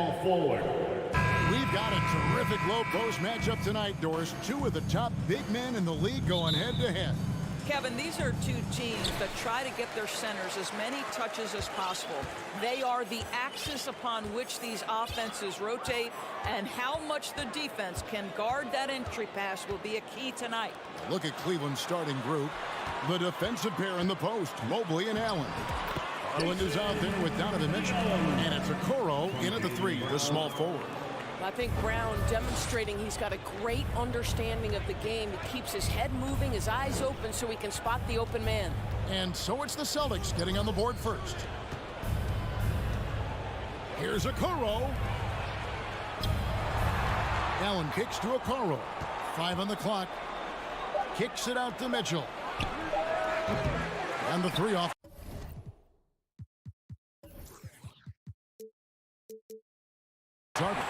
small forward. We've got a terrific low post matchup tonight, Doris. Two of the top big men in the league going head-to-head. Kevin, these are two teams that try to get their centers as many touches as possible. They are the axis upon which these offenses rotate, and how much the defense can guard that entry pass will be a key tonight. Look at Cleveland's starting group. The defensive pair in the post, Mobley and Allen. Garland is out there with Donovan Mitchell, and it's Okoro in at the 3, the small forward. I think Brown demonstrating he's got a great understanding of the game. He keeps his head moving, his eyes open so he can spot the open man. And so it's the Celtics getting on the board first. Here's Okoro. Allen kicks to Okoro. 5 on the clock. Kicks it out to Mitchell. And the 3 off. Target.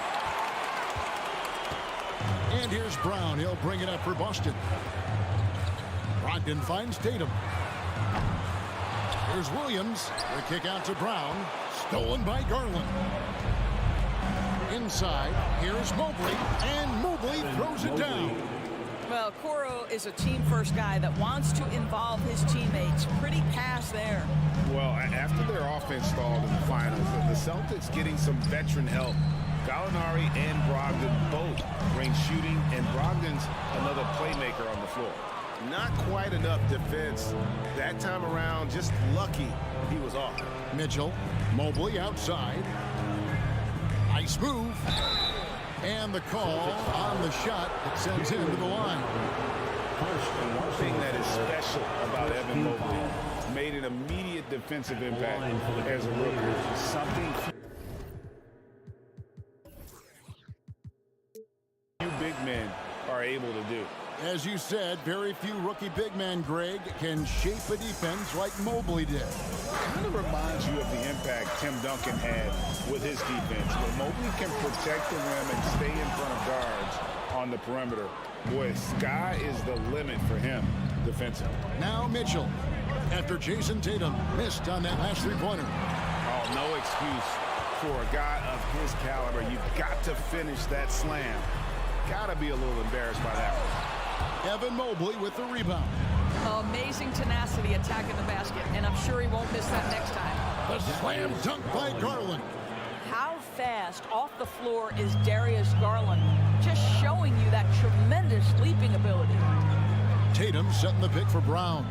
And here's Brown. He'll bring it up for Boston. Brogdon finds Tatum. Here's Williams. The kick out to Brown. Stolen by Garland. Inside. Here's Mobley. And Mobley throws it down. Well, Okoro is a team-first guy that wants to involve his teammates. Pretty pass there. Well, after their offense stalled in the finals, the Celtics getting some veteran help. Gallinari and Brogdon both bring shooting, and Brogdon's another playmaker on the floor. Not quite enough defense that time around. Just lucky he was off. Mitchell, Mobley outside. Nice move. And the call on the shot that sends him to the line. One thing that is special about Evan Mobley, made an immediate defensive impact as a rookie. Something few big men are able to do. As you said, very few rookie big men, Greg, can shape a defense like Mobley did. Kind of reminds you of the impact Tim Duncan had with his defense, where Mobley can protect the rim and stay in front of guards on the perimeter. Boy, sky is the limit for him defensively. Now Mitchell, after Jason Tatum missed on that last three-pointer. Oh, no excuse for a guy of his caliber. You've got to finish that slam. Gotta be a little embarrassed by that one. Evan Mobley with the rebound. Amazing tenacity attacking the basket, and I'm sure he won't miss that next time. The slam dunk by Garland. How fast off the floor is Darius Garland? Just showing you that tremendous leaping ability. Tatum setting the pick for Brown.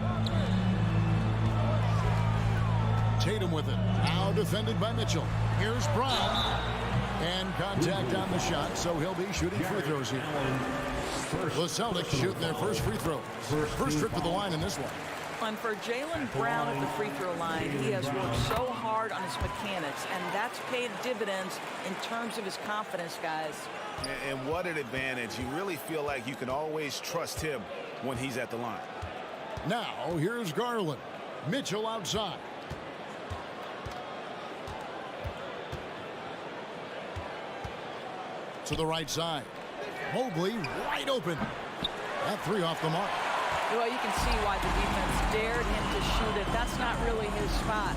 Tatum with it. Now defended by Mitchell. Here's Brown. And contact on the shot, so he'll be shooting free throws here. The Celtics shooting their first free throw. First trip to the line in this one. And for Jaylen Brown at the free throw line, he has worked so hard on his mechanics, and that's paid dividends in terms of his confidence, guys. And what an advantage. You really feel like you can always trust him when he's at the line. Now, here's Garland. Mitchell outside. To the right side. Mobley wide open. That 3 off the mark. Well, you can see why the defense dared him to shoot it. That's not really his spot.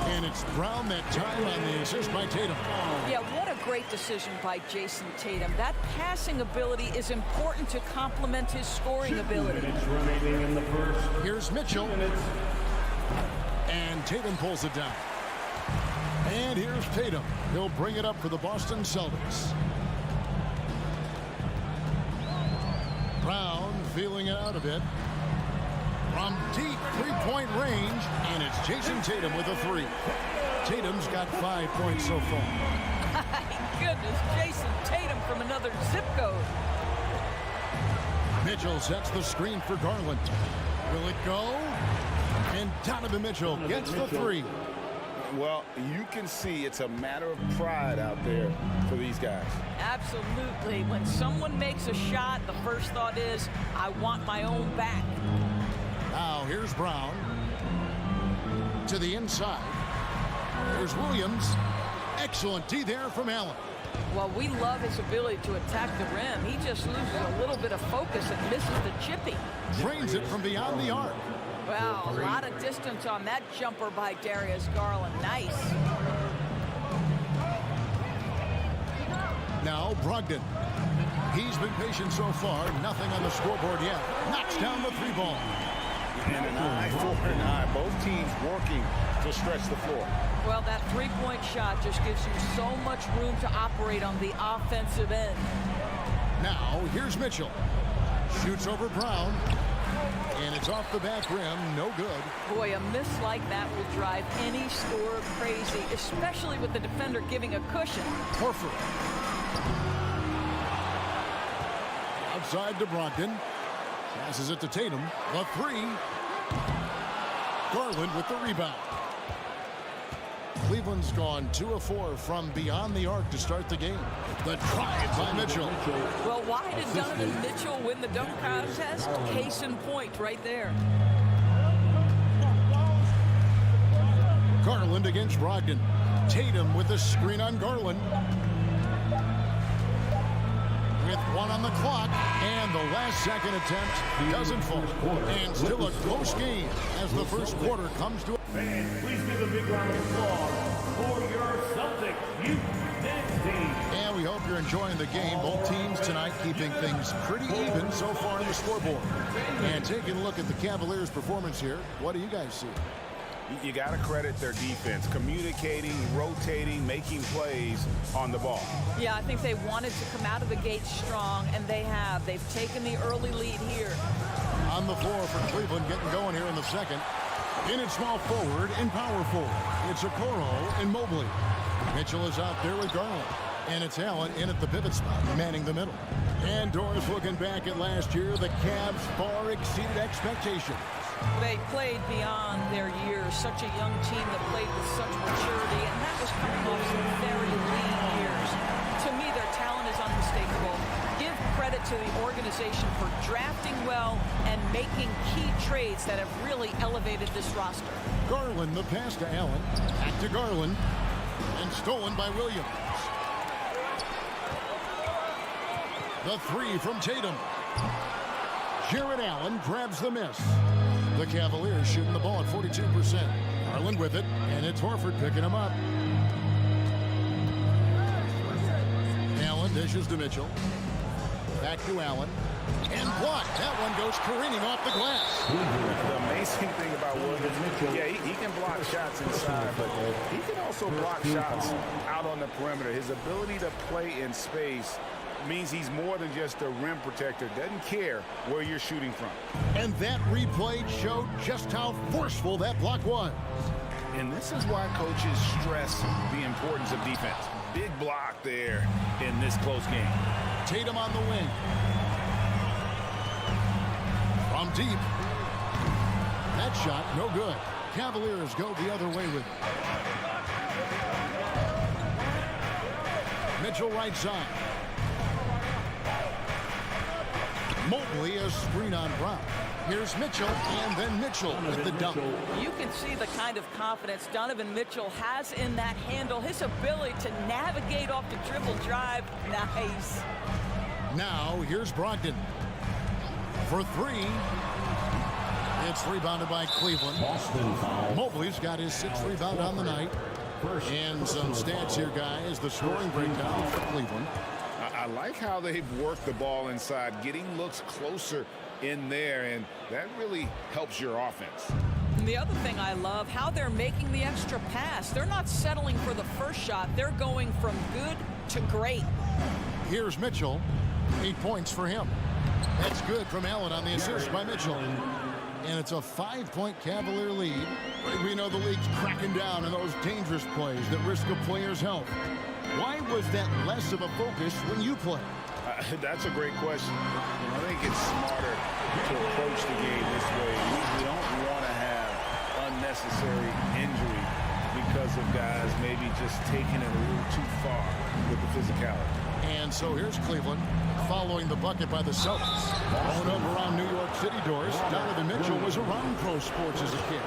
And it's Brown that time on the assist by Tatum. Yeah, what a great decision by Jason Tatum. That passing ability is important to complement his scoring ability. Remaining in the first. Here's Mitchell. And Tatum pulls it down. And here's Tatum. He'll bring it up for the Boston Celtics. Brown feeling it out a bit. From deep three-point range, and it's Jason Tatum with a 3. Tatum's got 5 points so far. My goodness, Jason Tatum from another zip code. Mitchell sets the screen for Garland. Will it go? And Donovan Mitchell gets the 3. Well, you can see it's a matter of pride out there for these guys. Absolutely. When someone makes a shot, the first thought is, I want my own back. Now here's Brown. To the inside. There's Williams. Excellent D there from Allen. Well, we love his ability to attack the rim. He just loses a little bit of focus and misses the chippy. Drains it from beyond the arc. Wow, a lot of distance on that jumper by Darius Garland. Nice. Now Brogdon. He's been patient so far. Nothing on the scoreboard yet. Knocks down the 3 ball. And an eye for an eye. Both teams working to stretch the floor. Well, that 3-point shot just gives you so much room to operate on the offensive end. Now, here's Mitchell. Shoots over Brown. And it's off the back rim. No good. Boy, a miss like that will drive any scorer crazy, especially with the defender giving a cushion. Horford. Outside to Brogdon. Passes it to Tatum. The 3. Garland with the rebound. Cleveland's gone 2 of 4 from beyond the arc to start the game. The drive by Mitchell. Well, why did Donovan Mitchell win the dunk contest? Case in point right there. Garland against Brogdon. Tatum with the screen on Garland. With 1 on the clock, and the last second attempt doesn't fall. And still a close game as the first quarter comes to a... Fans, please give a big round of applause for your Celtics youth dance team. And we hope you're enjoying the game. Both teams tonight keeping things pretty even so far in the scoreboard. And taking a look at the Cavaliers' performance here, what do you guys see? You got to credit their defense, communicating, rotating, making plays on the ball. Yeah, I think they wanted to come out of the gate strong, and they have. They've taken the early lead here. On the floor for Cleveland, getting going here in the second. In at small forward and power forward. It's Okoro and Mobley. Mitchell is out there with Garland. And it's Allen in at the pivot spot, manning the middle. And Doris looking back at last year, the Cavs far exceeded expectations. They played beyond their years. Such a young team that played with such maturity, and that was coming off some very lean years. To me, their talent is unmistakable. Give credit to the organization for drafting well and making key trades that have really elevated this roster. Garland, the pass to Allen. Back to Garland. And stolen by Williams. The 3 from Tatum. Jared Allen grabs the miss. The Cavaliers shooting the ball at 42%. Garland with it, and it's Horford picking him up. Allen dishes to Mitchell. Back to Allen. And blocked. That one goes careening off the glass. The amazing thing about Williams, yeah, he can block shots inside, but he can also block shots out on the perimeter. His ability to play in space means he's more than just a rim protector. Doesn't care where you're shooting from. And that replay showed just how forceful that block was. And this is why coaches stress the importance of defense. Big block there in this close game. Tatum on the wing. From deep. That shot, no good. Cavaliers go the other way with it. Mitchell right side. Mobley a screen on Brown. Here's Mitchell, and then Mitchell with the dunk. You can see the kind of confidence Donovan Mitchell has in that handle. His ability to navigate off the dribble drive. Nice. Now, here's Brogdon. For 3. It's rebounded by Cleveland. Mobley's got his 6th rebound on the night. And some stats here, guys. The scoring breakdown for Cleveland. I like how they've worked the ball inside, getting looks closer in there, and that really helps your offense. And the other thing I love, how they're making the extra pass. They're not settling for the first shot. They're going from good to great. Here's Mitchell. 8 points for him. That's good from Allen on the assist by Mitchell. And it's a 5-point Cavalier lead. We know the league's cracking down on those dangerous plays that risk a player's health. Why was that less of a focus when you play? That's a great question. I think it's smarter to approach the game this way. We don't want to have unnecessary injury because of guys maybe just taking it a little too far with the physicality. And so here's Cleveland following the bucket by the Celtics. Growing up around New York City, Doris, Donovan Mitchell was around pro sports as a kid.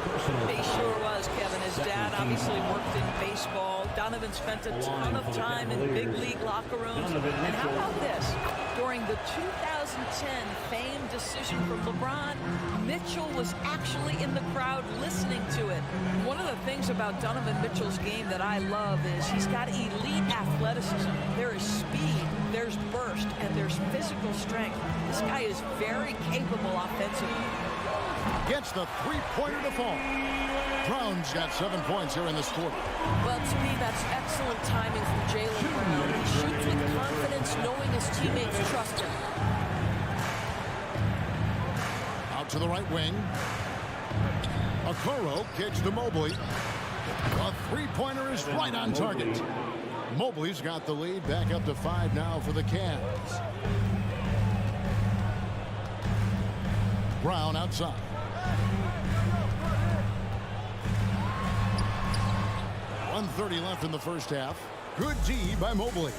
He sure was, Kevin. His dad obviously worked in baseball. Donovan spent a ton of time in big league locker rooms. And how about this? During the 2010 famed decision from LeBron, Mitchell was actually in the crowd listening to it. One of the things about Donovan Mitchell's game that I love is he's got elite athleticism. There is speed, there's burst, and there's physical strength. This guy is very capable offensively. Gets the three-pointer to fall. Brown's got 7 points here in this quarter. Well, to me, that's excellent timing from Jaylen Brown. He shoots with confidence, knowing his teammates trust him. Out to the right wing. Okoro kicks to Mobley. A three-pointer is right on target. Mobley's got the lead, back up to 5 now for the Cavs. Brown outside. .130 left in the first half. Good D by Mobley.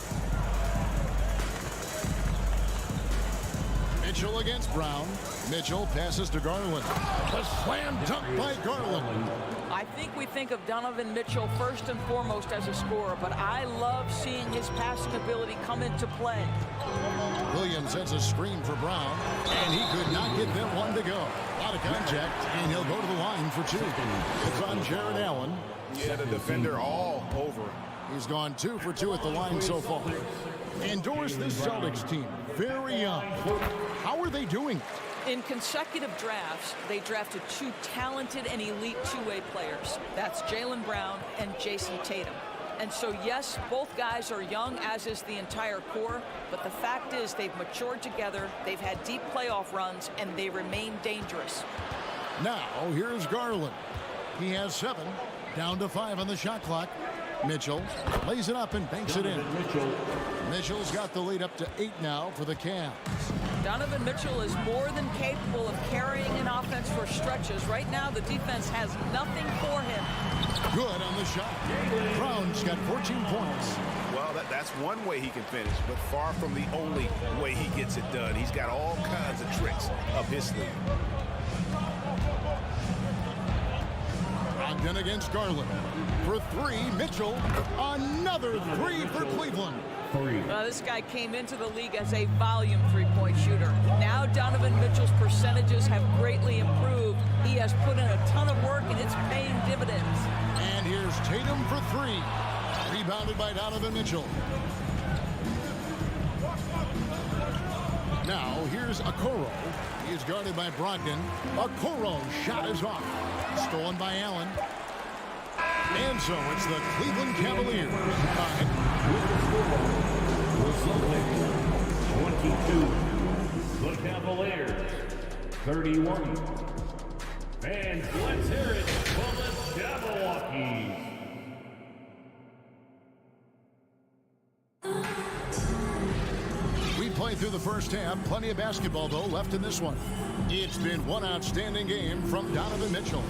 Mitchell against Brown. Mitchell passes to Garland. A slam dunk by Garland. I think we think of Donovan Mitchell first and foremost as a scorer, but I love seeing his passing ability come into play. Williams sets a screen for Brown, and he could not get that one to go. A lot of contact, and he'll go to the line for 2. It's on Jared Allen. Yeah, the defender all over. He's gone 2 for 2 at the line so far. Endorse this Celtics team. Very young. How are they doing it? In consecutive drafts, they drafted 2 talented and elite two-way players. That's Jaylen Brown and Jason Tatum. And so, yes, both guys are young, as is the entire core, but the fact is they've matured together, they've had deep playoff runs, and they remain dangerous. Now, here's Garland. He has 7, down to 5 on the shot clock. Mitchell lays it up and banks it in. Mitchell's got the lead up to 8 now for the Cavs. Donovan Mitchell is more than capable of carrying an offense for stretches. Right now, the defense has nothing for him. Good on the shot. Brown's got 14 points. Well, that's one way he can finish, but far from the only way he gets it done. He's got all kinds of tricks up his sleeve. Brogdon against Garland. For 3, Mitchell. Another 3 for Cleveland. This guy came into the league as a volume three-point shooter. Now Donovan Mitchell's percentages have greatly improved. He has put in a ton of work, and it's paying dividends. And here's Tatum for 3. Rebounded by Donovan Mitchell. Now here's Okoro. He's guarded by Brogdon. Okoro's shot is off. Stolen by Allen. And so it's the Cleveland Cavaliers. The Celtics 22. The Cavaliers 31. Fans, let's hear it for the Jabberwockies. We played through the first half. Plenty of basketball, though, left in this one. It's been one outstanding game from Donovan Mitchell.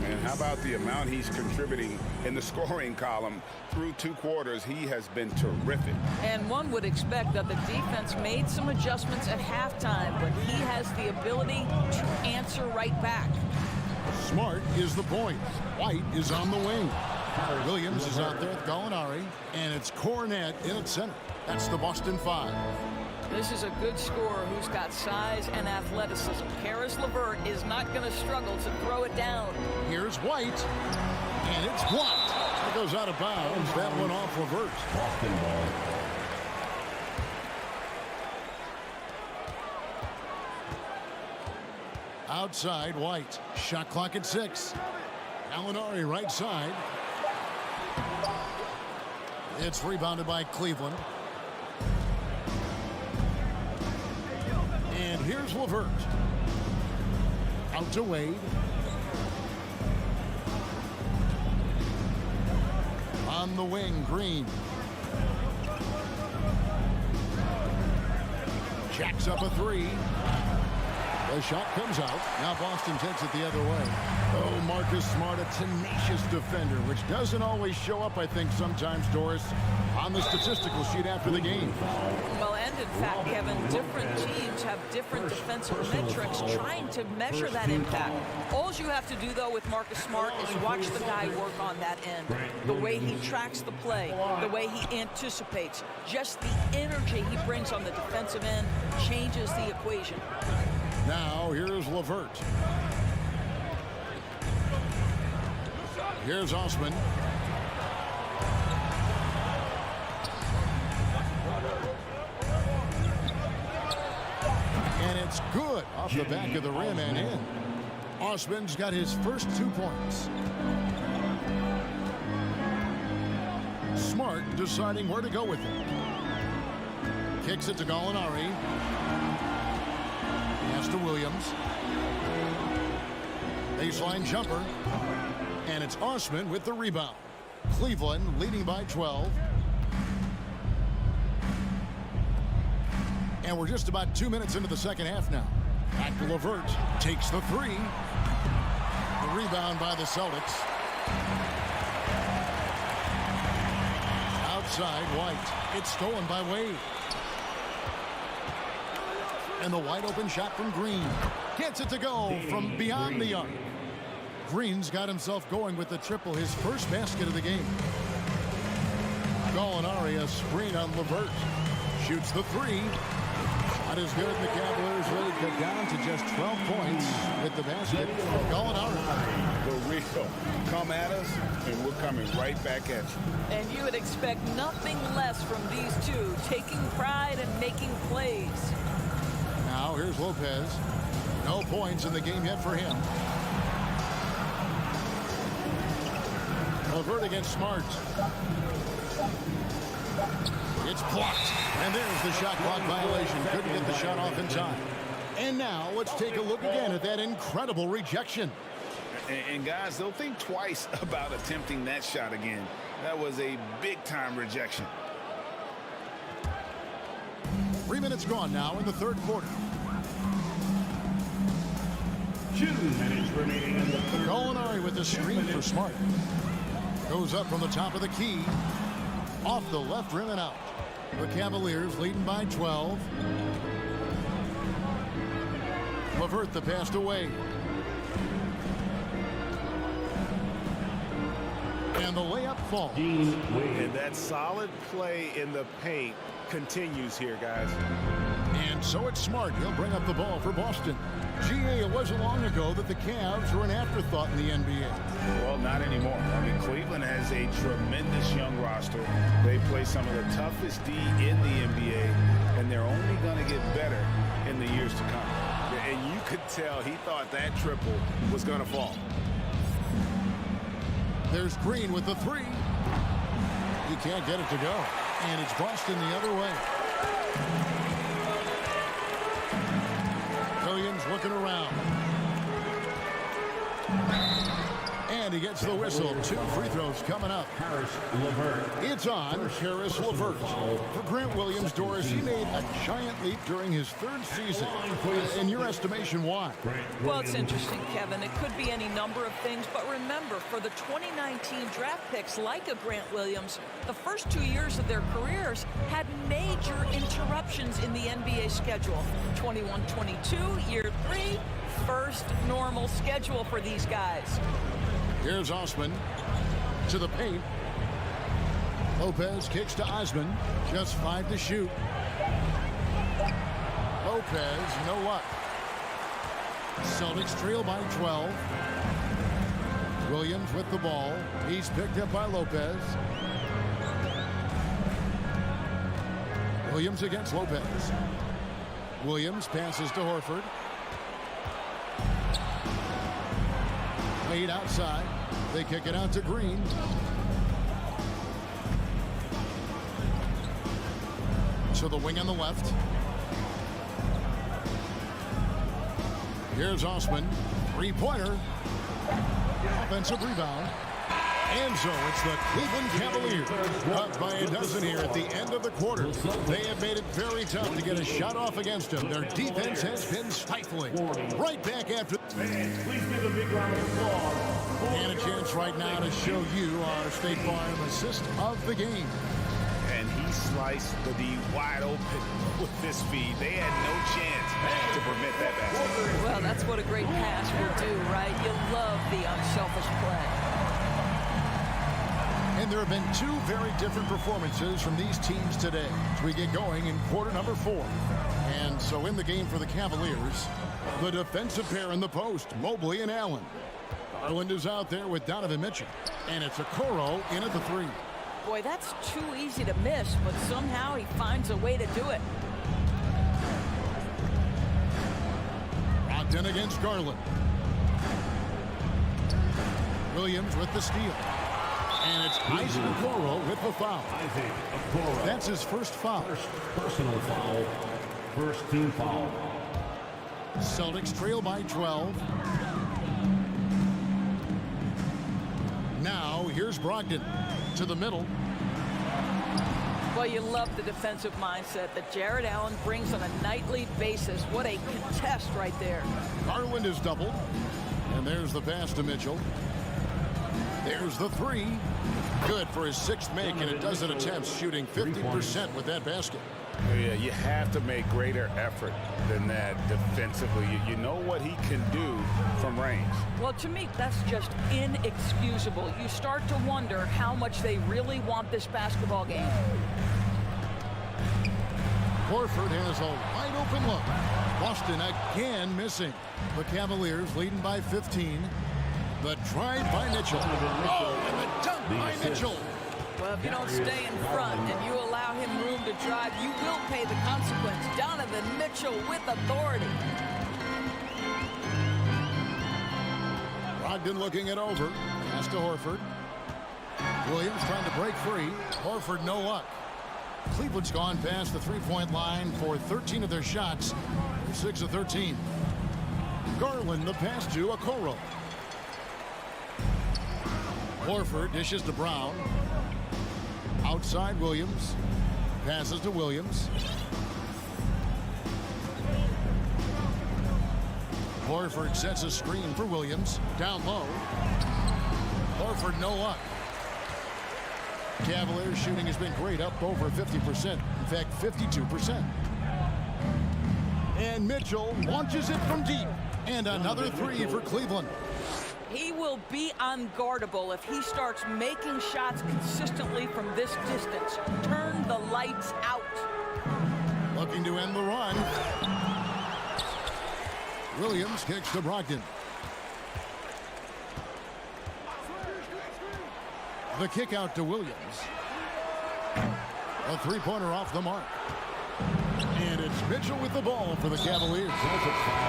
And how about the amount he's contributing in the scoring column through 2 quarters? He has been terrific. And one would expect that the defense made some adjustments at halftime, but he has the ability to answer right back. Smart is the point. White is on the wing. Williams is out there with Gallinari, and it's Cornette in at center. That's the Boston 5. This is a good scorer who's got size and athleticism. Karis LeVert is not going to struggle to throw it down. Here's White, and it's blocked. It goes out of bounds. That one off LeVert. Boston ball. Outside, White. Shot clock at 6. Gallinari right side. It's rebounded by Cleveland. And here's LeVert. Out to Wade. On the wing, Green. Jacks up a 3. The shot comes out. Now Boston takes it the other way. Oh, Marcus Smart, a tenacious defender, which doesn't always show up, I think, sometimes, Doris, on the statistical sheet after the game. Well, and in fact, Kevin, different teams have different defensive metrics trying to measure that impact. All you have to do, though, with Marcus Smart is watch the guy work on that end. The way he tracks the play, the way he anticipates, just the energy he brings on the defensive end changes the equation. Now, here's LeVert. Here's Osman. And it's good off the back of the rim and in. Osman's got his first 2 points. Smart deciding where to go with it. Kicks it to Gallinari. Pass to Williams. Baseline jumper. And it's Osman with the rebound. Cleveland leading by 12. And we're just about 2 minutes into the second half now. Back to LeVert. Takes the three. The rebound by the Celtics. Outside, White. It's stolen by Wade. And the wide open shot from Green. Gets it to go from beyond the arc. Green's got himself going with the triple, his first basket of the game. Gallinari, a screen on LeVert. Shoots the three. Not as good. The Cavaliers lead cut down to just 12 points with the basket. Gallinari. For real. Come at us, and we're coming right back at you. And you would expect nothing less from these two, taking pride and making plays. Now here's Lopez. No points in the game yet for him. LeVert against Smart. It's blocked. And there's the shot clock violation. Couldn't get the shot off in time. And now let's take a look again at that incredible rejection. And guys, they'll think twice about attempting that shot again. That was a big-time rejection. 3 minutes gone now in the third quarter. 2 minutes remaining in the third. Gallinari with the screen for Smart. Goes up from the top of the key. Off the left rim and out. The Cavaliers leading by 12. LeVert the pass away. And the layup falls. And that solid play in the paint continues here, guys. And so it's Smart. He'll bring up the ball for Boston. GA, it wasn't long ago that the Cavs were an afterthought in the NBA. Well, not anymore. I mean, Cleveland has a tremendous young roster. They play some of the toughest D in the NBA, and they're only going to get better in the years to come. And you could tell he thought that triple was going to fall. There's Green with the three. He can't get it to go. And it's Boston the other way. Williams looking around. And he gets the whistle. 2 free throws coming up. It's on Harris LeVert. For Grant Williams, Doris, he made a giant leap during his third season. In your estimation, why? Well, it's interesting, Kevin. It could be any number of things, but remember, for the 2019 draft picks like a Grant Williams, the first 2 years of their careers had major interruptions in the NBA schedule. 21-22, year 3, first normal schedule for these guys. Here's Osman to the paint. Lopez kicks to Osman. Just 5 to shoot. Lopez, no luck. Celtics trail by 12. Williams with the ball. He's picked up by Lopez. Williams against Lopez. Williams passes to Horford. Wade outside. They kick it out to Green. So the wing on the left. Here's Osman. Three-pointer. Offensive rebound. And so it's the Cleveland Cavaliers up by a dozen here at the end of the quarter. They have made it very tough to get a shot off against them. Their defense has been stifling. Right back after. Please give a big round of applause. And a chance right now to show you our State Farm assist of the game. And he sliced the D wide open with this feed. They had no chance to prevent that basket. Well, that's what a great pass will do, right? You love the unselfish play. And there have been 2 very different performances from these teams today as we get going in quarter number 4. And so in the game for the Cavaliers, the defensive pair in the post, Mobley and Allen. Garland is out there with Donovan Mitchell. And it's Okoro in at the 3. Boy, that's too easy to miss, but somehow he finds a way to do it. Brogdon against Garland. Williams with the steal. And it's Isaac Okoro with the foul. Isaac Okoro. That's his first foul. First personal foul. First team foul. Celtics trail by 12. Now here's Brogdon to the middle. Well, you love the defensive mindset that Jared Allen brings on a nightly basis. What a contest right there. Garland is doubled. And there's the pass to Mitchell. There's the 3. Good for his 6th make, and a dozen attempts, shooting 50% with that basket. Yeah, you have to make greater effort than that defensively. You know what he can do from range. Well, to me, that's just inexcusable. You start to wonder how much they really want this basketball game. Horford has a wide-open look. Boston again missing. The Cavaliers leading by 15. The drive by Mitchell. Oh, and the dunk by Mitchell. Well, if you don't stay in front and you allow him room to drive, you will pay the consequence. Donovan Mitchell with authority. Brogdon looking it over. Pass to Horford. Williams trying to break free. Horford no luck. Cleveland's gone past the three-point line for 13 of their shots. They're 6 of 13. Garland the pass to Okoro. Horford dishes to Brown. Outside Williams. Passes to Williams. Horford sets a screen for Williams. Down low. Horford no luck. Cavaliers shooting has been great, up over 50%. In fact, 52%. And Mitchell launches it from deep. And another 3 for Cleveland. He will be unguardable if he starts making shots consistently from this distance. Turn the lights out. Looking to end the run. Williams kicks to Brogdon. The kick out to Williams. A three-pointer off the mark. And it's Mitchell with the ball for the Cavaliers.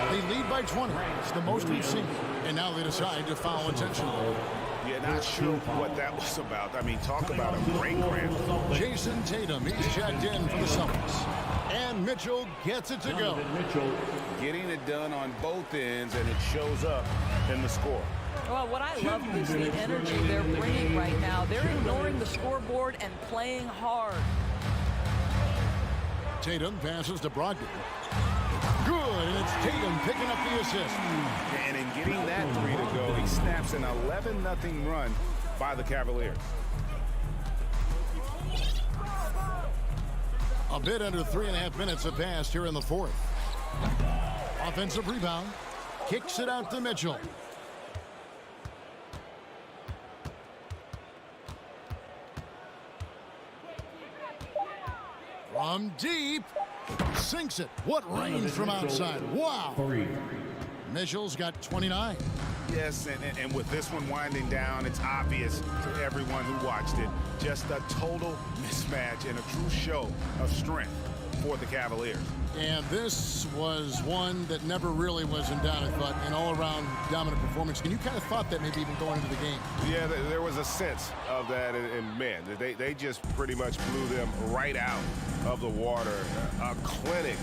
They lead by 20. It's the most we've seen. And now they decide to foul intentionally. Yeah, not sure what that was about. I mean, talk about a brain cramp. Jason Tatum, he's checked in for the Celtics. And Mitchell gets it to go. Mitchell Getting it done on both ends, and it shows up in the score. Well, what I love is the energy they're bringing right now. They're ignoring the scoreboard and playing hard. Tatum passes to Brogdon. Good, and it's Tatum picking up the assist. And in getting that 3 to go, he snaps an 11-0 run by the Cavaliers. A bit under 3.5 minutes have passed here in the 4th. Offensive rebound. Kicks it out to Mitchell. From deep. Sinks it. What range from outside. Wow. 3. Mitchell's got 29. Yes, and with this one winding down, it's obvious to everyone who watched it. Just a total mismatch and a true show of strength for the Cavaliers. And this was one that never really was in doubt, but an all-around dominant performance. And you kind of thought that maybe even going into the game. Yeah, there was a sense of that, and man, they just pretty much blew them right out of the water. A clinic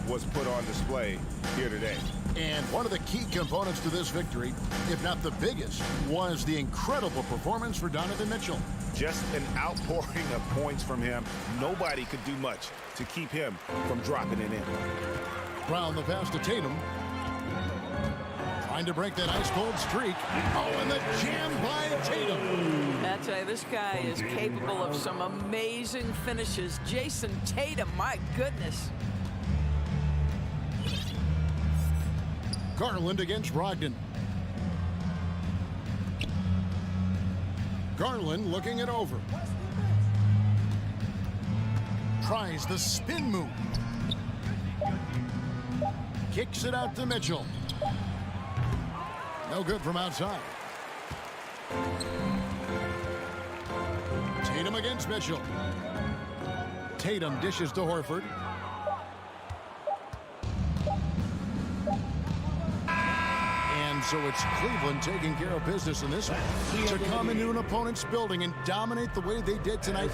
was put on display here today. And one of the key components to this victory, if not the biggest, was the incredible performance for Donovan Mitchell. Just an outpouring of points from him. Nobody could do much to keep him from dropping it in. Brown the pass to Tatum. Trying to break that ice-cold streak. Oh, and the jam by Tatum. I tell you, this guy is capable of some amazing finishes. Jason Tatum, my goodness. Garland against Brogdon. Garland looking it over. Tries the spin move. Kicks it out to Mitchell. No good from outside. Tatum against Mitchell. Tatum dishes to Horford. And so it's Cleveland taking care of business in this one. To come into an opponent's building and dominate the way they did tonight.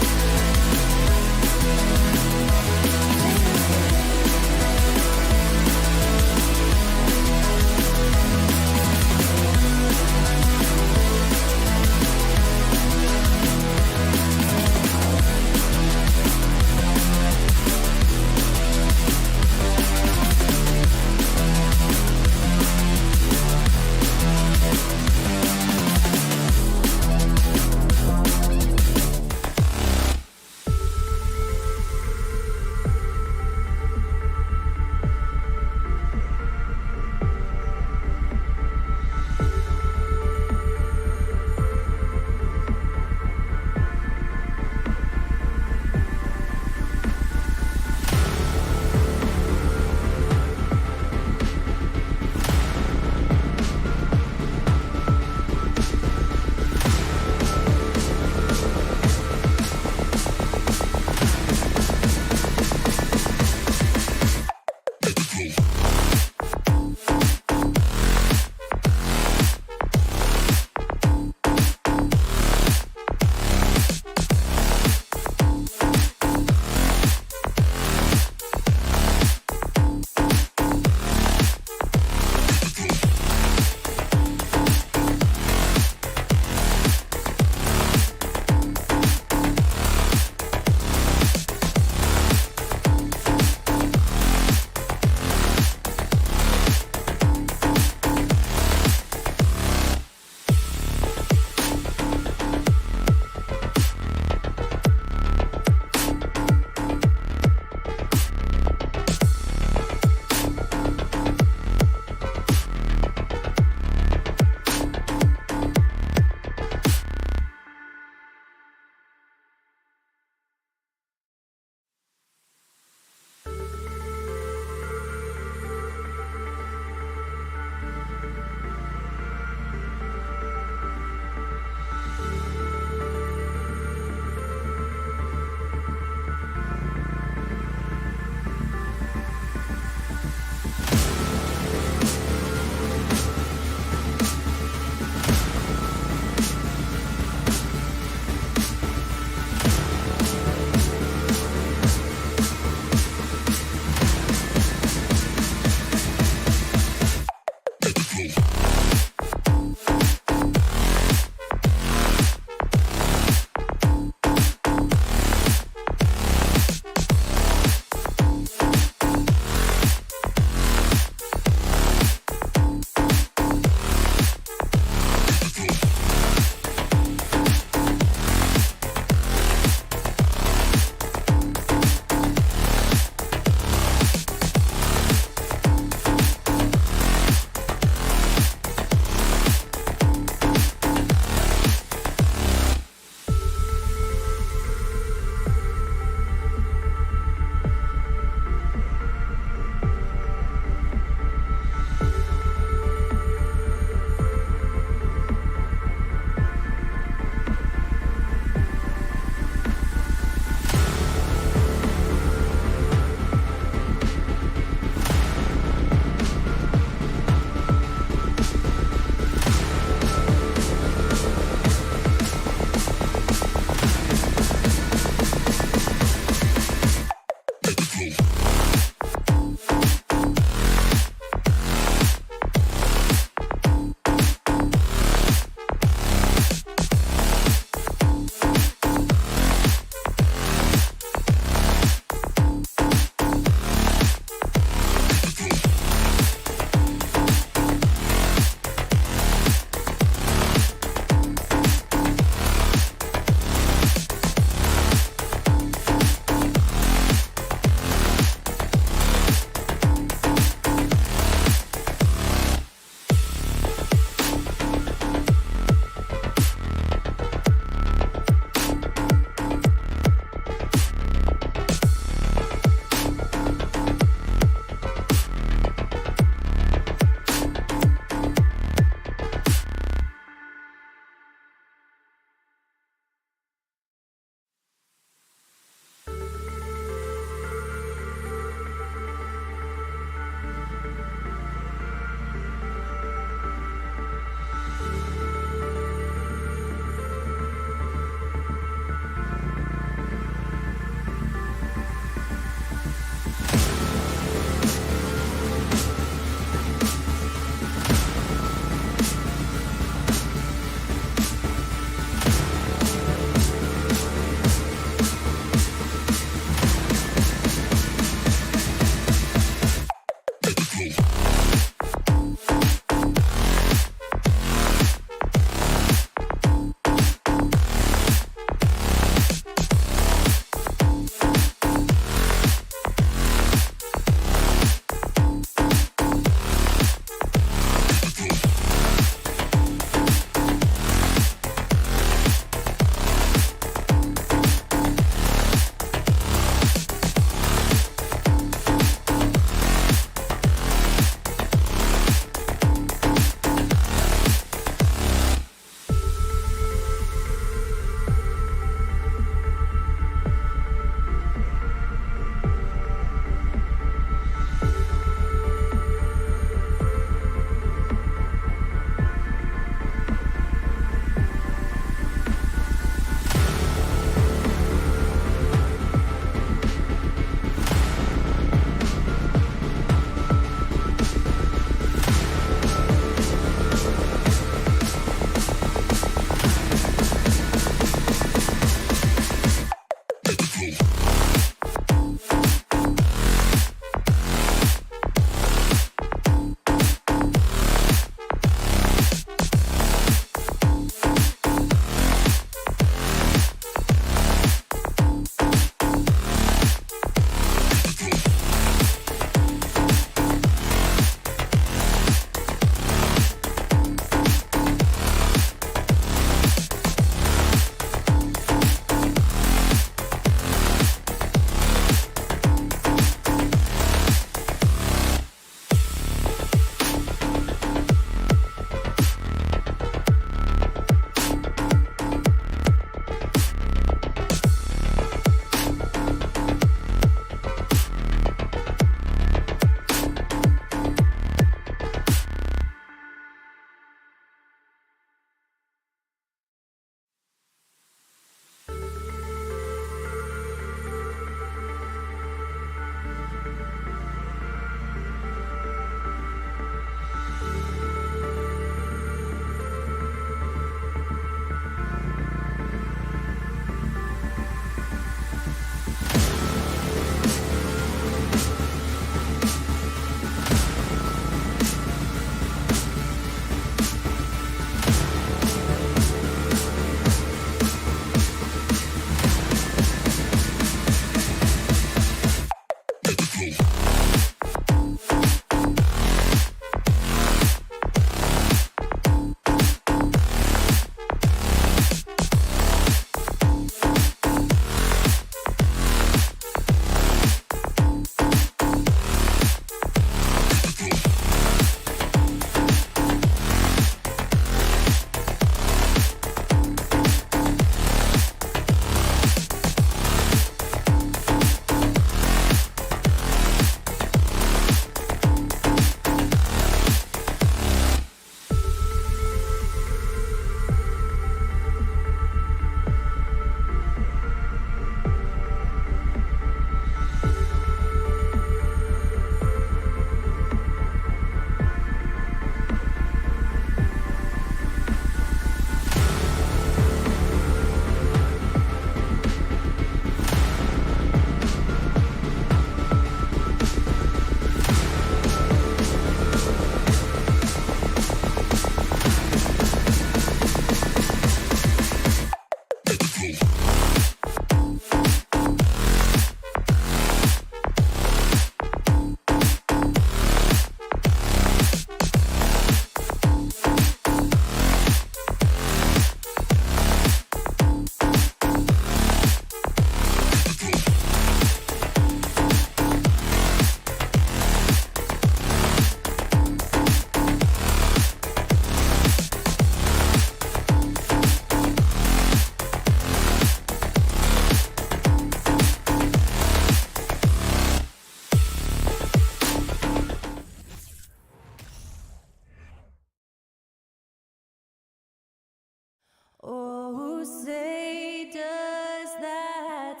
Oh, say does that.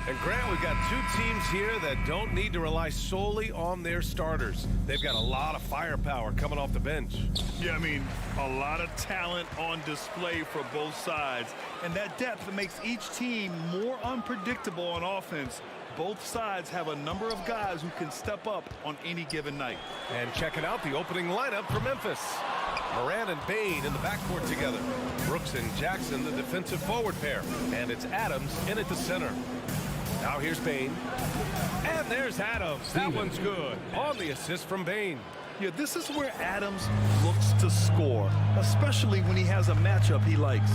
And Grant, we've got two teams here that don't need to rely solely on their starters. They've got a lot of firepower coming off the bench. Yeah, I mean, a lot of talent on display for both sides. And that depth makes each team more unpredictable on offense. Both sides have a number of guys who can step up on any given night. And checking out the opening lineup for Memphis. Moran and Bain in the backcourt together. Brooks and Jackson, the defensive forward pair. And it's Adams in at the center. Now here's Bain. And there's Adams. That one's good. On the assist from Bain. Yeah, this is where Adams looks to score, especially when he has a matchup he likes.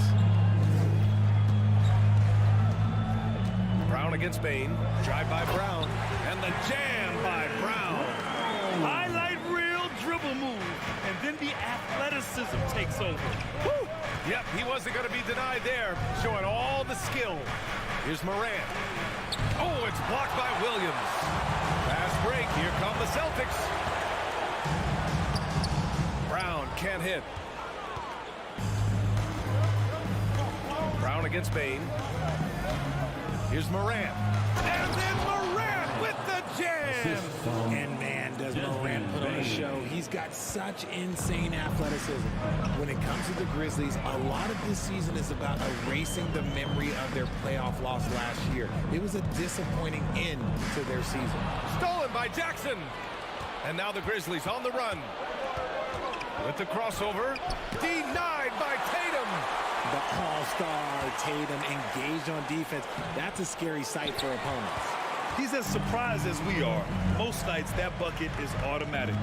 Brown against Bain. Drive by Brown. And the jam by Brown. Highlight reel dribble move, and then the athleticism takes over. Woo! Yep, he wasn't going to be denied there. Showing all the skill. Here's Moran. Oh, it's blocked by Williams. Fast break. Here come the Celtics. Brown can't hit. Brown against Bain. Here's Moran. And then Moran with the jam. And man, does Moran put on a show. He's got such insane athleticism. When it comes to the Grizzlies, a lot of this season is about erasing the memory of their playoff loss last year. It was a disappointing end to their season. Stolen by Jackson. And now the Grizzlies on the run. With the crossover. Denied by Tatum. The all-star Tatum engaged on defense. That's a scary sight for opponents. He's as surprised as we are. Most nights, that bucket is automatic.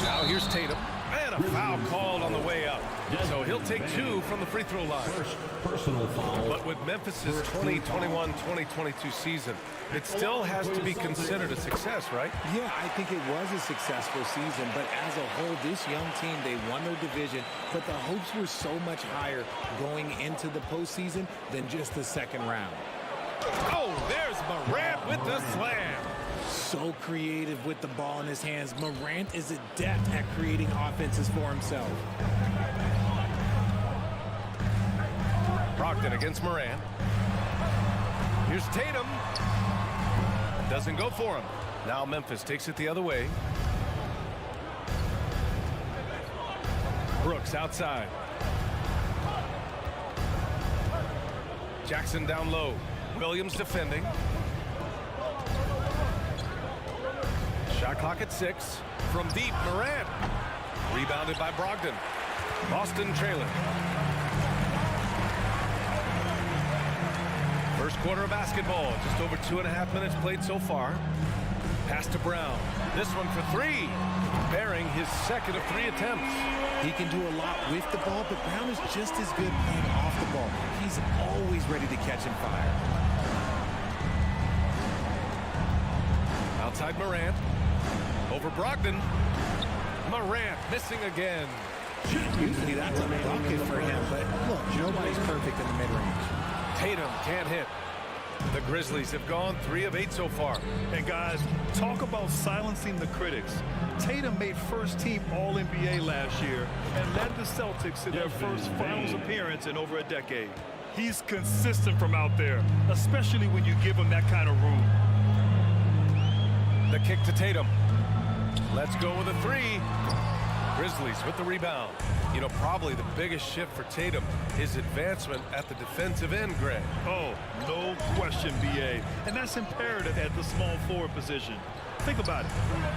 Now here's Tatum. And a foul called on the way up. So he'll take two from the free throw line. First personal foul. But with Memphis's 2021-2022 season, it still has to be considered a success, right? Yeah, I think it was a successful season, but as a whole, this young team, they won their division, but the hopes were so much higher going into the postseason than just the second round. Oh, there's Morant with the slam. So creative with the ball in his hands. Morant is adept at creating offenses for himself. Brogdon against Morant. Here's Tatum. Doesn't go for him. Now Memphis takes it the other way. Brooks outside. Jackson down low. Williams defending. Shot clock at 6. From deep, Morant. Rebounded by Brogdon. Boston trailing. First quarter of basketball. Just over 2.5 minutes played so far. Pass to Brown. This one for three. Bearing his second of 3 attempts. He can do a lot with the ball, but Brown is just as good playing off the ball. He's always ready to catch and fire. Outside Morant. Over Brogdon. Morant missing again. Usually that's a bucket for him, but look, nobody's perfect in the mid-range. Tatum can't hit. The Grizzlies have gone 3 of 8 so far. And guys, talk about silencing the critics. Tatum made first-team All-NBA last year and led the Celtics to their first finals appearance in over a decade. He's consistent from out there, especially when you give him that kind of room. The kick to Tatum. Let's go with a 3. Grizzlies with the rebound. You know, probably the biggest shift for Tatum, his advancement at the defensive end, Greg. Oh, no question, BA. And that's imperative at the small forward position. Think about it.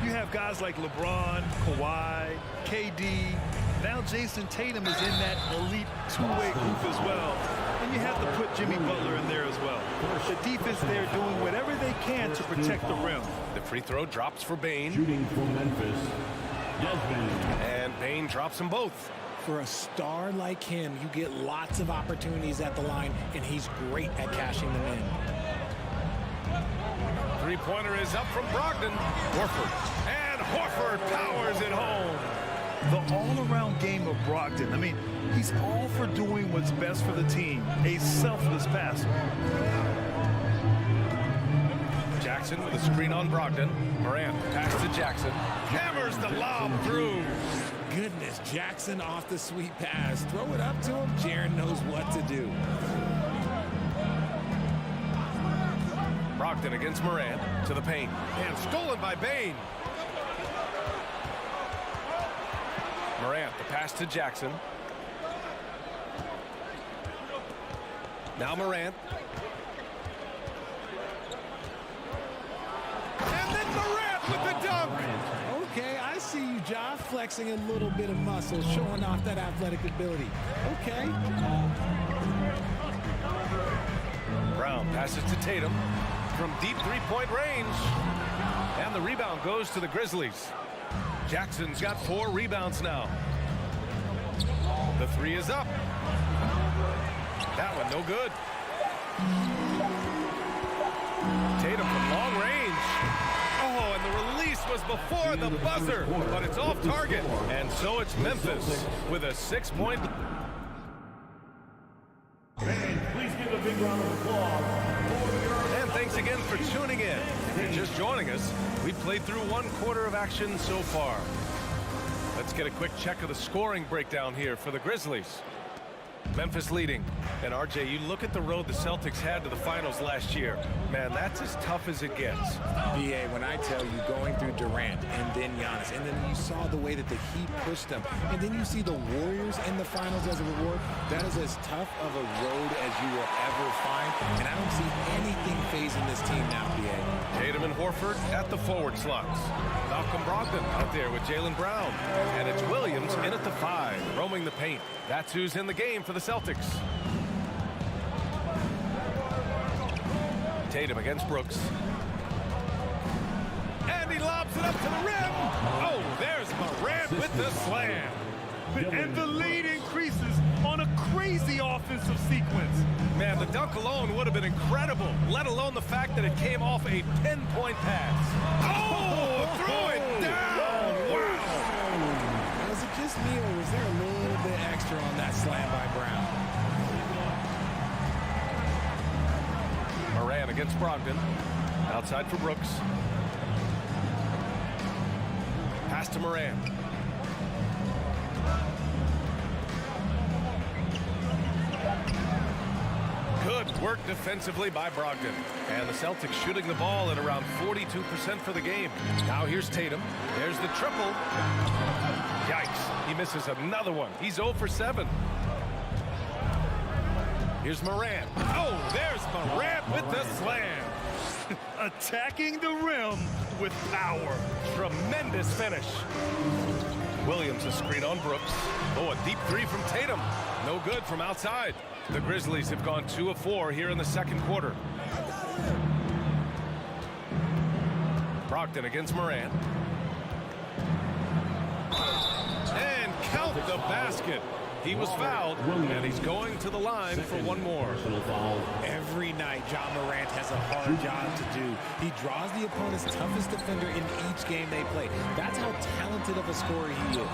You have guys like LeBron, Kawhi, KD. Now Jason Tatum is in that elite two-way group as well. And you have to put Jimmy Butler in there as well. The defense there doing whatever they can to protect the rim. The free throw drops for Bane. Shooting for Memphis. And Bane drops them both. For a star like him, you get lots of opportunities at the line, and he's great at cashing them in. Three-pointer is up from Brogdon. Horford. And Horford powers it home. The all-around game of Brogdon. I mean, he's all for doing what's best for the team. A selfless passer. Jackson with a screen on Brogdon. Morant pass to Jackson. Hammers the lob through. Goodness, Jackson off the sweet pass. Throw it up to him. Jaren knows what to do. Brogdon against Morant to the paint. And stolen by Bane. Morant, the pass to Jackson. Now Morant. And then Morant with the dunk. Okay, I see you, Ja, flexing a little bit of muscle, showing off that athletic ability. Okay. Brown passes to Tatum from deep three-point range. And the rebound goes to the Grizzlies. Jackson's got 4 rebounds now. The 3 is up. That one no good. Tatum from long range. Oh, and the release was before the buzzer, but it's off target. And so it's Memphis with a 6-point. Please give a big round of applause. And thanks again for tuning in. If you're just joining us, we've played through 1 quarter of action so far. Let's get a quick check of the scoring breakdown here for the Grizzlies. Memphis leading. And RJ, you look at the road the Celtics had to the finals last year. Man, that's as tough as it gets. BA, when I tell you going through Durant and then Giannis, and then you saw the way that the Heat pushed them, and then you see the Warriors in the finals as a reward, that is as tough of a road as you will ever find. And I don't see anything phasing this team now, BA. Tatum and Horford at the forward slots. Malcolm Brogdon out there with Jaylen Brown. And it's Williams in at the 5, roaming the paint. That's who's in the game for the Celtics. Tatum against Brooks. And he lobs it up to the rim. Oh, there's Morant with the slam. And the lead increases on a crazy offensive sequence. Man, the dunk alone would have been incredible, let alone the fact that it came off a pinpoint pass. Oh, throw it down. Wow. Was it just me, or was there a little bit extra on that slam by Brown? Morant against Brogdon. Outside for Brooks. Pass to Morant. Good work defensively by Brogdon. And the Celtics shooting the ball at around 42% for the game. Now here's Tatum. There's the triple. Yikes. He misses another one. He's 0 for 7. Here's Morant. Oh, there's Morant with the slam. Attacking the rim with power. Tremendous finish. Williams a screen on Brooks. Oh, a deep three from Tatum. No good from outside. The Grizzlies have gone 2 of 4 here in the second quarter. Brogdon against Morant. And count the basket. He was fouled, and he's going to the line for one more. Every night, John Morant has a hard job to do. He draws the opponent's toughest defender in each game they play. That's how talented of a scorer he is.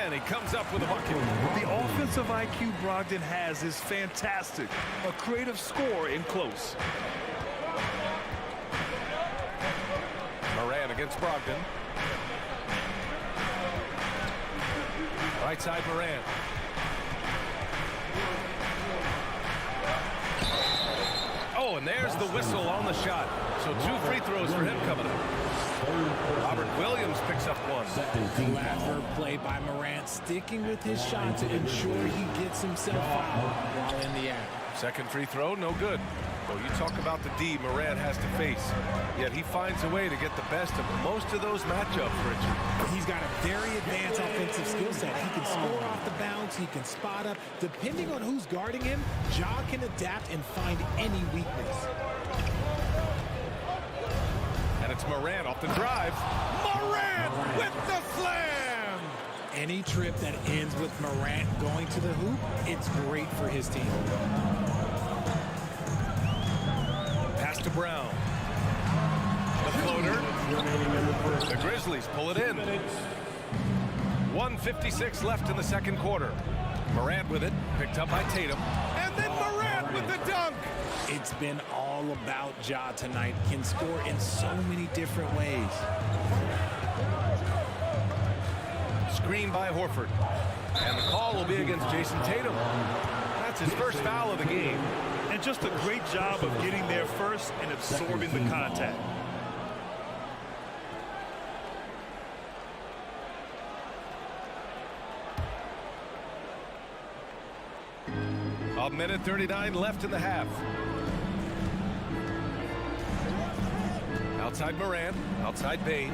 And he comes up with a bucket. The offensive IQ Brogdon has is fantastic. A creative scorer in close. Morant against Brogdon. Right side Morant. Oh, and there's the whistle on the shot. So 2 free throws for him coming up. Robert Williams picks up one. Clever play by Morant, sticking with his shot to ensure he gets himself fouled while in the act. Second free throw, no good. Well, you talk about the D Morant has to face. Yet he finds a way to get the best of most of those matchups, Richard. He's got a very advanced offensive skill set. He can score off the bounce. He can spot up. Depending on who's guarding him, Ja can adapt and find any weakness. And it's Morant off the drive. Morant with the slam! Any trip that ends with Morant going to the hoop, it's great for his team. Pass to Brown. The floater. The Grizzlies pull it in. 1:56 left in the second quarter. Morant with it, picked up by Tatum. And then Morant with the dunk! It's been all about Ja tonight. Can score in so many different ways. Screen by Horford. And the call will be against Jason Tatum. That's his first foul of the game. And just a great job of getting there first and absorbing the contact. A minute 39 left in the half. Outside Morant, outside Bane.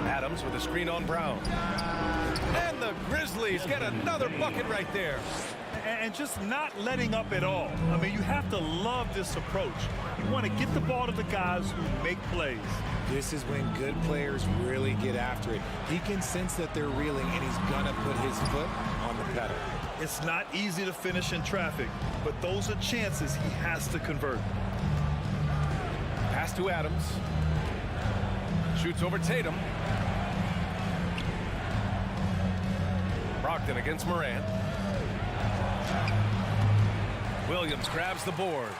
Adams with a screen on Brown. And the Grizzlies get another bucket right there. And just not letting up at all. I mean, you have to love this approach. You want to get the ball to the guys who make plays. This is when good players really get after it. He can sense that they're reeling, and he's going to put his foot on the pedal. It's not easy to finish in traffic, but those are chances he has to convert. Pass to Adams. Shoots over Tatum. Brogdon against Morant. Williams grabs the board.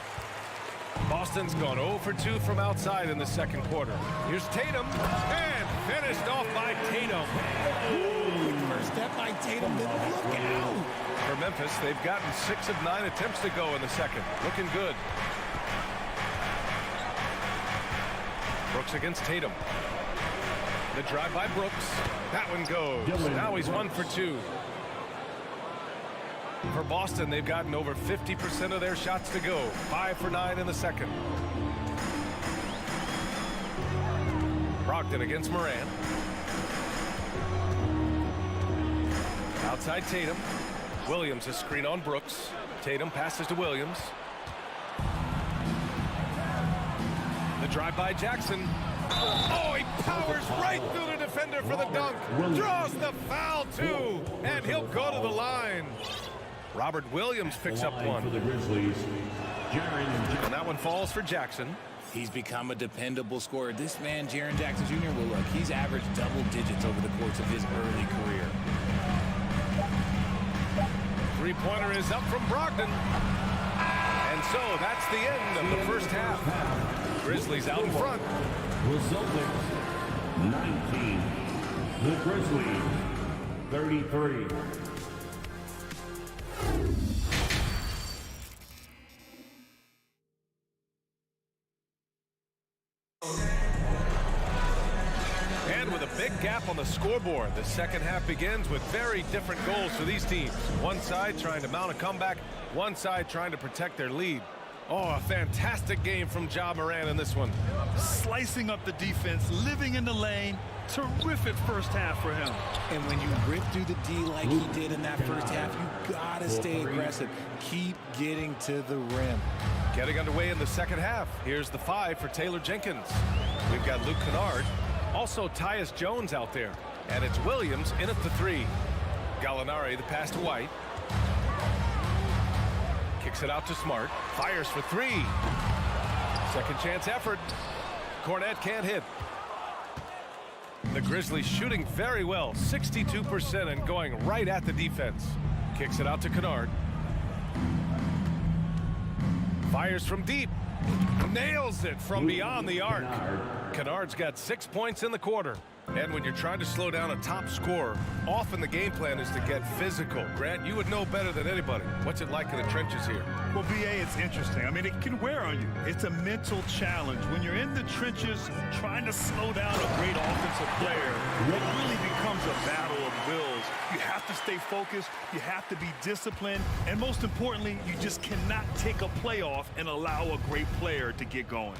Boston's gone 0 for 2 from outside in the second quarter. Here's Tatum, and finished off by Tatum. First step by Tatum, then look out. For Memphis, they've gotten 6 of 9 attempts to go in the second. Looking good. Brooks against Tatum. The drive by Brooks. That one goes. Now he's 1 for 2. For Boston, they've gotten over 50% of their shots to go. 5 for 9 in the second. Brogdon against Morant. Outside Tatum. Williams a screen on Brooks. Tatum passes to Williams. The drive by Jackson. Oh, he powers right through the defender for the dunk. Draws the foul, too. And he'll go to the line. Robert Williams picks up one. For the Grizzlies, And that one falls for Jackson. He's become a dependable scorer. This man, Jaren Jackson Jr., well, look, he's averaged double digits over the course of his early career. Three-pointer is up from Brogdon. And so that's the end of the first half. Grizzlies out in front. the Celtics 19, the Grizzlies 33. And with a big gap on the scoreboard, the second half begins with very different goals for these teams. One side trying to mount a comeback, one side trying to protect their lead. Oh, a fantastic game from Ja Morant in this one. Slicing up the defense, living in the lane. Terrific first half for him. And when you rip through the D like he did in that first half, you gotta stay aggressive. Keep getting to the rim. Getting underway in the second half. Here's the 5 for Taylor Jenkins. We've got Luke Kennard. Also Tyus Jones out there. And it's Williams in at the 3. Gallinari, the pass to White. Kicks it out to Smart. Fires for 3. Second chance effort. Cornette can't hit. The Grizzlies shooting very well, 62%, and going right at the defense. Kicks it out to Kennard. Fires from deep. Nails it from beyond the arc. Kennard's got 6 points in the quarter. And when you're trying to slow down a top scorer, often the game plan is to get physical. Grant, you would know better than anybody. What's it like in the trenches here? Well, BA, it's interesting. I mean, it can wear on you. It's a mental challenge. When you're in the trenches trying to slow down a great offensive player, it really becomes a battle of wills. You have to stay focused. You have to be disciplined. And most importantly, you just cannot take a play off and allow a great player to get going.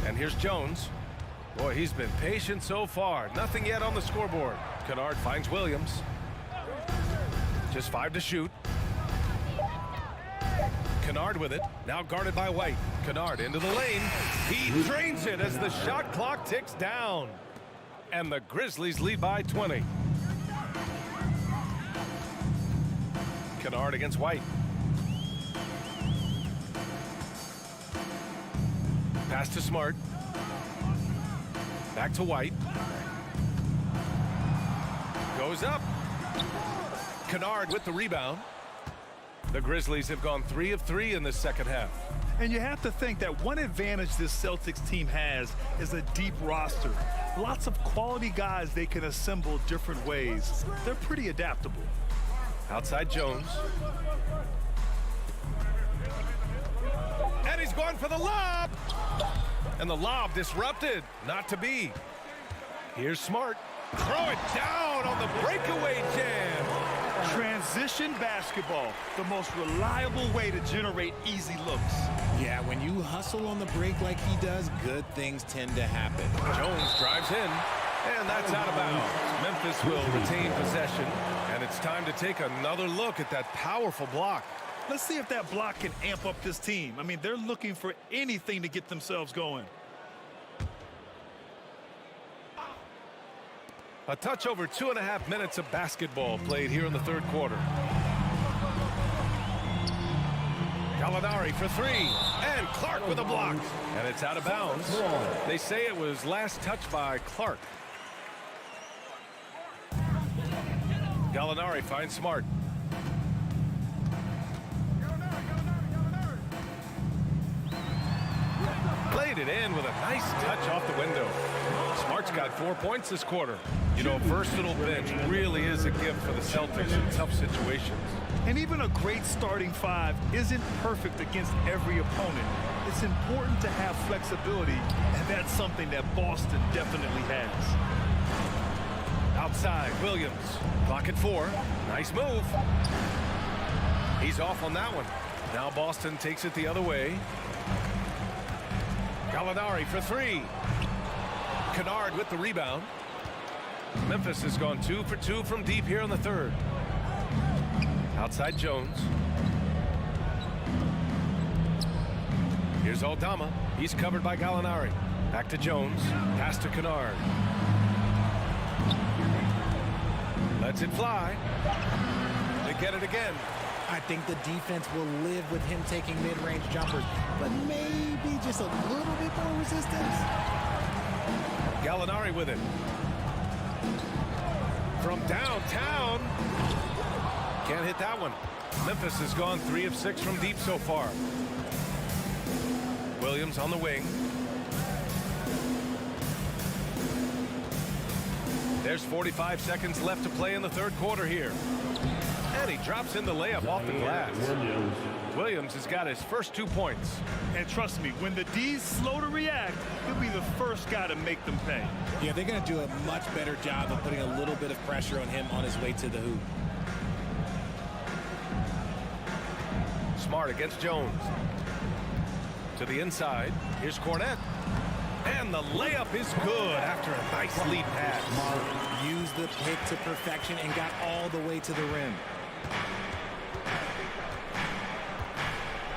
And here's Jones. Boy, he's been patient so far. Nothing yet on the scoreboard. Kennard finds Williams. Just 5 to shoot. Kennard with it. Now guarded by White. Kennard into the lane. He drains it as the shot clock ticks down. And the Grizzlies lead by 20. Kennard against White. Pass to Smart. Back to White. Goes up. Kennard with the rebound. The Grizzlies have gone 3 of 3 in this second half. And you have to think that one advantage this Celtics team has is a deep roster. Lots of quality guys they can assemble different ways. They're pretty adaptable. Outside Jones. And he's going for the lob. And the lob disrupted. Not to be. Here's Smart. Throw it down on the breakaway jam. Transition basketball, the most reliable way to generate easy looks. Yeah, when you hustle on the break like he does, good things tend to happen. Jones drives in, and that's out of bounds. Memphis will retain possession, and it's time to take another look at that powerful block. Let's see if that block can amp up this team. I mean, they're looking for anything to get themselves going. A touch over 2.5 minutes of basketball played here in the third quarter. Gallinari for 3, and Clark with a block. And it's out of bounds. They say it was last touched by Clark. Gallinari finds Smart. Played it in with a nice touch off the window. Smart's got 4 points this quarter. You know, a versatile bench really is a gift for the Celtics in tough situations. And even a great starting 5 isn't perfect against every opponent. It's important to have flexibility, and that's something that Boston definitely has. Outside, Williams. Clock at 4. Nice move. He's off on that one. Now Boston takes it the other way. Gallinari for 3. Kennard with the rebound. Memphis has gone 2 for 2 from deep here in the third. Outside Jones. Here's Aldama. He's covered by Gallinari. Back to Jones. Pass to Kennard. Lets it fly. They get it again. I think the defense will live with him taking mid-range jumpers, but maybe just a little bit more resistance. Gallinari with it. From downtown. Can't hit that one. Memphis has gone 3 of 6 from deep so far. Williams on the wing. There's 45 seconds left to play in the third quarter here. And he drops in the layup off the glass. Williams has got his first 2 points. And trust me, when the D's slow to react, he'll be the first guy to make them pay. Yeah, they're going to do a much better job of putting a little bit of pressure on him on his way to the hoop. Smart against Jones. To the inside. Here's Cornette. And the layup is good after a nice lead pass. Smart used the pick to perfection and got all the way to the rim.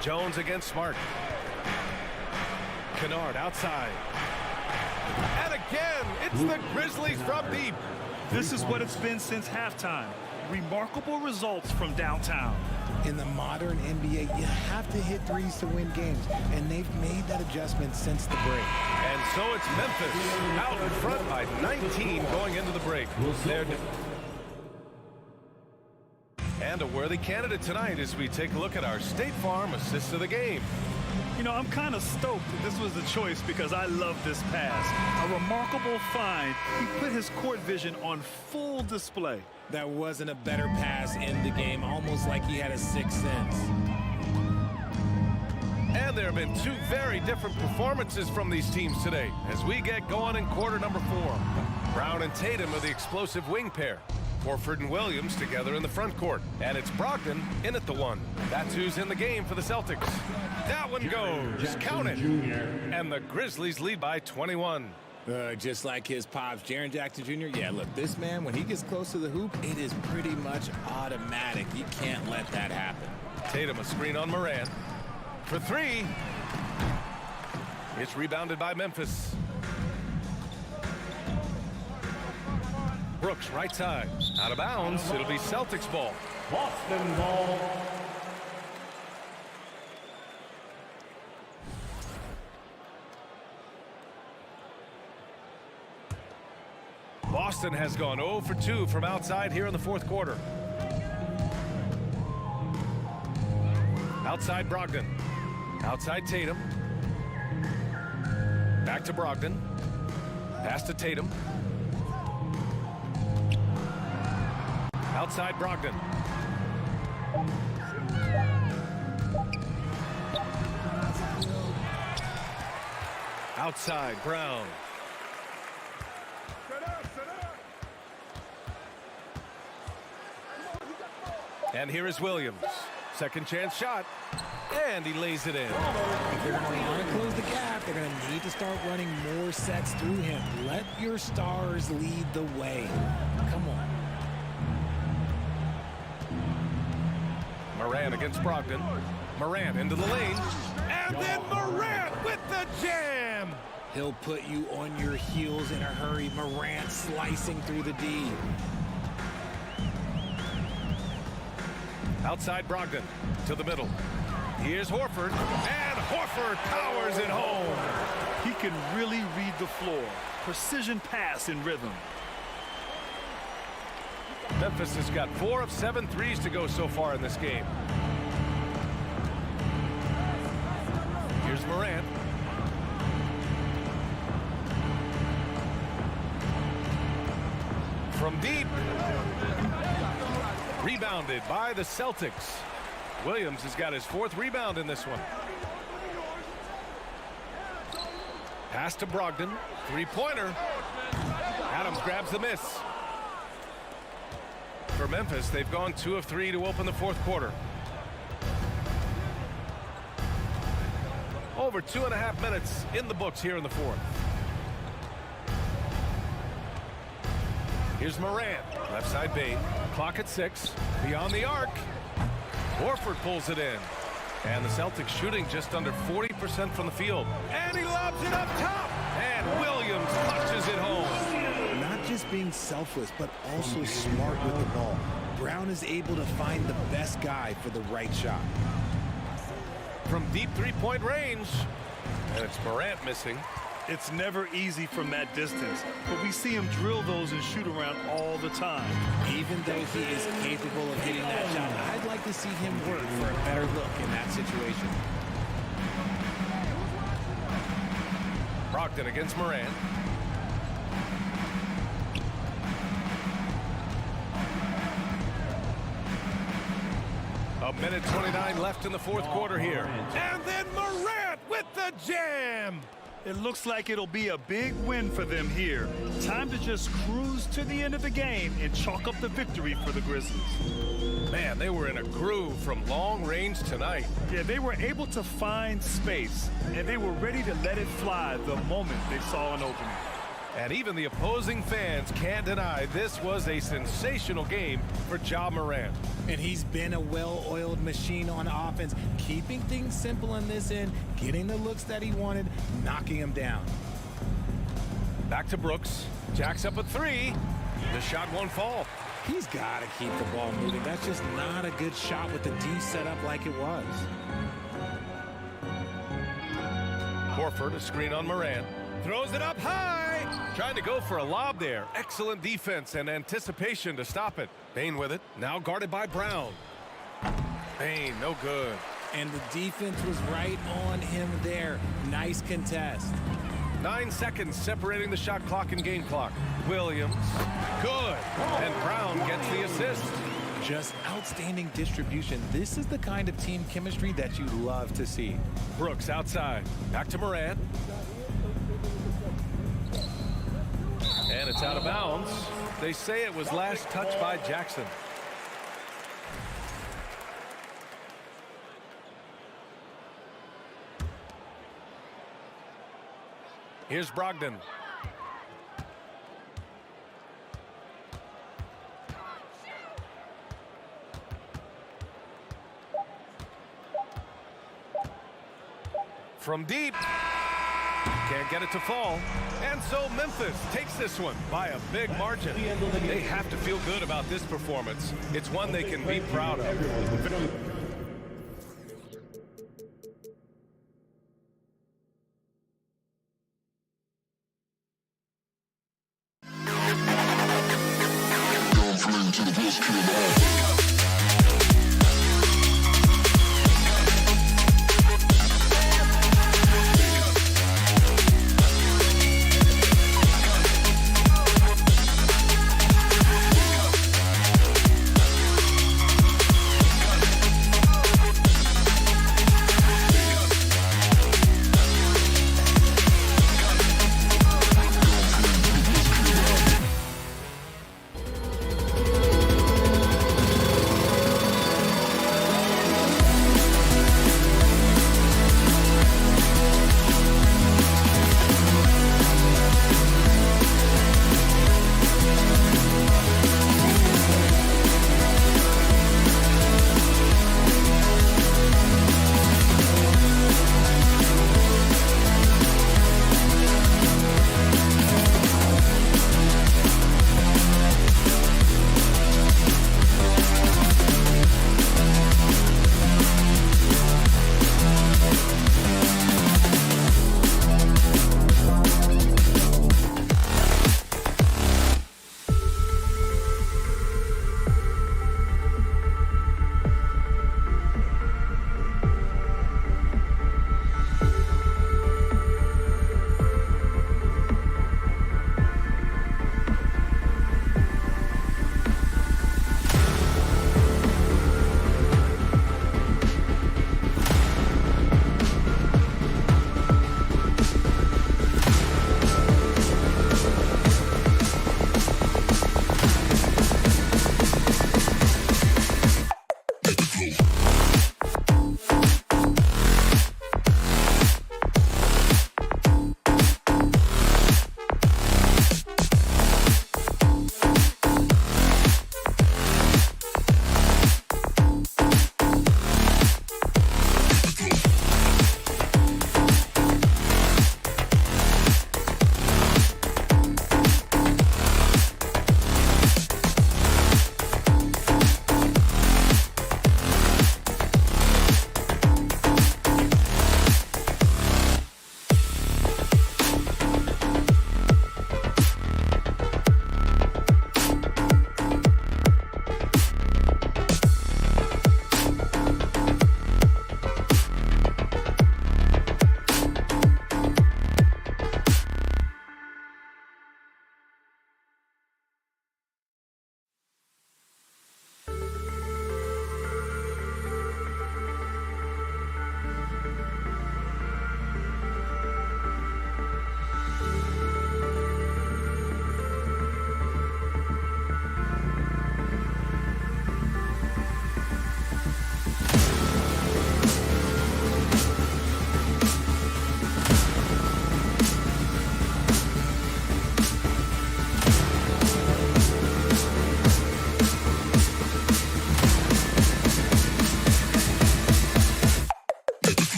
Jones against Smart. Kennard outside. And again, it's the Grizzlies from deep. This is what it's been since halftime. Remarkable results from downtown. In the modern NBA, you have to hit threes to win games, and they've made that adjustment since the break. And so it's Memphis out in front by 19 going into the break. And a worthy candidate tonight as we take a look at our State Farm assist of the game. You know, I'm kind of stoked that this was the choice because I love this pass. A remarkable find. He put his court vision on full display. That wasn't a better pass in the game, almost like he had a sixth sense. And there have been two very different performances from these teams today as we get going in quarter number 4. Brown and Tatum are the explosive wing pair. Horford and Williams together in the front court. And it's Brogdon in at the 1. That's who's in the game for the Celtics. That one goes. Count it. And the Grizzlies lead by 21. Just like his pops, Jaren Jackson Jr. Yeah, look, this man, when he gets close to the hoop, it is pretty much automatic. You can't let that happen. Tatum a screen on Moran. For 3. It's rebounded by Memphis. Brooks right side. Out of bounds. It'll be Celtics ball. Boston ball. Boston has gone 0 for 2 from outside here in the fourth quarter. Outside Brogdon. Outside Tatum. Back to Brogdon. Pass to Tatum. Outside Brogdon. Outside Brown. And here is Williams. Second chance shot. And he lays it in. If they're going to want to close the gap, they're going to need to start running more sets through him. Let your stars lead the way. Come on. Moran against Brogdon. Moran into the lane. And then Moran with the jam. He'll put you on your heels in a hurry. Morant slicing through the D. Outside Brogdon to the middle. Here's Horford. And Horford powers it home. He can really read the floor. Precision pass in rhythm. Memphis has got 4 of 7 threes to go so far in this game. Here's Morant. From deep. Rebounded by the Celtics. Williams has got his 4th rebound in this one. Pass to Brogdon. 3-pointer. Adams grabs the miss. For Memphis, they've gone 2 of 3 to open the fourth quarter. Over 2.5 minutes in the books here in the fourth. Here's Morant. Left side Bain. Clock at 6. Beyond the arc. Horford pulls it in. And the Celtics shooting just under 40% from the field. And he lobs it up top. And Williams punches it home. Not just being selfless, but also smart with the ball. Brown is able to find the best guy for the right shot. From deep 3-point range. And it's Morant missing. It's never easy from that distance, but we see him drill those and shoot around all the time. Even though he is capable of hitting that shot, I'd like to see him work for a better look in that situation. Brogdon against Morant. A minute 29 left in the fourth quarter here. And then Morant with the jam. It looks like it'll be a big win for them here. Time to just cruise to the end of the game and chalk up the victory for the Grizzlies. Man, they were in a groove from long range tonight. Yeah, they were able to find space, and they were ready to let it fly the moment they saw an opening. And even the opposing fans can't deny this was a sensational game for Ja Morant. And he's been a well-oiled machine on offense, keeping things simple in this end, getting the looks that he wanted, knocking them down. Back to Brooks. Jacks up a three. The shot won't fall. He's got to keep the ball moving. That's just not a good shot with the D set up like it was. Horford, a screen on Morant. Throws it up high. Trying to go for a lob there. Excellent defense and anticipation to stop it. Bane with it. Now guarded by Brown. Bane, no good. And the defense was right on him there. Nice contest. 9 seconds separating the shot clock and game clock. Williams, good. And Brown gets the assist. Just outstanding distribution. This is the kind of team chemistry that you love to see. Brooks outside. Back to Morant. And it's out of bounds. They say it was last touched by Jackson. Here's Brogdon. From deep. Can't get it to fall. And so Memphis takes this one by a big margin. They have to feel good about this performance. It's one they can be proud of.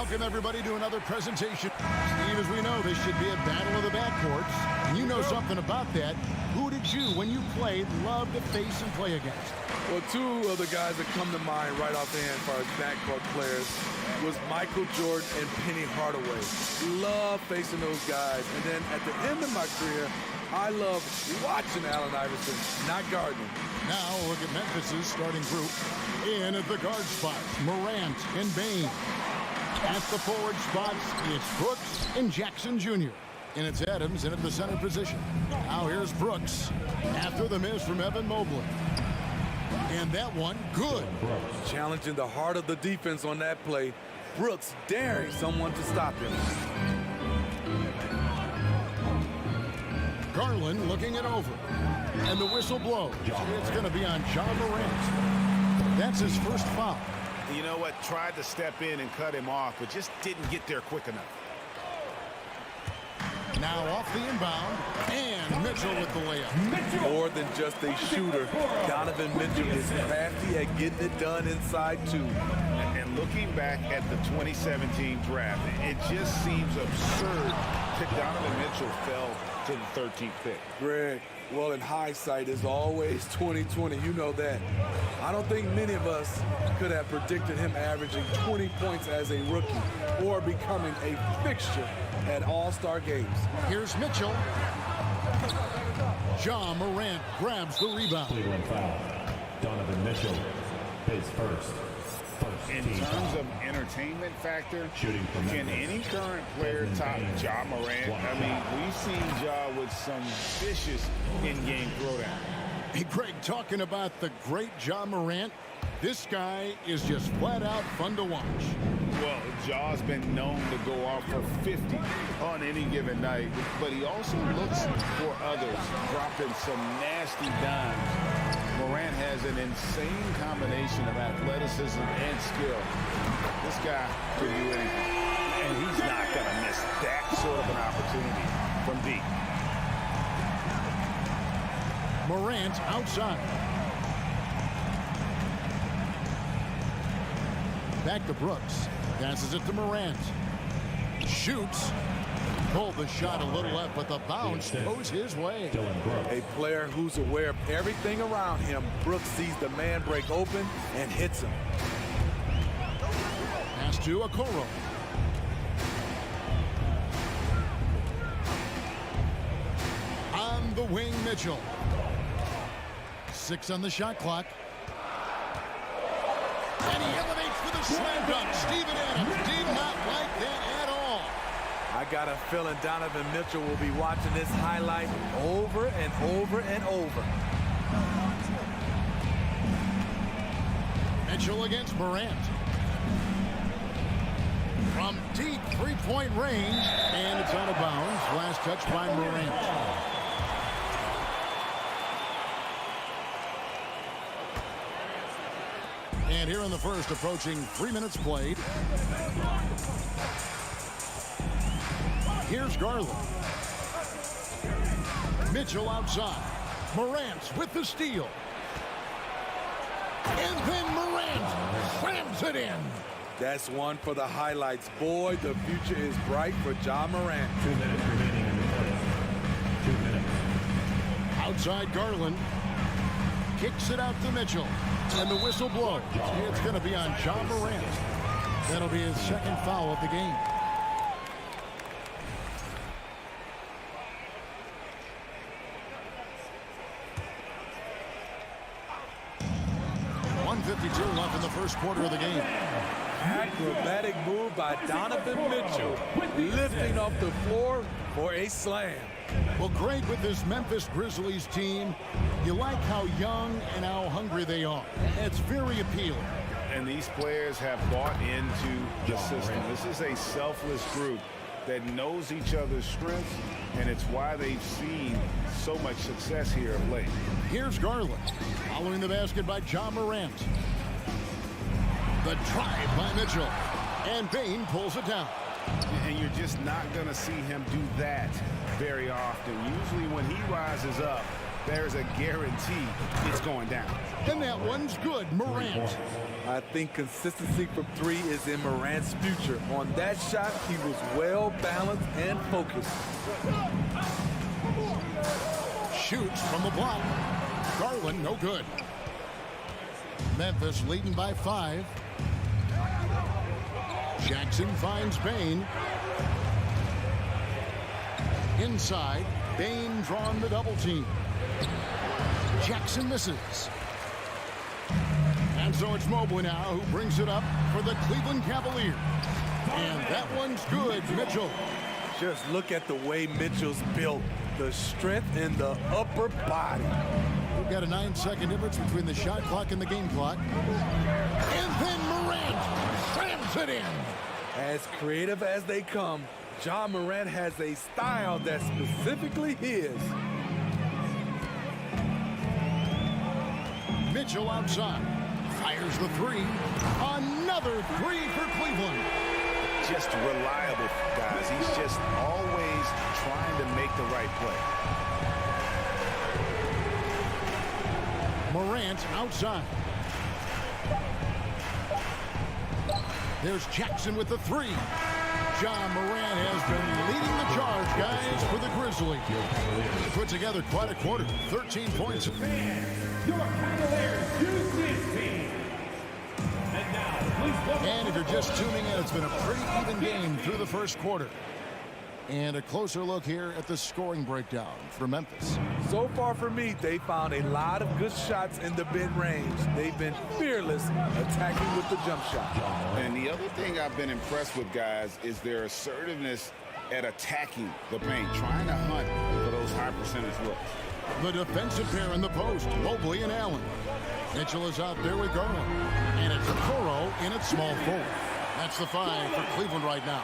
Welcome, everybody, to another presentation. Steve, as we know, this should be a battle of the backcourts. And you know something about that. Who did you, when you played, love to face and play against? Well, two of the guys that come to mind right offhand for our backcourt players was Michael Jordan and Penny Hardaway. Love facing those guys. And then at the end of my career, I love watching Allen Iverson, not guarding him. Now look at Memphis's starting group. In at the guard spots, Morant and Bane. At the forward spots, it's Brooks and Jackson Jr. And it's Adams in at the center position. Now here's Brooks after the miss from Evan Mobley. And that one, good. Challenging the heart of the defense on that play. Brooks daring someone to stop him. Garland looking it over. And the whistle blows. It's going to be on Ja Morant. That's his first foul. You know what? Tried to step in and cut him off, but just didn't get there quick enough. Now off the inbound, and Mitchell with the layup. More than just a shooter, Donovan Mitchell is crafty at getting it done inside, too. And looking back at the 2017 draft, it just seems absurd that Donovan Mitchell fell to the 13th pick. Greg, well, in hindsight, it's always 2020. You know that. I don't think many of us could have predicted him averaging 20 points as a rookie or becoming a fixture at All-Star games. Here's Mitchell. Ja Morant grabs the rebound. Cleveland foul. Donovan Mitchell, his first. In terms of entertainment factor, Shooting from can Memphis. any current player top Ja Morant? I mean, we've seen Ja with some vicious in-game throwdown. Hey, Greg, talking about the great Ja Morant, this guy is just flat out fun to watch. Well, Ja's been known to go off for 50 on any given night, but he also looks for others, dropping some nasty dimes. Morant has an insane combination of athleticism and skill. This guy can do anything, and he's not going to miss that sort of an opportunity from deep. Morant outside. Back to Brooks. Passes it to Morant. Shoots. Pulled the shot a little up, but the bounce goes his way. A player who's aware of everything around him. Brooks sees the man break open and hits him. Pass to Okoro. On the wing, Mitchell. 6 on the shot clock. And he elevates for the slam dunk. Steven Adams did not like that at all. I got a feeling Donovan Mitchell will be watching this highlight over and over and over. Mitchell against Morant. From deep three-point range, and it's out of bounds. Last touch by Morant. And here in the first, approaching 3 minutes played. Here's Garland. Mitchell outside. Morant with the steal. And then Morant slams it in. That's one for the highlights. Boy, the future is bright for Ja Morant. 2 minutes remaining in the fourth. 2 minutes. Outside Garland. Kicks it out to Mitchell. And the whistle blows. It's going to be on Ja Morant. That'll be his second foul of the game. .152 left in the first quarter of the game. Acrobatic move by Donovan Mitchell, lifting off the floor for a slam. Well, Greg, with this Memphis Grizzlies team, you like how young and how hungry they are. It's very appealing. And these players have bought into the system. This is a selfless group that knows each other's strengths, and it's why they've seen so much success here of late. Here's Garland, following the basket by Ja Morant. The drive by Mitchell, and Bane pulls it down. And you're just not going to see him do that very often. Usually when he rises up, there's a guarantee it's going down. And that one's good. Morant. I think consistency from three is in Morant's future. On that shot, he was well balanced and focused. Shoots from the block. Garland, no good. Memphis leading by 5. Jackson finds Bain. Inside, Bain drawn the double team. Jackson misses. And so it's Mobley now who brings it up for the Cleveland Cavaliers. And that one's good, Mitchell. Just look at the way Mitchell's built. The strength in the upper body. We've got a 9-second difference between the shot clock and the game clock. And then Morant slams it in. As creative as they come, John Morant has a style that's specifically his. Mitchell outside. Fires the 3. Another 3 for Cleveland. Just reliable, guys. He's just always trying to make the right play. Morant outside. There's Jackson with the 3. John Morant has been leading the charge, guys, for the Grizzlies. Put together quite a quarter. 13 points. Your Cavaliers Houston team. And now, please welcome. And if you're just tuning in, it's been a pretty even game through the first quarter. And a closer look here at the scoring breakdown for Memphis. So far for me, they found a lot of good shots in the mid-range. They've been fearless attacking with the jump shot. And the other thing I've been impressed with, guys, is their assertiveness at attacking the paint, trying to hunt for those high percentage looks. The defensive pair in the post, Mobley and Allen. Mitchell is out there with Garland. And it's Okoro in at small forward. That's the 5 for Cleveland right now.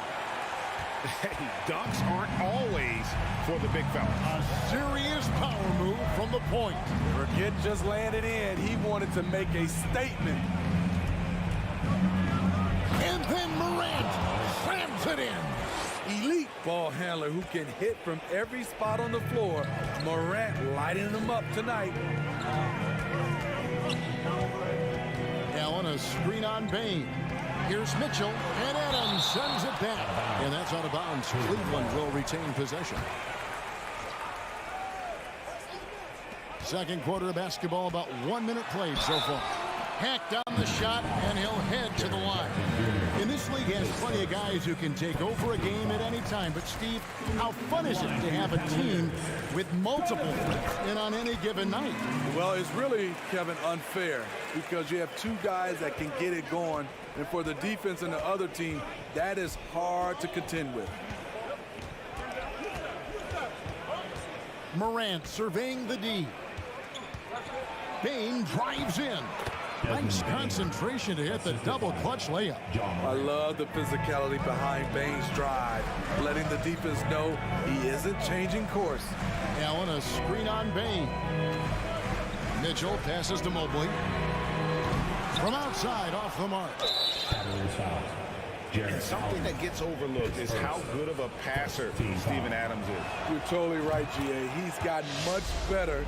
Hey, dunks aren't always for the big fella. A serious power move from the point. Forget just laying it in. He wanted to make a statement. And then Morant slams it in. Elite ball handler who can hit from every spot on the floor. Morant lighting them up tonight. Allen, a screen on Bain. Here's Mitchell, and Adams sends it back. And that's out of bounds. Cleveland will retain possession. Second quarter of basketball, about 1 minute played so far. Hacked down the shot, and he'll head to the line. And this league has plenty of guys who can take over a game at any time. But, Steve, how fun is it to have a team with multiple threats in on any given night? Well, it's really, Kevin, unfair because you have two guys that can get it going. And for the defense and the other team, that is hard to contend with. Morant surveying the D. Bain drives in. Nice concentration to hit the double clutch layup. I love the physicality behind Bain's drive, letting the defense know he isn't changing course. Allen, a screen on Bain. Mitchell passes to Mobley. From outside, off the mark. And something that gets overlooked is how good of a passer Steven Adams is. You're totally right, GA. He's gotten much better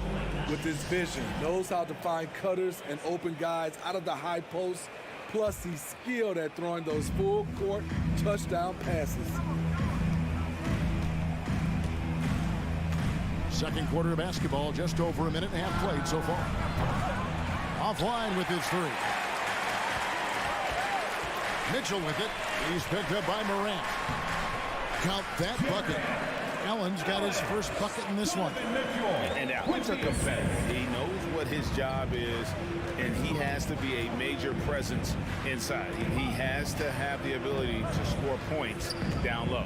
with his vision. Knows how to find cutters and open guys out of the high post. Plus, he's skilled at throwing those full-court touchdown passes. Second quarter of basketball, just over a minute and a half played so far. Offline with his 3. Mitchell with it. He's picked up by Morant. Count that bucket. Allen's got his first bucket in this one. And Allen's a competitor. He knows what his job is, and he has to be a major presence inside. He has to have the ability to score points down low.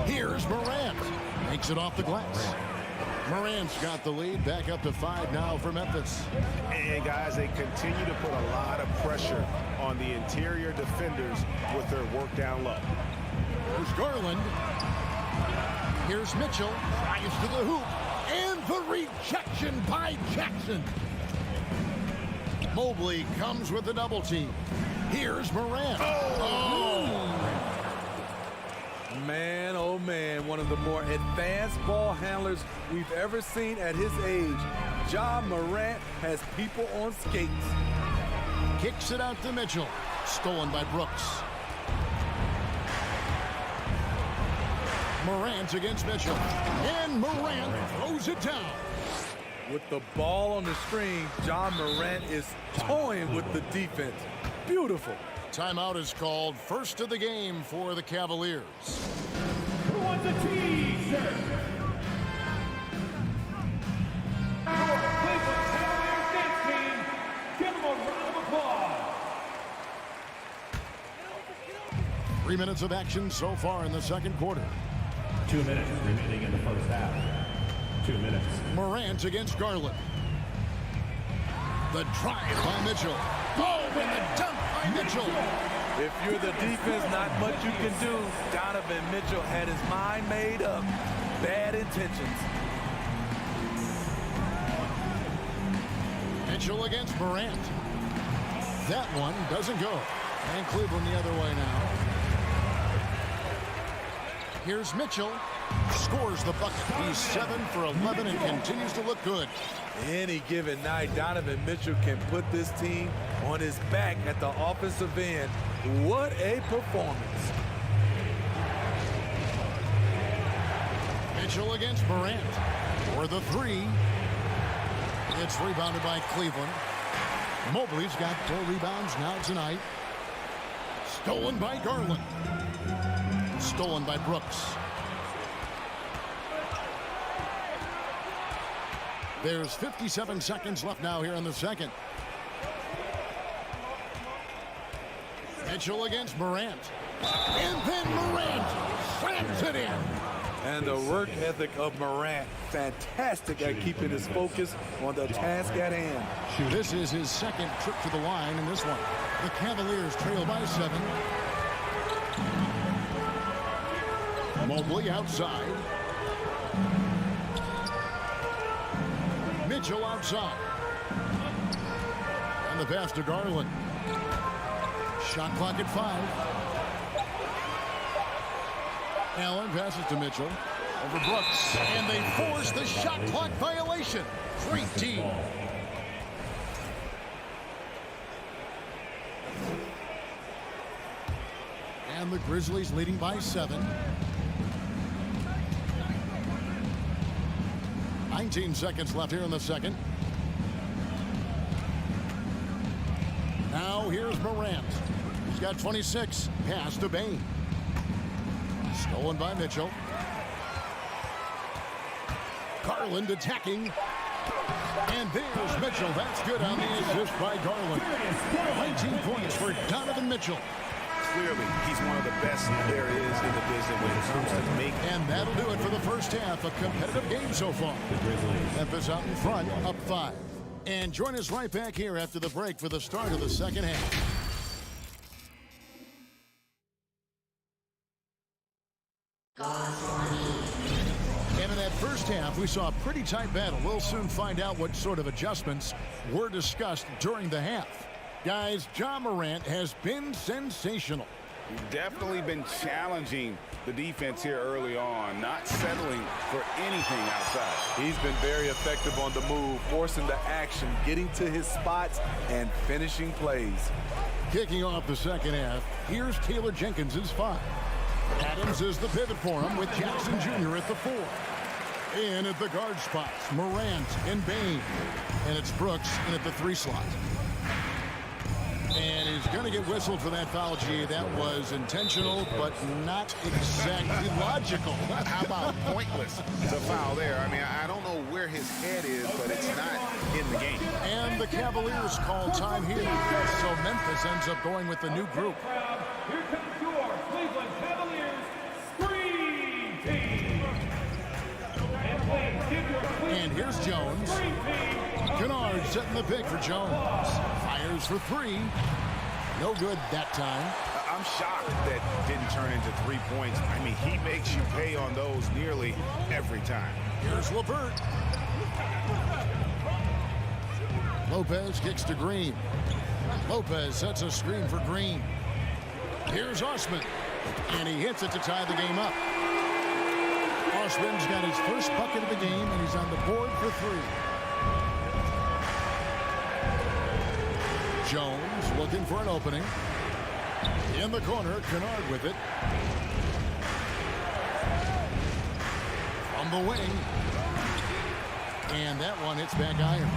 Here's Morant. Makes it off the glass. Morant's got the lead, back up to 5 now for Memphis. And guys, they continue to put a lot of pressure on the interior defenders with their work down low. Here's Garland. Here's Mitchell. Drives to the hoop. And the rejection by Jackson. Mobley comes with the double team. Here's Morant. Man, oh man, one of the more advanced ball handlers we've ever seen at his age. Ja Morant has people on skates. Kicks it out to Mitchell. Stolen by Brooks. Morant against Mitchell. And Morant throws it down. With the ball on the string, Ja Morant is toying with the defense. Beautiful. Timeout is called. First of the game for the Cavaliers. Who wants a T-shirt? Your Cleveland Cavaliers dance team. Give them a round of applause. 3 minutes of action so far in the second quarter. 2 minutes remaining in the first half. 2 minutes. Morant against Garland. The drive by Mitchell. Oh, and the dunk by Mitchell. If you're the defense, not much you can do. Donovan Mitchell had his mind made up. Bad intentions. Mitchell against Morant. That one doesn't go. And Cleveland the other way now. Here's Mitchell. Scores the bucket. He's 7 for 11 and continues to look good. Any given night, Donovan Mitchell can put this team on his back at the offensive end. What a performance. Mitchell against Morant. For the three. It's rebounded by Cleveland. Mobley's got 4 rebounds now tonight. Stolen by Garland. Stolen by Brooks. There's 57 seconds left now here in the second. Mitchell against Morant. And then Morant slams it in. And the work ethic of Morant, fantastic at keeping his focus on the task at hand. This is his second trip to the line in this one. The Cavaliers trail by 7. Mobley outside. Mitchell outside. And the pass to Garland. Shot clock at 5. Allen passes to Mitchell. Over Brooks. And they force the shot clock violation. Great team. And the Grizzlies leading by 7. 19 seconds left here in the second. Now here's Morant. He's got 26. Pass to Bain. Stolen by Mitchell. Garland attacking. And there's Mitchell. That's good on the assist by Garland. 19 points for Donovan Mitchell. Clearly, he's one of the best there is in the business when it comes to making. And that'll do it for the first half. A competitive game so far. Memphis out in front, up 5. And join us right back here after the break for the start of the second half. And in that first half, we saw a pretty tight battle. We'll soon find out what sort of adjustments were discussed during the half. Guys, Ja Morant has been sensational. He's definitely been challenging the defense here early on, not settling for anything outside. He's been very effective on the move, forcing the action, getting to his spots, and finishing plays. Kicking off the second half, here's Taylor Jenkins' 5. Adams is the pivot for him with Jackson Jr. at the 4. In at the guard spots, Morant and Bain. And it's Brooks in at the 3 slot. And he's going to get whistled for that foul, G. That was intentional, but not exactly logical. How about pointless? The foul there. I mean, I don't know where his head is, but it's not in the game. And the Cavaliers call time here. So Memphis ends up going with the new group. Here comes your Cleveland Cavaliers Screen Team. And please give your And here's Jones. Kennard setting the pick for Jones. Fires for 3. No good that time. I'm shocked that didn't turn into 3 points. I mean, he makes you pay on those nearly every time. Here's LeVert. Lopez kicks to Green. Lopez sets a screen for Green. Here's Osman. And he hits it to tie the game up. Osman's got his first bucket of the game, and he's on the board for 3. Jones looking for an opening. In the corner, Kennard with it. From the wing. And that one hits back iron.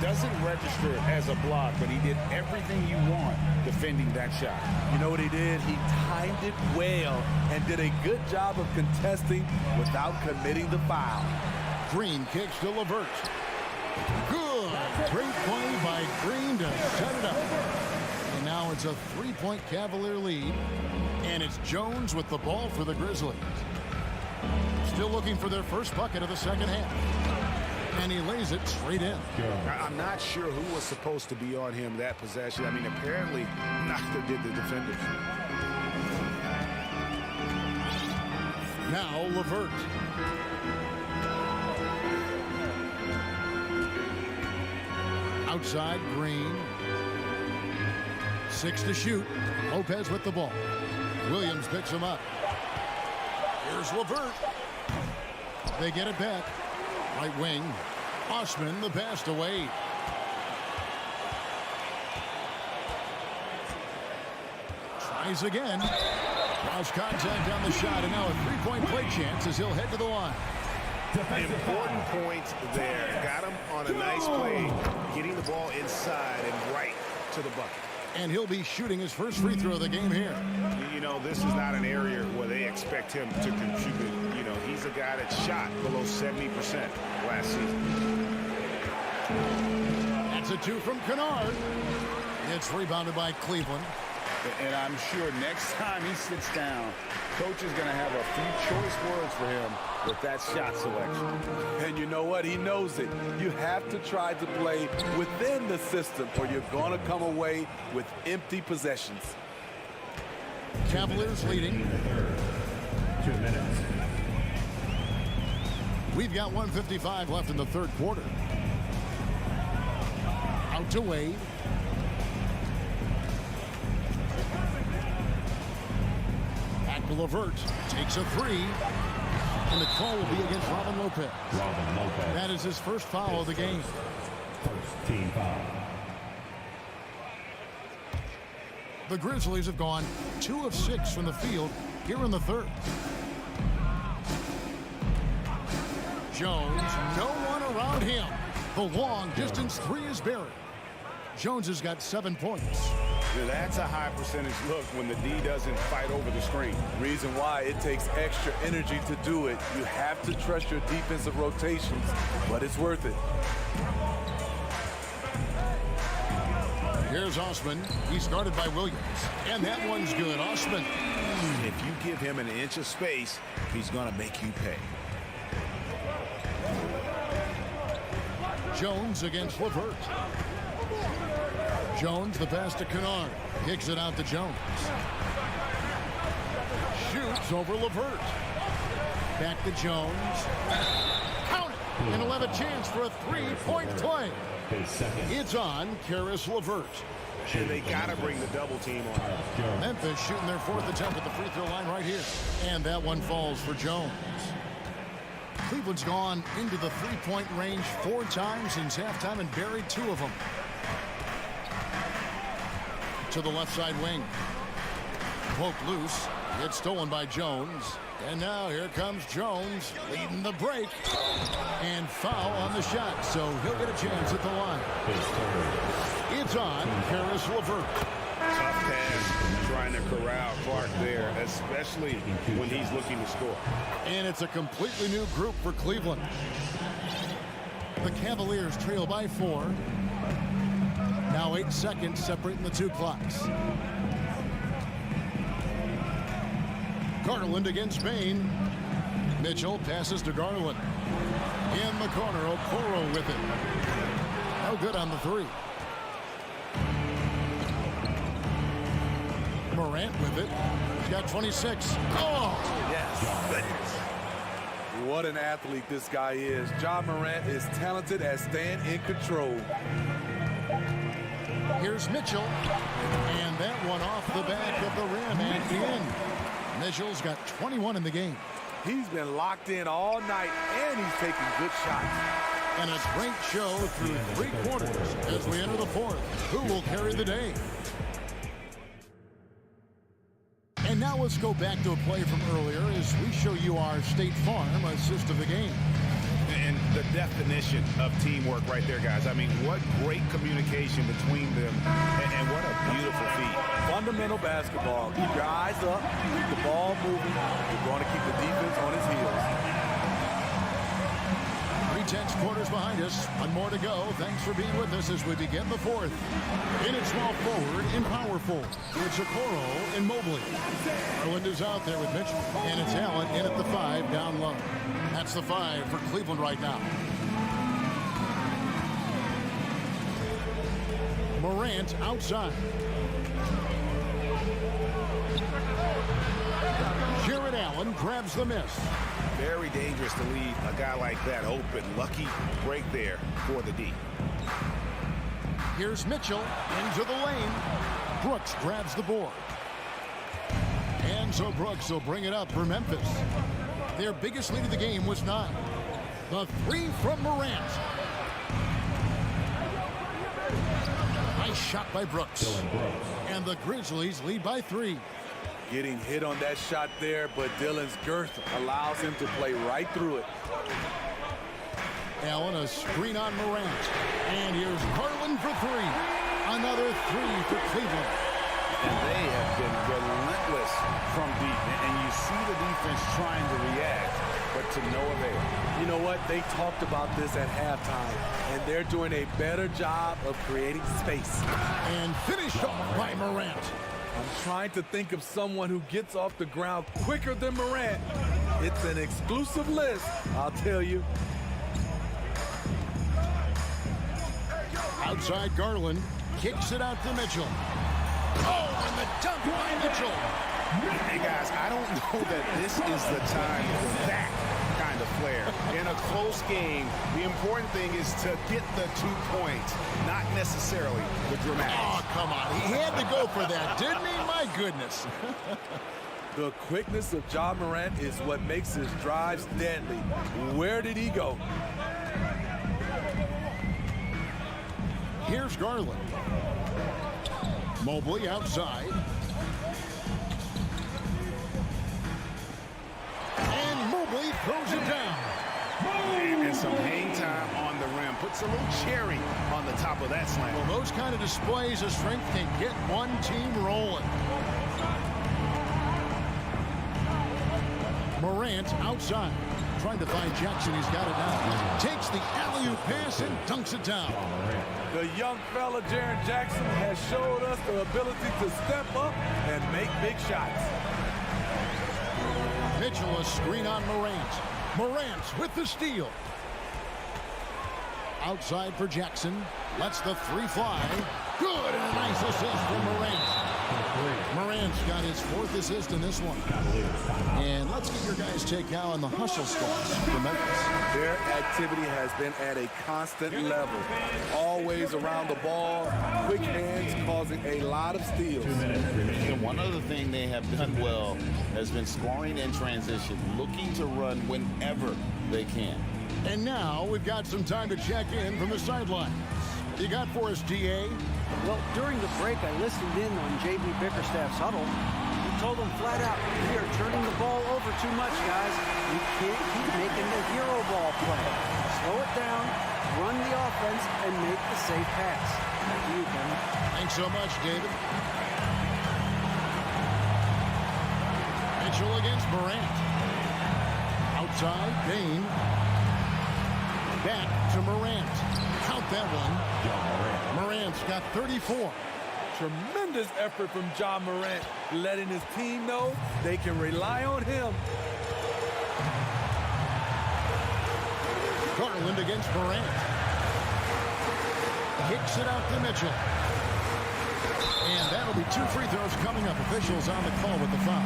Doesn't register as a block, but he did everything you want defending that shot. You know what he did? He timed it well and did a good job of contesting without committing the foul. Green kicks to LeVert. Good. Great play by Green to set it up. And now it's a 3-point Cavalier lead. And it's Jones with the ball for the Grizzlies. Still looking for their first bucket of the second half. And he lays it straight in. I'm not sure who was supposed to be on him that possession. I mean, apparently neither did the defenders. Now LeVert. Outside, Green. 6 to shoot. Lopez with the ball. Williams picks him up. Here's LeVert. They get it back. Right wing. Osman, the pass to Wade. Tries again. Lost contact on the shot, and now a 3-point play chance as he'll head to the line. Important point there. Got him on a nice play, getting the ball inside and right to the bucket. And he'll be shooting his first free throw of the game here. You know, this is not an area where they expect him to contribute. You know, he's a guy that shot below 70% last season. That's a 2 from Kennard. It's rebounded by Cleveland. And I'm sure next time he sits down, coach is going to have a few choice words for him with that shot selection. And you know what? He knows it. You have to try to play within the system or you're going to come away with empty possessions. Cavaliers leading. 2 minutes. We've got 1:55 left in the third quarter. Out to Wade. Back to LeVert. Takes a 3. And the call will be against Robin Lopez. Robin Lopez. That is his first foul of the game. First team foul. The Grizzlies have gone 2 of 6 from the field here in the third. Jones, no one around him. The long distance 3 is buried. Jones has got 7 points. That's a high percentage look when the D doesn't fight over the screen. Reason why it takes extra energy to do it. You have to trust your defensive rotations, but it's worth it. Here's Osman. He's guarded by Williams. And that one's good. Osman. If you give him an inch of space, he's going to make you pay. Jones against LeVert. Jones, the pass to Kennard. Kicks it out to Jones. Shoots over LeVert. Back to Jones. Count it. And he'll have a chance for a 3-point play. It's on Caris LeVert. And they got to bring the double team on. Memphis shooting their 4th attempt at the free throw line right here. And that one falls for Jones. Cleveland's gone into the 3-point range 4 times since halftime and buried 2 of them. To the left side wing. Poked loose. Gets stolen by Jones. And now here comes Jones leading the break. And foul on the shot. So he'll get a chance at the line. It's on Caris LeVert. Tough pass trying to corral Clark there, especially when he's looking to score. And it's a completely new group for Cleveland. The Cavaliers trail by 4. Now 8 seconds separating the 2 clocks. Garland against Bain. Mitchell passes to Garland. In the corner, Okoro with it. No good on the 3. Morant with it. He's got 26. Oh! Yes. What an athlete this guy is. Ja Morant is talented at staying in control. Here's Mitchell. And that one off the back of the rim and in. Mitchell's got 21 in the game. He's been locked in all night, and he's taking good shots. And a great show through 3 quarters as we enter the 4th. Who will carry the day? And now let's go back to a play from earlier as we show you our State Farm assist of the game. And the definition of teamwork right there, guys. I mean, what great communication between them, and what a beautiful feat. Fundamental basketball. Keep your eyes up, keep the ball moving. You're going to keep the defense on his heels. 3/10 quarters behind us. One more to go. Thanks for being with us as we begin the 4th. In at small forward, in power forward, it's Okoro and Mobley. Garland is out there with Mitchell. And it's Allen in at the 5, down low. That's the 5 for Cleveland right now. Morant outside. Jared Allen grabs the miss. Very dangerous to leave a guy like that open. Lucky break there for the D. Here's Mitchell into the lane. Brooks grabs the board. And so Brooks will bring it up for Memphis. Their biggest lead of the game was 9. The 3 from Morant. Nice shot by Brooks. And the Grizzlies lead by 3. Getting hit on that shot there, but Dillon's girth allows him to play right through it. Allen, a screen on Morant. And here's Garland for 3. Another 3 for Cleveland. And they have been relentless from deep. And you see the defense trying to react, but to no avail. You know what? They talked about this at halftime, and they're doing a better job of creating space. And finished off by Morant. I'm trying to think of someone who gets off the ground quicker than Morant. It's an exclusive list, I'll tell you. Outside Garland, kicks it out to Mitchell. Oh, and the dunk by Mitchell. Hey, guys, I don't know that this is the time for that kind of flair. In a close game, the important thing is to get the 2 points, not necessarily the dramatics. Oh, come on. He had to go for that, didn't he? My goodness. The quickness of Ja Morant is what makes his drives deadly. Where did he go? Here's Garland. Mobley outside. And Mobley throws it down. And some hang time on the rim. Puts a little cherry on the top of that slam. Well, those kind of displays of strength can get one team rolling. Morant outside. Trying to find Jackson. He's got it now. Takes the alley-oop pass and dunks it down. The young fella, Jaren Jackson, has showed us the ability to step up and make big shots. Mitchell, a screen on Morant. Morant with the steal. Outside for Jackson. Lets the 3 fly. Good, and a nice assist from Morant. Morant's got his 4th assist in this one. And let's get your guys' take now on the hustle squads for Memphis. Their activity has been at a constant level. Always around the ball, quick hands causing a lot of steals. And one other thing they have done well has been scoring in transition, looking to run whenever they can. And now we've got some time to check in from the sidelines. You got for us, DA? Well, during the break, I listened in on J.B. Bickerstaff's huddle. He told them flat out, we are turning the ball over too much, guys. You can't keep making the hero ball play. Slow it down, run the offense, and make the safe pass. Back to you, Kevin. Thanks so much, David. Mitchell against Morant. Outside, Bain. Back to Morant. Count that one. Morant's got 34. Tremendous effort from Ja Morant, letting his team know they can rely on him. Garland against Morant. Kicks it out to Mitchell. And that'll be 2 free throws coming up. Officials on the call with the foul.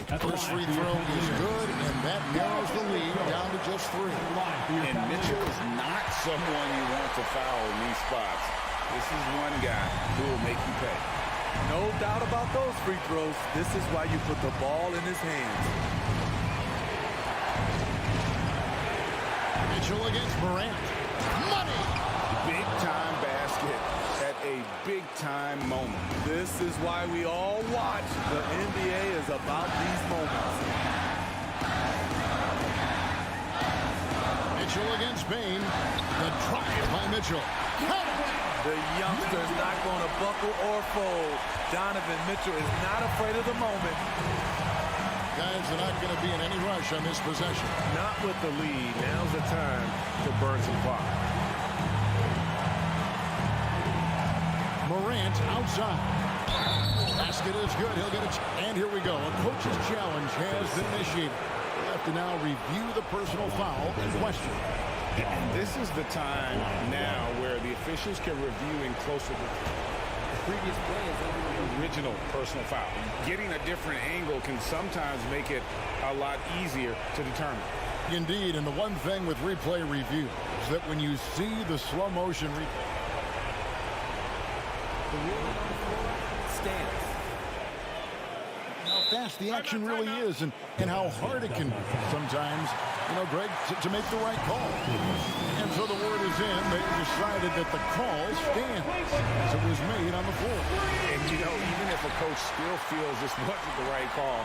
First free throw is good, and that narrows the lead down to just 3. And Mitchell is not someone you want to foul in these spots. This is one guy who will make you pay. No doubt about those free throws. This is why you put the ball in his hands. Mitchell against Morant. Money! Big-time basket at a big-time moment. This is why we all watch. The NBA is about these moments. Mitchell against Bain. The drive by Mitchell. The youngster's not going to buckle or fold. Donovan Mitchell is not afraid of the moment. Guys are not going to be in any rush on this possession. Not with the lead. Now's the time to burn some clock. Morant outside. Basket is good. He'll get it. And here we go. A coach's challenge has been initiated. We'll have to now review the personal foul in question. And this is the time now where the officials can review in closer to the previous play is the original personal foul. Getting a different angle can sometimes make it a lot easier to determine. Indeed, and the one thing with replay review is that when you see the slow motion replay, the rule stands. How fast the action really is and how hard it can be sometimes, you know, Greg, to make the right call. And so the word is in. They decided that the call stands as it was made on the floor. And, you know, even if a coach still feels this wasn't the right call,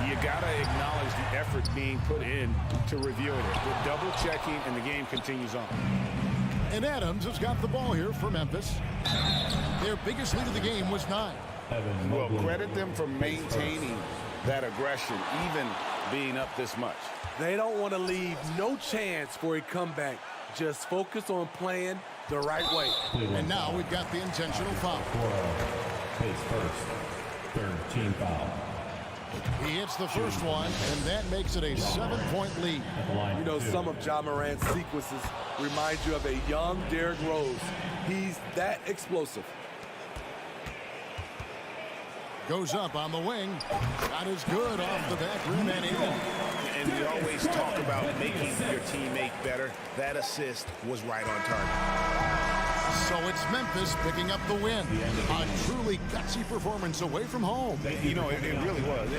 you got to acknowledge the effort being put in to reviewing it. We're double-checking, and the game continues on. And Adams has got the ball here for Memphis. Their biggest lead of the game was 9. Well, credit them for maintaining that aggression, even being up this much. They don't want to leave no chance for a comeback. Just focus on playing the right way. And now we've got the intentional foul. His first third team foul. He hits the first one, and that makes it a 7-point lead. You know, some of Ja Morant's sequences remind you of a young Derrick Rose. He's that explosive. Goes up on the wing. Shot is good off the back rim and in. And we always talk about making your teammate better. That assist was right on target. So it's Memphis picking up the win. A truly gutsy performance away from home. You know, it really was.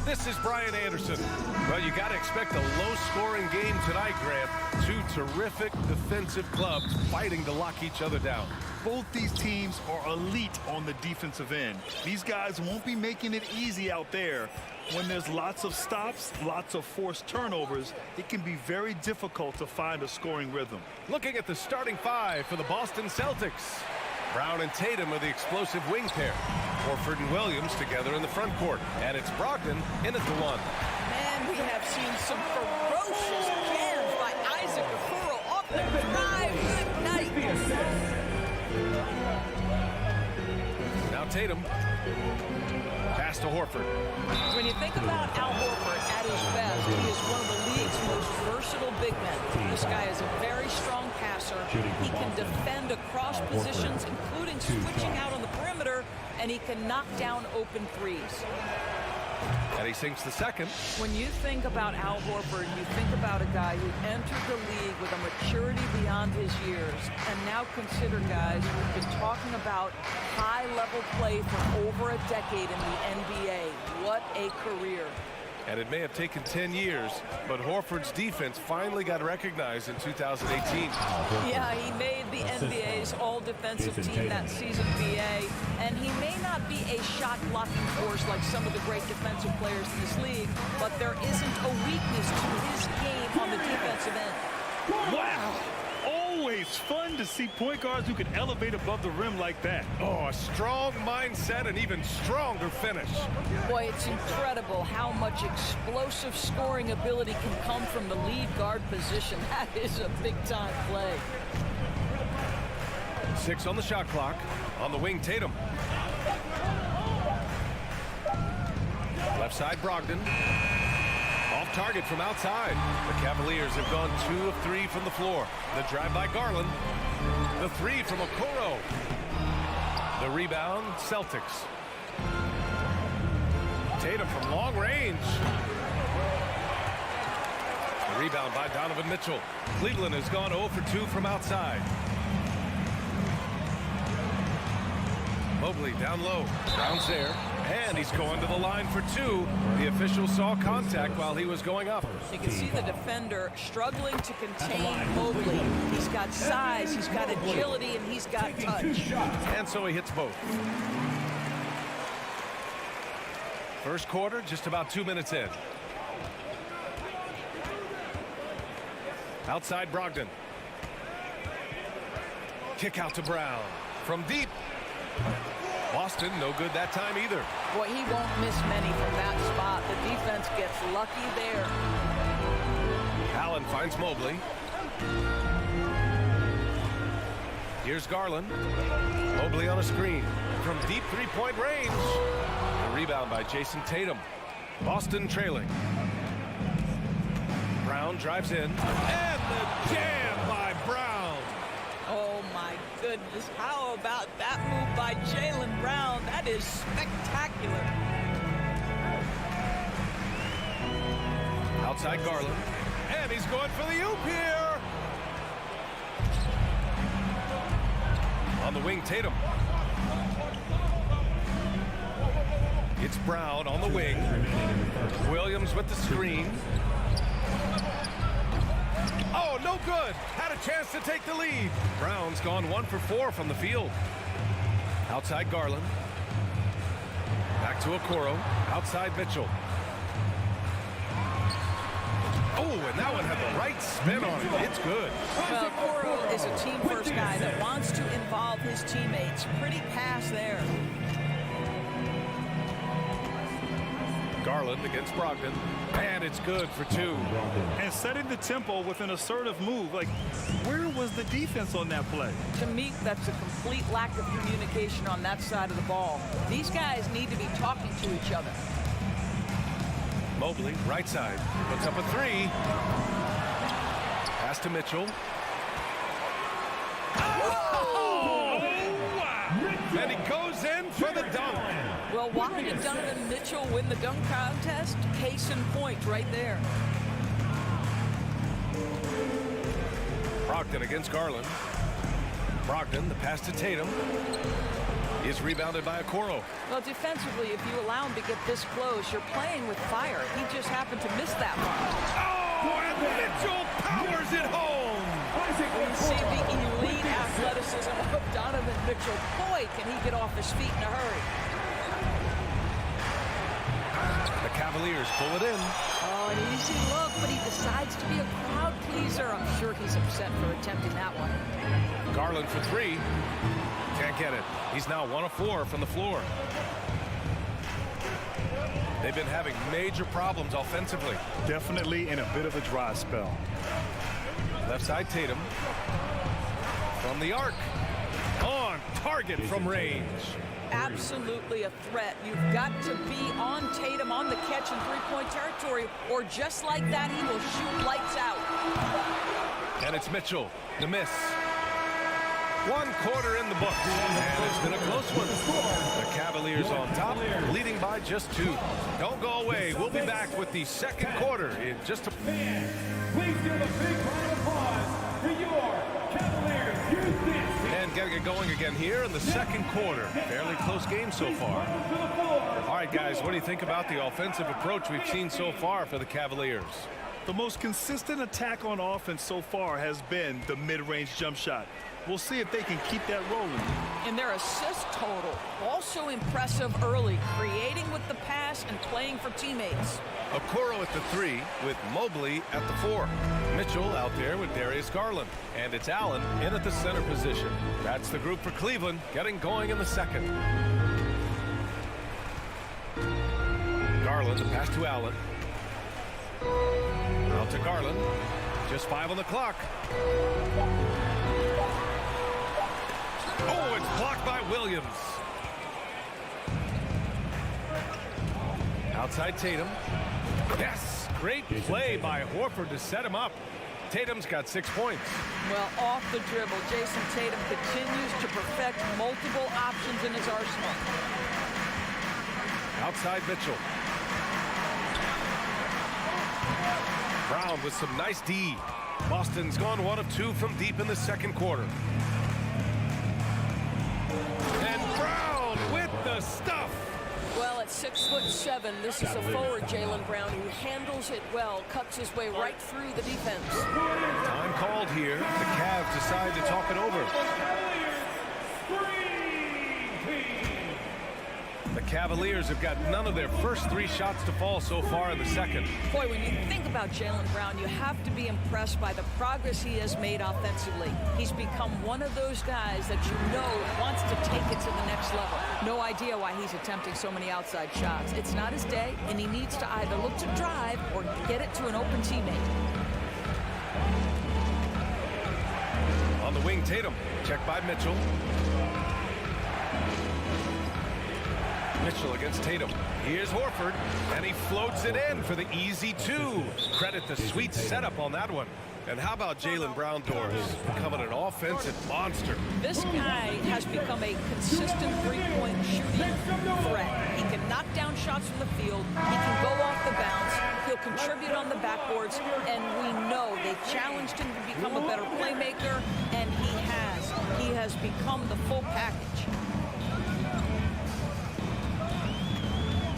This is Brian Anderson. Well, you got to expect a low-scoring game tonight, Grant. Two terrific defensive clubs fighting to lock each other down. Both these teams are elite on the defensive end. These guys won't be making it easy out there. When there's lots of stops, lots of forced turnovers, it can be very difficult to find a scoring rhythm. Looking at the starting five for the Boston Celtics. Brown and Tatum are the explosive wing pair. Horford and Williams together in the front court. And it's Brogdon in at the one. And we have seen some ferocious jams by Isaac Okoro off the drive. Good night. Now Tatum. Pass to Horford. When you think about Al Horford at his best, he is one of the league's most versatile big men. This guy is a very strong passer. He can defend across positions, including switching out on the perimeter, and he can knock down open threes. And he sinks the second. When you think about Al Horford, you think about a guy who entered the league with a maturity beyond his years. And now consider, guys, we've been talking about high-level play for over a decade in the NBA. What a career. And it may have taken 10 years, but Horford's defense finally got recognized in 2018. Yeah, he made the NBA's all-defensive team that season, BA. And he may not be a shot-blocking force like some of the great defensive players in this league, but there isn't a weakness to his game on the defensive end. Wow! Always fun to see point guards who can elevate above the rim like that. Oh, a strong mindset and even stronger finish. Boy, it's incredible how much explosive scoring ability can come from the lead guard position. That is a big-time play. 6 on the shot clock. On the wing, Tatum. Left side, Brogdon. Off target from outside. The Cavaliers have gone 2 of 3 from the floor. The drive by Garland. The 3 from Okoro. The rebound, Celtics. Tatum from long range. The rebound by Donovan Mitchell. Cleveland has gone 0 for 2 from outside. Mobley down low. Brown's there. And he's going to the line for two. The official saw contact while he was going up. You can see the defender struggling to contain Mobley. He's got size, he's got agility, and he's got touch. And so he hits both. First quarter, just about 2 minutes in. Outside Brogdon. Kick out to Brown. From deep. Boston, no good that time either. Boy, he won't miss many from that spot. The defense gets lucky there. Allen finds Mobley. Here's Garland. Mobley on a screen. From deep three-point range. A rebound by Jason Tatum. Boston trailing. Brown drives in. And the jam by Brown. Oh, my goodness. How about that move by Jaylen Brown? That is spectacular. Outside Garland. And he's going for the oop here. On the wing, Tatum. It's Brown on the wing. Williams with the screen. Oh, no good. Had a chance to take the lead. Brown's gone 1 for 4 from the field. Outside Garland. Back to Okoro. Outside Mitchell. Oh, and that one had the right spin on it. It's good. Well, Okoro is a team-first guy that wants to involve his teammates. Pretty pass there. Garland against Brogdon. And it's good for 2. And setting the tempo with an assertive move. Like, where was the defense on that play? To me, that's a complete lack of communication on that side of the ball. These guys need to be talking to each other. Mobley, right side, puts up a 3. Pass to Mitchell. Oh! And he goes in for the dunk. Well, why did Donovan Mitchell win the dunk contest? Case in point right there. Brogdon against Garland. Brogdon, the pass to Tatum. Is rebounded by Okoro. Well, defensively, if you allow him to get this close, you're playing with fire. He just happened to miss that one. Oh, and Mitchell powers it home. You see the elite athleticism of Donovan Mitchell. Boy, can he get off his feet in a hurry. The Cavaliers pull it in. Oh, an easy look, but he decides to be a crowd pleaser. I'm sure he's upset for attempting that one. Garland for 3. Can't get it. He's now 1 of 4 from the floor. They've been having major problems offensively. Definitely in a bit of a dry spell. Left side Tatum. From the arc. On target from range. Absolutely a threat. You've got to be on Tatum on the catch in three-point territory, or just like that, he will shoot lights out. And it's Mitchell. The miss. 1 quarter in the books, and it's been a close one. The Cavaliers on top, leading by just 2. Don't go away. We'll be back with the second quarter in just a... Please give a big round of applause for your Cavaliers. And getting it going again here in the second quarter. Fairly close game so far. All right, guys, what do you think about the offensive approach we've seen so far for the Cavaliers? The most consistent attack on offense so far has been the mid-range jump shot. We'll see if they can keep that rolling. And their assist total, also impressive early, creating with the pass and playing for teammates. Okoro at the 3 with Mobley at the 4. Mitchell out there with Darius Garland. And it's Allen in at the center position. That's the group for Cleveland getting going in the second. Garland, the pass to Allen. Out to Garland. Just 5 on the clock. Oh, it's blocked by Williams. Outside Tatum. Yes, great play by Horford to set him up. Tatum's got 6 points. Well, off the dribble, Jason Tatum continues to perfect multiple options in his arsenal. Outside Mitchell. Brown with some nice D. Boston's gone 1 of 2 from deep in the second quarter. And Brown 6'7". This is a forward, Jaylen Brown, who handles it well, cuts his way right through the defense. Time called here. The Cavs decide to talk it over. The Cavaliers have got none of their first 3 shots to fall so far in the second. Boy, when you think about Jaylen Brown, you have to be impressed by the progress he has made offensively. He's become one of those guys that you know wants to take it to the next level. No idea why he's attempting so many outside shots. It's not his day, and he needs to either look to drive or get it to an open teammate. On the wing, Tatum. Checked by Mitchell. Mitchell against Tatum. Here's Horford, and he floats it in for the easy 2. Credit the sweet setup on that one. And how about Jaylen Brown doors becoming an offensive monster? This guy has become a consistent three-point shooting threat. He can knock down shots from the field. He can go off the bounce. He'll contribute on the backboards. And we know they challenged him to become a better playmaker, and he has. He has become the full package.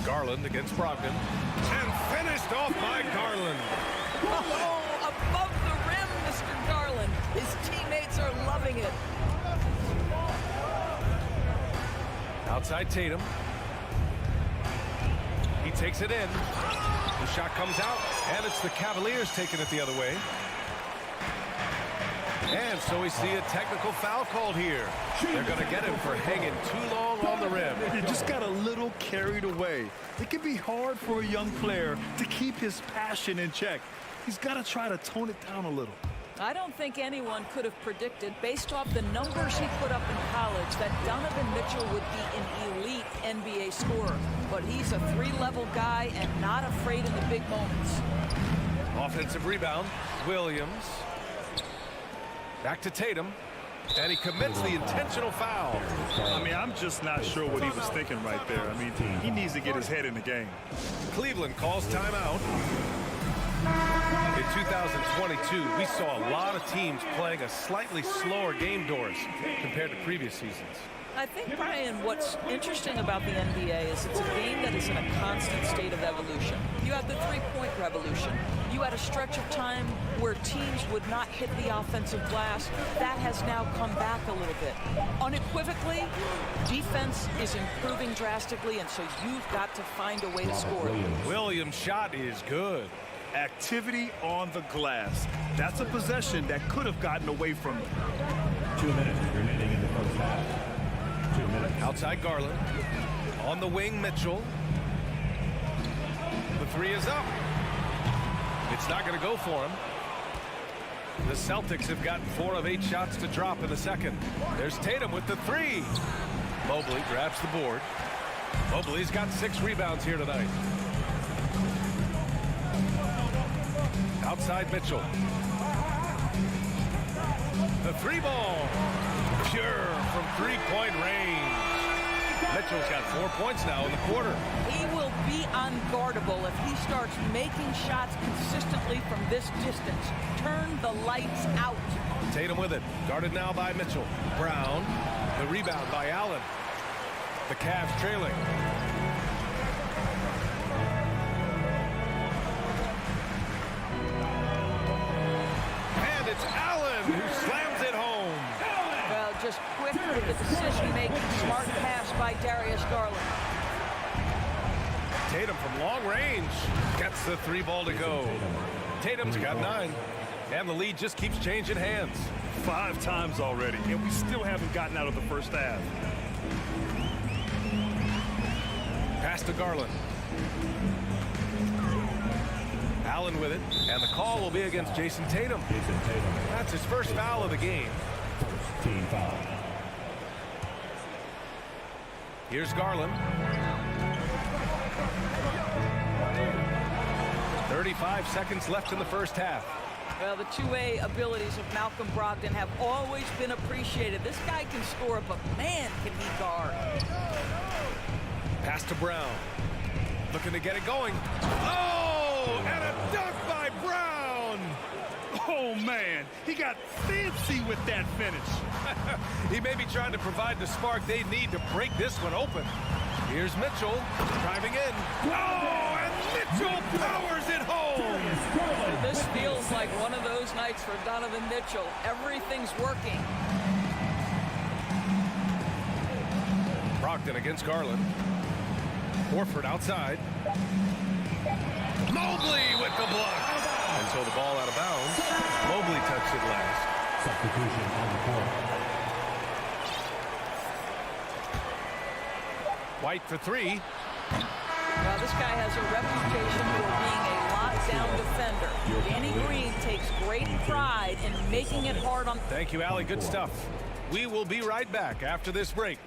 Garland against Brogdon. And finished off by Garland. Oh, above the rim, Mr. Garland. His teammates are loving it. Outside Tatum. He takes it in. The shot comes out, and it's the Cavaliers taking it the other way. And so we see a technical foul called here. They're going to get him for hanging too long on the rim. He just got a little carried away. It can be hard for a young player to keep his passion in check. He's got to try to tone it down a little. I don't think anyone could have predicted, based off the numbers he put up in college, that Donovan Mitchell would be an elite NBA scorer. But he's a 3-level guy and not afraid in the big moments. Offensive rebound. Williams. Back to Tatum. And he commits the intentional foul. I mean, I'm just not sure what he was thinking right there. I mean, he needs to get his head in the game. Cleveland calls timeout. In 2022, we saw a lot of teams playing a slightly slower game doors compared to previous seasons. I think, Brian, what's interesting about the NBA is it's a game that is in a constant state of evolution. You have the three-point revolution. You had a stretch of time where teams would not hit the offensive glass. That has now come back a little bit. Unequivocally, defense is improving drastically, and so you've got to find a way to score. Williams' shot is good. Activity on the glass. That's a possession that could have gotten away from him. 2 minutes remaining in the first half. 2 minutes. Outside Garland. On the wing, Mitchell. The 3 is up. It's not going to go for him. The Celtics have gotten 4 of 8 shots to drop in the second. There's Tatum with the 3. Mobley grabs the board. Mobley's got 6 rebounds here tonight. Outside Mitchell. The 3 ball. Pure from 3-point range. Mitchell's got 4 points now in the quarter. He will be unguardable if he starts making shots consistently from this distance. Turn the lights out. Tatum with it. Guarded now by Mitchell. Brown. The rebound by Allen. The Cavs trailing. And it's Allen who slams it home. Well, just quick with the decision-making, smart pass by Darius Garland. Tatum from long range gets the 3 ball to go. Tatum's got 9. And the lead just keeps changing hands. 5 times already, and we still haven't gotten out of the first half. Pass to Garland. Allen with it, and the call will be against Jason Tatum. That's his first foul of the game. First team foul. Here's Garland. 35 seconds left in the first half. Well, the two-way abilities of Malcolm Brogdon have always been appreciated. This guy can score, but man, can he guard. Pass to Brown. Looking to get it going. Oh, and a dunk by Brown. Oh, man, he got fancy with that finish. He may be trying to provide the spark they need to break this one open. Here's Mitchell driving in. Oh, and Mitchell powers it home. This feels like one of those nights for Donovan Mitchell. Everything's working. Brogdon against Garland. Horford outside. Mobley with the block. And so the ball out of bounds. Mobley touched it last. Substitution on the court. White for three. Well, this guy has a reputation for being a lockdown defender. Danny Green takes great pride in making it hard on... Thank you, Allie. Good stuff. We will be right back after this break.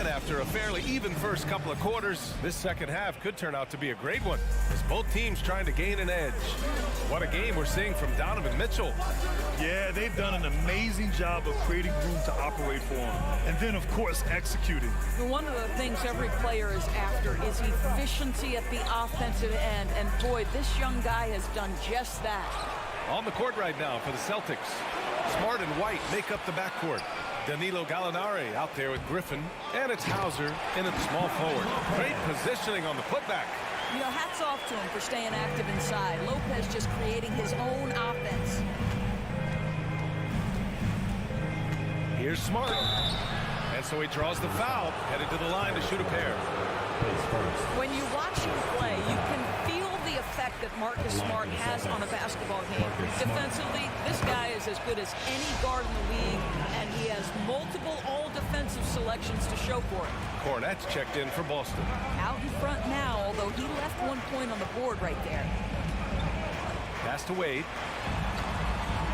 After a fairly even first couple of quarters, this second half could turn out to be a great one, as both teams trying to gain an edge. What a game we're seeing from Donovan Mitchell. Yeah, they've done an amazing job of creating room to operate for him. And then, of course, executing. One of the things every player is after is efficiency at the offensive end. And boy, this young guy has done just that. On the court right now for the Celtics. Smart and White make up the backcourt. Danilo Gallinari out there with Griffin, and it's Hauser in at small forward. Great positioning on the putback. You know, hats off to him for staying active inside. Lopez just creating his own offense. Here's Smart. And so he draws the foul, headed to the line to shoot a pair. When you watch him play, you can feel the effect that Marcus Smart has on a basketball game. Defensively, this guy is as good as any guard in the league, and he has multiple all-defensive selections to show for it. Cornette's checked in for Boston. Out in front now, although he left 1 point on the board right there. Pass to Wade.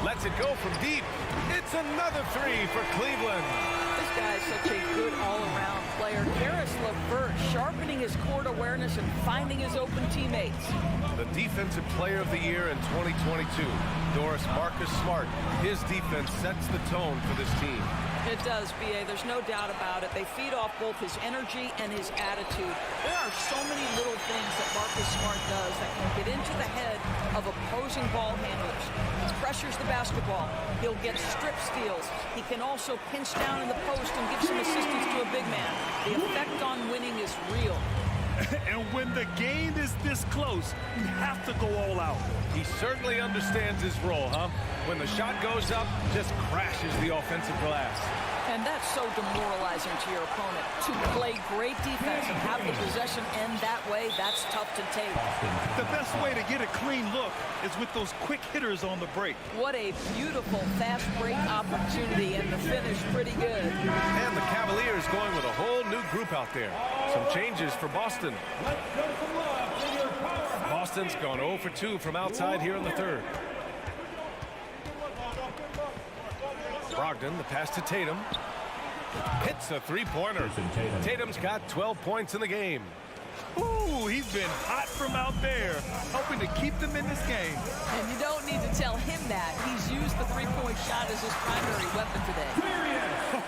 Lets it go from deep. It's another three for Cleveland. This guy is such a good all-around player. Karis LeVert sharpening his court awareness and finding his open teammates. The Defensive Player of the Year in 2022, Doris Marcus Smart. His defense sets the tone for this team. It does, B.A. There's no doubt about it. They feed off both his energy and his attitude. There are so many little things that Marcus Smart does that can get into the head of opposing ball handlers. He pressures the basketball. He'll get strip steals. He can also pinch down in the post and give some assistance to a big man. The effect on winning is real. And when the game is this close, you have to go all out. He certainly understands his role, huh? When the shot goes up, just crashes the offensive glass. And that's so demoralizing to your opponent. To play great defense and have the possession end that way, that's tough to take. The best way to get a clean look is with those quick hitters on the break. What a beautiful fast break opportunity, and the finish pretty good. And the Cavaliers going with a whole new group out there. Some changes for Boston. Boston's gone 0 for 2 from outside here in the third. Brogdon, the pass to Tatum. Hits a three-pointer. Tatum's got 12 points in the game. Ooh, he's been hot from out there, hoping to keep them in this game. And you don't need to tell him that. He's used the three-point shot as his primary weapon today.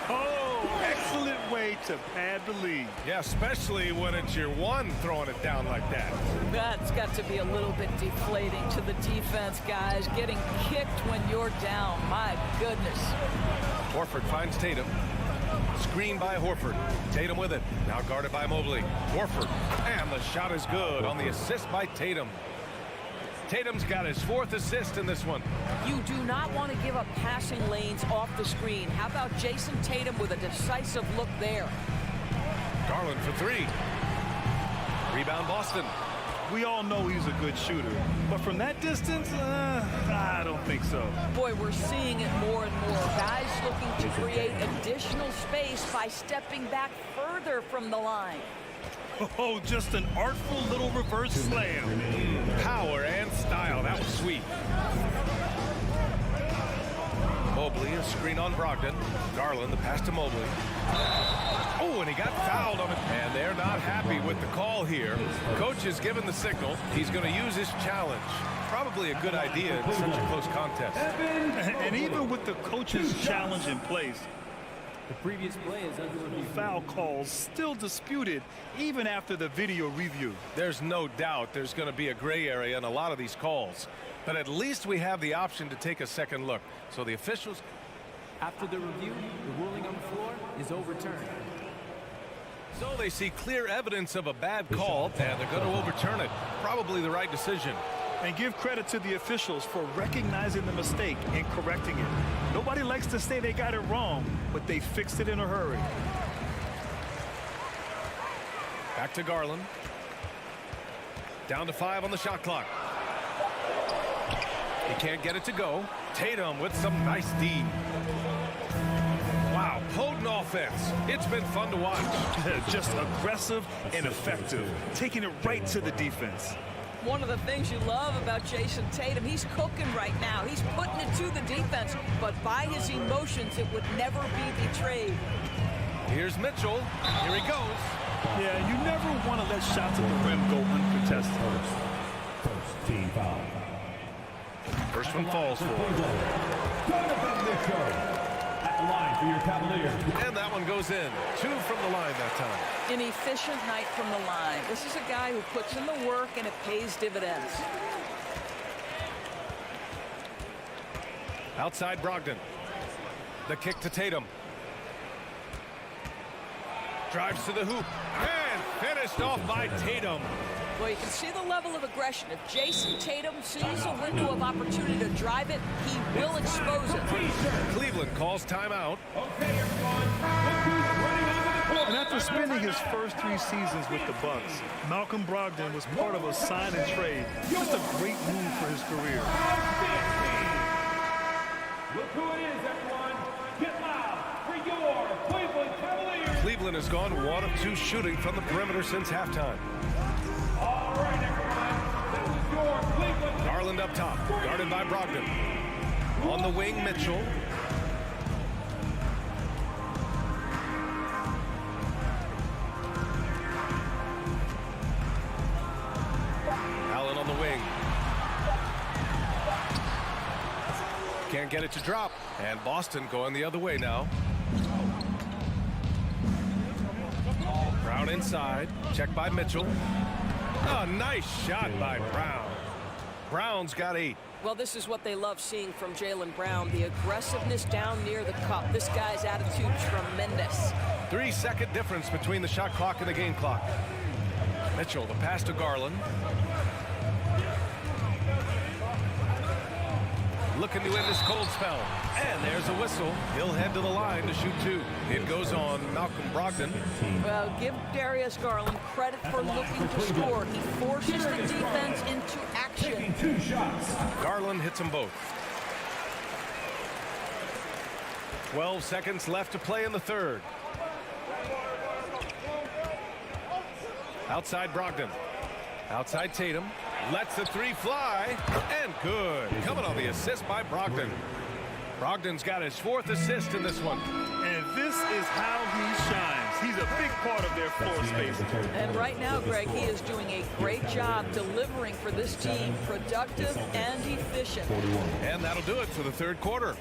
Oh, excellent way to pad the lead. Yeah, especially when it's your one throwing it down like that. That's got to be a little bit deflating to the defense, guys. Getting kicked when you're down. My goodness. Horford finds Tatum. Screen by Horford. Tatum with it. Now guarded by Mobley. Horford. And the shot is good on the assist by Tatum. Tatum's got his 4th assist in this one. You do not want to give up passing lanes off the screen. How about Jason Tatum with a decisive look there? Garland for 3. Rebound Boston. We all know he's a good shooter, but from that distance, I don't think so. Boy, we're seeing it more and more. Guys looking to create additional space by stepping back further from the line. Oh, just an artful little reverse slam. Power and style. That was sweet. Mobley, a screen on Brogdon. Garland, the pass to Mobley. Oh, and he got fouled on it. And they're not happy with the call here. Coach has given the signal. He's going to use his challenge. Probably a good idea in such a close contest. And even with the coach's challenge in place, The previous play is under review. Foul calls still disputed even after the video review. There's no doubt there's going to be a gray area in a lot of these calls. But at least we have the option to take a second look. So the officials... After the review, the ruling on the floor is overturned. So they see clear evidence of a bad call, and they're going to overturn it. Probably the right decision. And give credit to the officials for recognizing the mistake and correcting it. Nobody likes to say they got it wrong, but they fixed it in a hurry. Back to Garland. Down to 5 on the shot clock. He can't get it to go. Tatum with some nice D. Wow, potent offense. It's been fun to watch. Just aggressive and effective, taking it right to the defense. One of the things you love about Jason Tatum, he's cooking right now. He's putting it to the defense, but by his emotions, it would never be betrayed. Here's Mitchell. Here he goes. Yeah, you never want to let shots at the rim go uncontested. First team foul. First one falls for him. At the line for your Cavaliers. And that one goes in. 2 from the line that time. An efficient night from the line. This is a guy who puts in the work and it pays dividends. Outside Brogdon. The kick to Tatum. Drives to the hoop. And finished off by Tatum. Well, you can see the level of aggression. If Jason Tatum sees a window of opportunity to drive it, he will expose it. Cleveland calls timeout. Okay, everyone. Look who's running onto the court. And after spending his first 3 seasons with the Bucks, Malcolm Brogdon was part of a sign and trade. Just a great move for his career. Look who it is, everyone. Get loud for your Cleveland Cavaliers. Cleveland has gone 1 of 2 shooting from the perimeter since halftime. All right, everyone. This is your Cleveland. Garland up top, guarded by Brogdon. On the wing, Mitchell. Allen on the wing. Can't get it to drop. And Boston going the other way now. Brown inside. Checked by Mitchell. Oh, nice shot by Brown. Brown's got 8. Well, this is what they love seeing from Jaylen Brown, the aggressiveness down near the cup. This guy's attitude, tremendous. 3-second difference between the shot clock and the game clock. Mitchell, the pass to Garland. Looking to end this cold spell. And there's a whistle. He'll head to the line to shoot 2. It goes on Malcolm Brogdon. Well, give Darius Garland credit for looking to score. He forces the defense into action. Taking 2 shots. Garland hits them both. 12 seconds left to play in the third. Outside Brogdon. Outside Tatum. Lets the 3 fly. And good. Coming on the assist by Brogdon. Brogdon's got his 4th assist in this one. And this is how he shines. He's a big part of their floor space. And right now, Greg, he is doing a great job delivering for this team, productive and efficient. And that'll do it for the third quarter.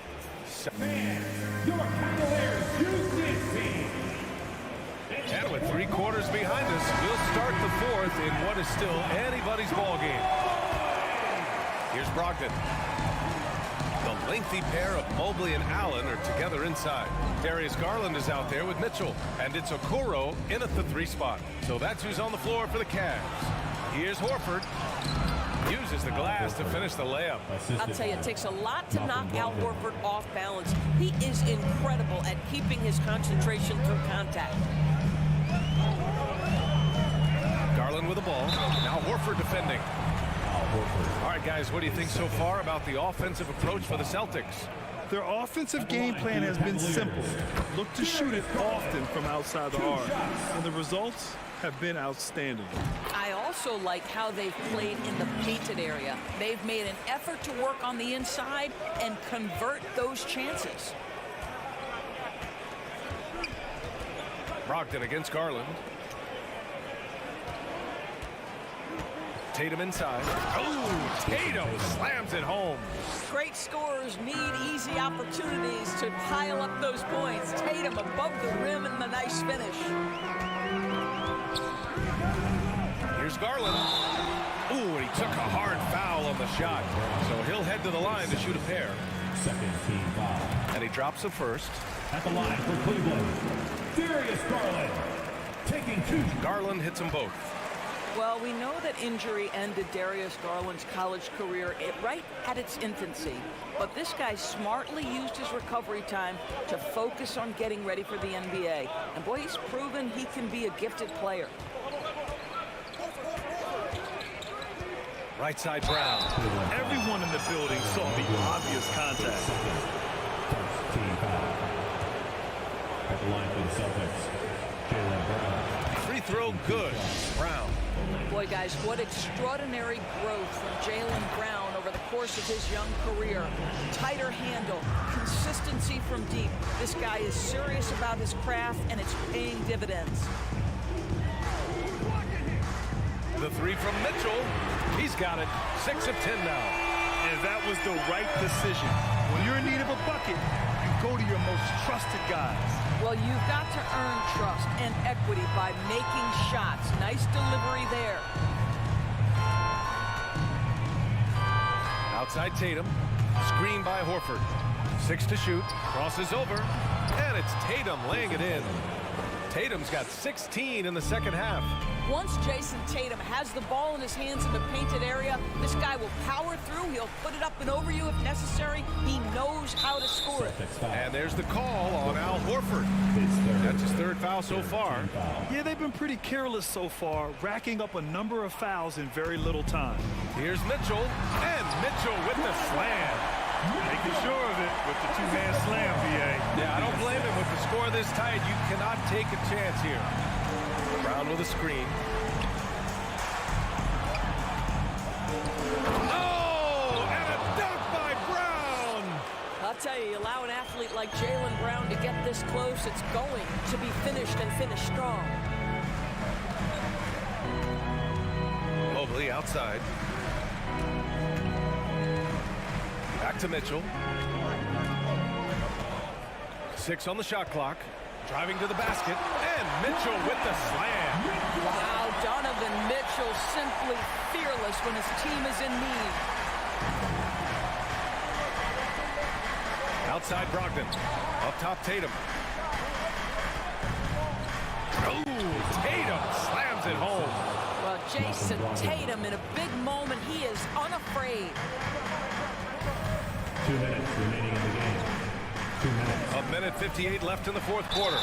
Your Cavaliers use this team. And with 3 quarters behind us, we'll start the 4th in what is still anybody's ball game. Here's Brogdon. The lengthy pair of Mobley and Allen are together inside. Darius Garland is out there with Mitchell, and it's Okoro in at the 3 spot. So that's who's on the floor for the Cavs. Here's Horford. Uses the glass to finish the layup. I'll tell you, it takes a lot to knock Al Horford off balance. He is incredible at keeping his concentration through contact. Garland with the ball. Now Horford defending. All right, guys, what do you think so far about the offensive approach for the Celtics? Their offensive game plan has been simple. Look to shoot it often from outside the arc. And the results have been outstanding. I also like how they've played in the painted area. They've made an effort to work on the inside and convert those chances. Brogdon against Garland. Tatum inside. Oh, Tatum slams it home. Great scorers need easy opportunities to pile up those points. Tatum above the rim and the nice finish. Here's Garland. Ooh, and he took a hard foul on the shot. So he'll head to the line to shoot a pair. Second team foul. And he drops a first. At the line for Cleveland, Darius Garland taking 2. Garland hits them both. Well, we know that injury ended Darius Garland's college career right at its infancy. But this guy smartly used his recovery time to focus on getting ready for the NBA. And boy, he's proven he can be a gifted player. Right side Brown. Everyone in the building saw the obvious contact. First team foul. At the line for the Celtics, Jaylen Brown. Free throw good. Brown. Boy, guys, what extraordinary growth from Jaylen Brown over the course of his young career. Tighter handle, consistency from deep. This guy is serious about his craft, and it's paying dividends. The three from Mitchell. He's got it. 6 of 10 now. And that was the right decision. When you're in need of a bucket, you go to your most trusted guys. Well, you've got to earn trust and equity by making shots. Nice delivery there. Outside Tatum. Screen by Horford. 6 to shoot. Crosses over. And it's Tatum laying it in. Tatum's got 16 in the second half. Once Jason Tatum has the ball in his hands in the painted area, this guy will power through. He'll put it up and over you if necessary. He knows how to score it. And there's the call on Al Horford. That's his 3rd foul so far. Yeah, they've been pretty careless so far, racking up a number of fouls in very little time. Here's Mitchell, and Mitchell with the slam. Making sure of it with the 2-hand slam, BA. Yeah, I don't blame him. With the score this tight, you cannot take a chance here. Brown with a screen. Oh, and a dunk by Brown. I'll tell you, allow an athlete like Jaylen Brown to get this close, it's going to be finished and finished strong. Mobley outside. Back to Mitchell. 6 on the shot clock. Driving to the basket. And Mitchell with the slam. Wow, Donovan Mitchell simply fearless when his team is in need. Outside Brogdon. Up top Tatum. Oh, Tatum slams it home. Well, Jason Tatum in a big moment. He is unafraid. 2 minutes remaining in the game. 2 minutes. A minute 58 left in the 4th quarter.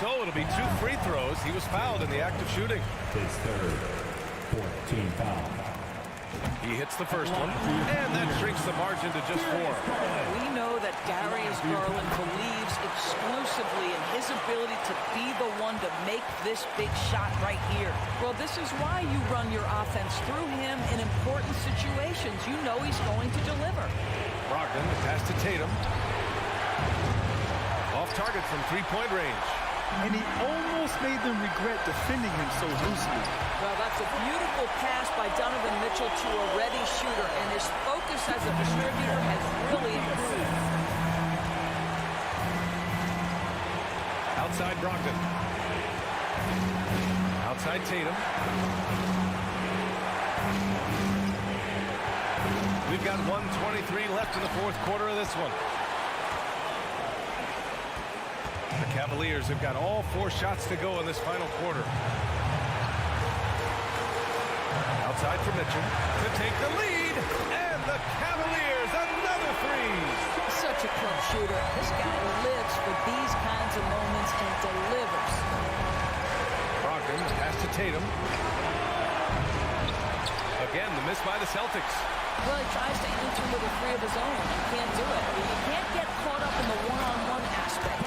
So it'll be 2 free throws. He was fouled in the act of shooting. His 3rd, 4th team foul. He hits the first one, and that shrinks the margin to just 4. We know that Darius Garland believes exclusively in his ability to be the one to make this big shot right here. Well, this is why you run your offense through him in important situations. You know he's going to deliver. Brogdon, the pass to Tatum. Off target from 3-point range. And he almost made them regret defending him so loosely. Well, that's a beautiful pass by Donovan Mitchell to a ready shooter, and his focus as a distributor has really improved. Outside Brogdon. Outside Tatum. We've got 1:23 left in the 4th quarter of this one. The Cavaliers have got all 4 shots to go in this final quarter. Outside for Mitchell to take the lead, and the Cavaliers another 3. Such a clutch shooter. This guy lives for these kinds of moments and delivers. Brogdon, the pass to Tatum. Again, the miss by the Celtics. Well, he tries to enter with a 3 of his own. He can't do it. You can't get caught up in the one-on-one aspect.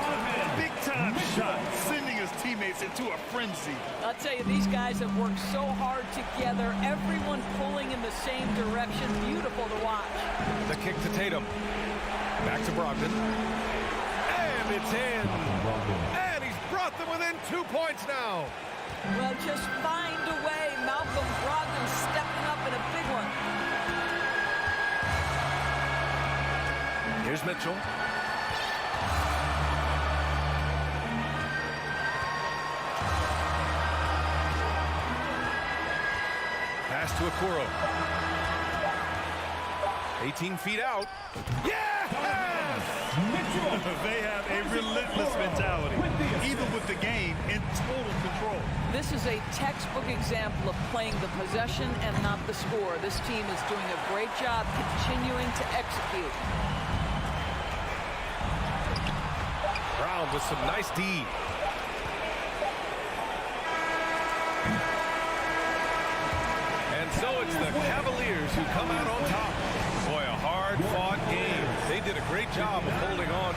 Big-time shot, sending his teammates into a frenzy. I'll tell you, these guys have worked so hard together. Everyone pulling in the same direction. Beautiful to watch. The kick to Tatum. Back to Brogdon. And it's in. And he's brought them within 2 points now. Well, just find a way Malcolm Brogdon stepping up in a big one. Here's Mitchell. Pass to Okoro. 18 feet out. Yes! They have a relentless mentality, even with the game in total control. This is a textbook example of playing the possession and not the score. This team is doing a great job continuing to execute. Brown with some nice D. And so it's the Cavaliers who come out on top. Boy, a hard-fought game. They did a great job of holding on.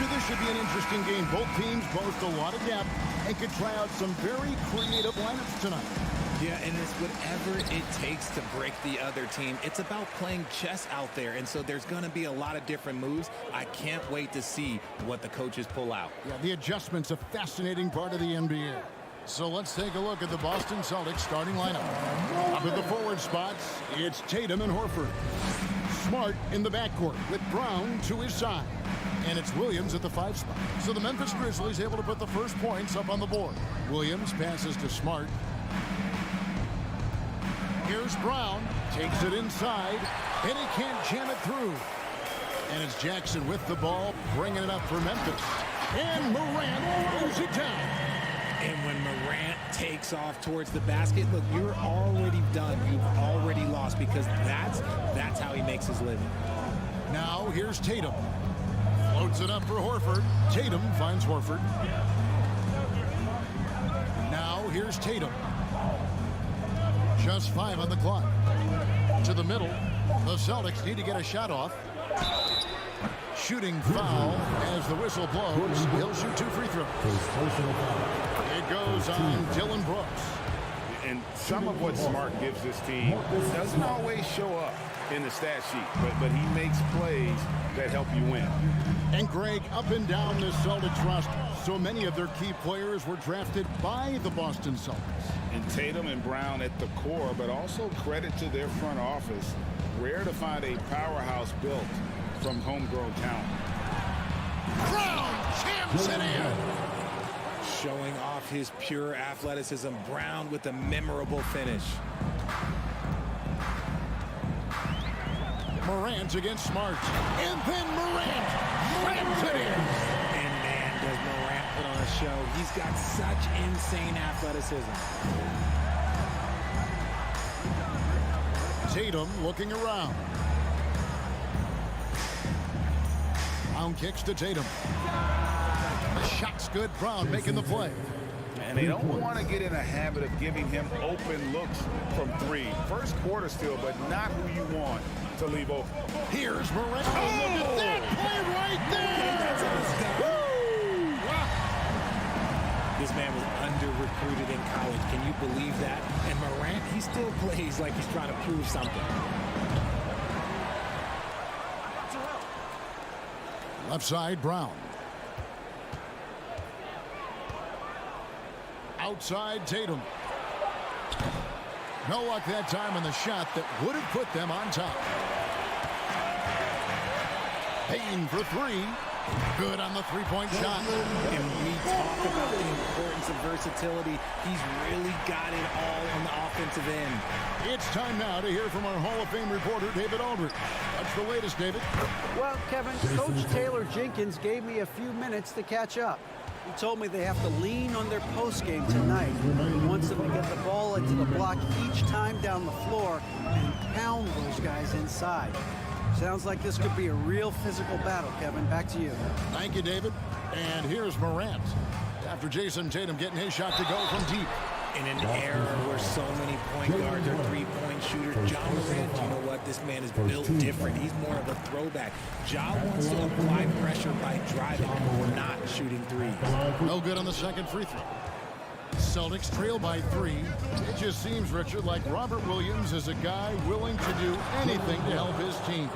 Richard, this should be an interesting game. Both teams boast a lot of depth and could try out some very creative lineups tonight. Yeah, and it's whatever it takes to break the other team. It's about playing chess out there, and so there's going to be a lot of different moves. I can't wait to see what the coaches pull out. Yeah, the adjustment's a fascinating part of the NBA. So let's take a look at the Boston Celtics starting lineup. Up at the forward spots, it's Tatum and Horford. Smart in the backcourt with Brown to his side. And it's Williams at the 5 spot. So the Memphis Grizzlies able to put the first points up on the board. Williams passes to Smart. Here's Brown, takes it inside, and he can't jam it through. And it's Jackson with the ball, bringing it up for Memphis. And Morant throws it down. And when Morant takes off towards the basket, look, you're already done. You've already lost because that's how he makes his living. Now here's Tatum. Floats it up for Horford. Tatum finds Horford. Now here's Tatum. Just 5 on the clock. To the middle. The Celtics need to get a shot off. Shooting foul as the whistle blows. He'll shoot 2 free throws. It goes on Dylan Brooks. And some of what Smart gives this team doesn't always show up in the stat sheet, but he makes plays that help you win. And Greg, up and down the Celtics roster, so many of their key players were drafted by the Boston Celtics. And Tatum and Brown at the core, but also credit to their front office. Rare to find a powerhouse built from homegrown talent. Brown jams it in. Showing off his pure athleticism. Brown with a memorable finish. Morant against Smart. And then Morant slams it in. And man, does Morant put on a show. He's got such insane athleticism. Tatum looking around. Brown kicks to Tatum. The shot's good. Brown making the play. And they don't want to get in a habit of giving him open looks from 3. First quarter still, but not who you want to leave open. Here's Morant. Oh, look at that play right there. Woo! Wow. This man was under-recruited in college. Can you believe that? And Morant, he still plays like he's trying to prove something. Left side, Brown. Outside, Tatum. No luck that time on the shot that would have put them on top. Payne for 3. Good on the 3-point shot. And we talk about the importance of versatility. He's really got it all on the offensive end. It's time now to hear from our Hall of Fame reporter, David Aldridge. What's the latest, David? Well, Kevin, Coach Taylor Jenkins gave me a few minutes to catch up. He told me they have to lean on their post game tonight. He wants them to get the ball into the block each time down the floor and pound those guys inside. Sounds like this could be a real physical battle, Kevin. Back to you. Thank you, David. And here's Morant. After Jason Tatum getting his shot to go from deep. In an era where so many point guards are 3-point shooters, Ja Morant, you know what? This man is built different. He's more of a throwback. Ja wants to apply pressure by driving, not shooting threes. No good on the second free throw. Celtics trail by 3. It just seems, Richard, like Robert Williams is a guy willing to do anything to help his team.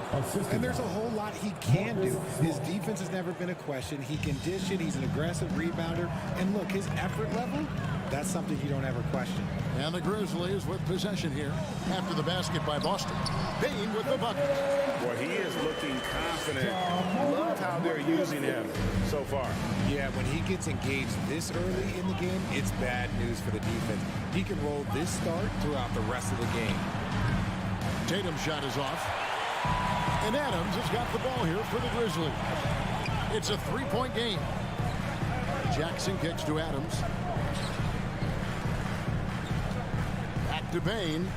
And there's a whole lot he can do. His defense has never been a question. He can dish it. He's an aggressive rebounder. And look, his effort level, that's something you don't ever question. And the Grizzlies with possession here after the basket by Boston. Payne with the bucket. Boy, he is looking confident. Love how they're using him so far. Yeah, when he gets engaged this early in the game, it's bad news for the defense. He can roll this start throughout the rest of the game. Tatum's shot is off. And Adams has got the ball here for the Grizzlies. It's a 3-point game. Jackson kicks to Adams. Back to Payne.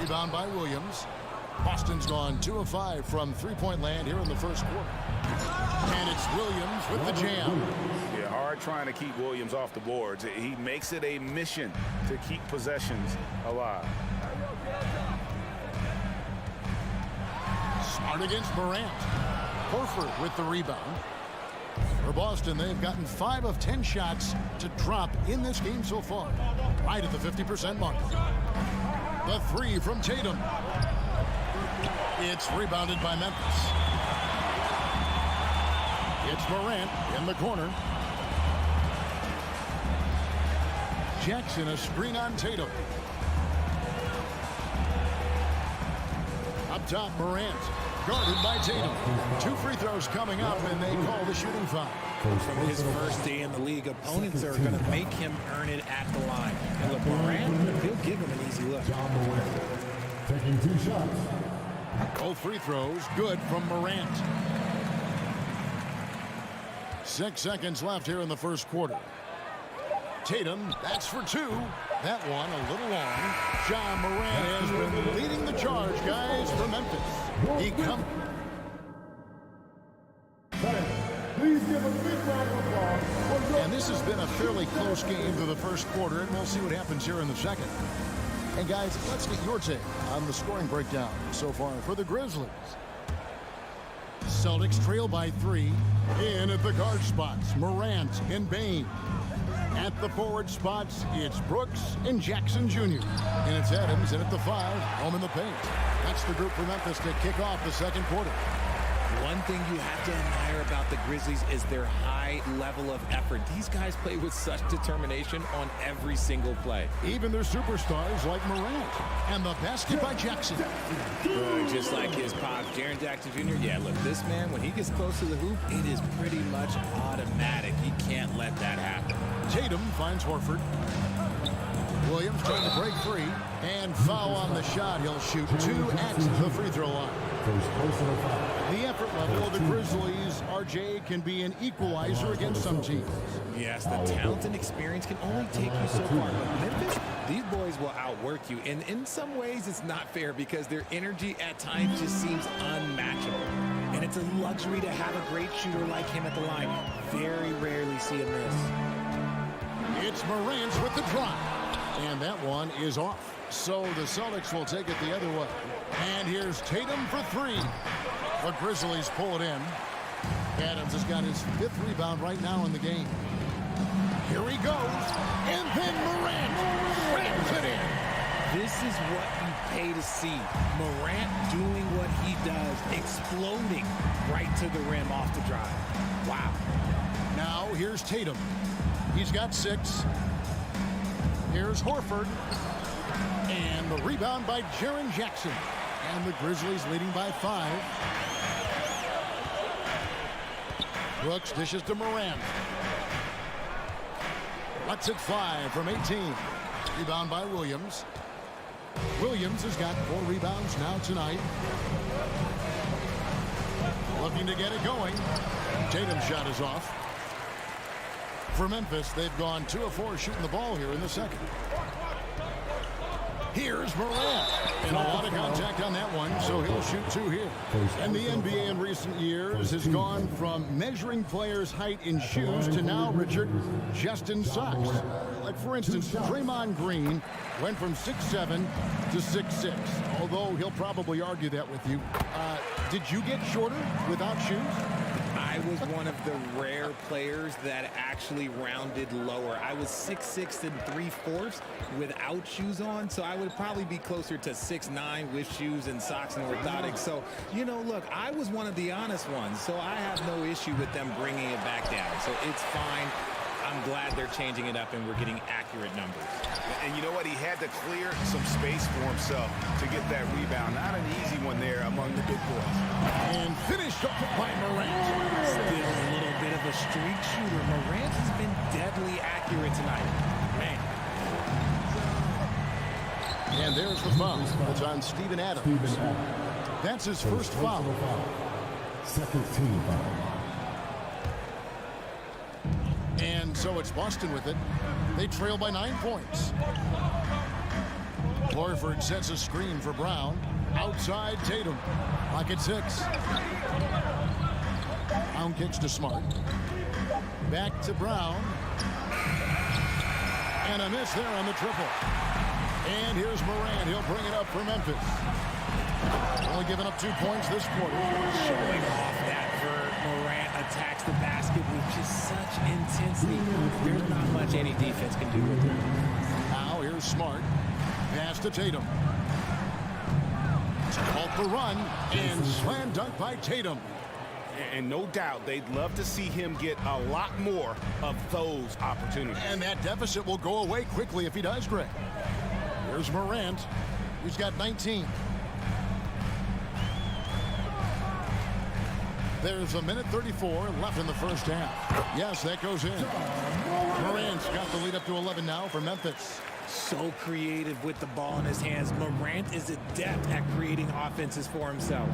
Rebound by Williams. Boston's gone 2 of 5 from 3-point land here in the first quarter. And it's Williams with the jam. Yeah, hard trying to keep Williams off the boards. He makes it a mission to keep possessions alive. Smart against Morant. Horford with the rebound. For Boston, they've gotten 5 of 10 shots to drop in this game so far. Right at the 50% mark. The 3 from Tatum. It's rebounded by Memphis. It's Morant in the corner. Jackson, a screen on Tatum. Up top, Morant. Guarded by Tatum. 2 free throws coming up, and they call the shooting foul. From his first day in the league, opponents are going to make him earn it at the line. And look, Morant, he'll give him an easy look. Taking 2 shots. Both free throws good from Morant. 6 seconds left here in the first quarter. Tatum, that's for 2. That one a little long. Ja Morant has been leading the charge, guys, for Memphis. He comes. Please give a big round of applause. And this has been a fairly close game through the first quarter, and we'll see what happens here in the second. And guys, let's get your take on the scoring breakdown so far for the Grizzlies. Celtics trail by 3. In at the guard spots, Morant and Bane. At the forward spots, it's Brooks and Jackson Jr. And it's Adams in at the 5, home in the paint. That's the group for Memphis to kick off the second quarter. One thing you have to admire about the Grizzlies is their high level of effort. These guys play with such determination on every single play. Even their superstars like Morant. And the basket by Jackson. Just like his pops, Jaren Jackson Jr. Yeah, look, this man, when he gets close to the hoop, it is pretty much automatic. He can't let that happen. Tatum finds Horford. Williams trying to break free. And foul on the shot. He'll shoot 2 at the free throw line. The effort level of the Grizzlies, RJ, can be an equalizer against some teams. Yes, the talent and experience can only take you so far. But Memphis, these boys will outwork you. And in some ways, it's not fair because their energy at times just seems unmatchable. And it's a luxury to have a great shooter like him at the line. Very rarely see him miss. It's Morant with the drive. And that one is off. So the Celtics will take it the other way. And here's Tatum for 3. The Grizzlies pull it in. Adams has got his 5th rebound right now in the game. Here he goes. And then Morant slams it in. This is what you pay to see. Morant doing what he does, exploding right to the rim off the drive. Wow. Now here's Tatum. He's got 6. Here's Horford. And the rebound by Jaren Jackson. And the Grizzlies leading by 5. Brooks dishes to Morant. Lets it fly from 18. Rebound by Williams. Williams has got 4 rebounds now tonight. Looking to get it going. Tatum's shot is off. For Memphis, they've gone 2 of 4 shooting the ball here in the second. Here's Morant. And a lot of contact on that one, so he'll shoot 2 here. And the NBA in recent years has gone from measuring players' height in shoes to now, Richard, just in socks. Like, for instance, Draymond Green went from 6'7" to 6'6", although he'll probably argue that with you. Did you get shorter without shoes? I was one of the rare players that actually rounded lower. I was 6'6" and 3/4 without shoes on, so I would probably be closer to 6'9" with shoes and socks and orthotics. So, you know, look, I was one of the honest ones, so I have no issue with them bringing it back down. So it's fine. I'm glad they're changing it up and we're getting accurate numbers. And you know what? He had to clear some space for himself to get that rebound. Not an easy one there among the big boys. And finished off by Morant. Still a little bit of a streak shooter. Morant has been deadly accurate tonight. Man. And there's the foul. It's on Steven Adams. That's his first foul. Second team foul. And so it's Boston with it. They trail by 9 points. Horford sets a screen for Brown. Outside Tatum. Clock at 6. Brown kicks to Smart. Back to Brown. And a miss there on the triple. And here's Morant. He'll bring it up for Memphis. Only giving up 2 points this quarter. Showing off that Morant attacks the basket with just such intensity. There's not much any defense can do with it. Now here's Smart. Pass to Tatum. Caught the run and slam dunk by Tatum. And no doubt they'd love to see him get a lot more of those opportunities. And that deficit will go away quickly if he does, Greg. Here's Morant. He's got 19. There's 1:34 left in the first half. Yes, that goes in. Morant's got the lead up to 11 now for Memphis. So creative with the ball in his hands. Morant is adept at creating offenses for himself.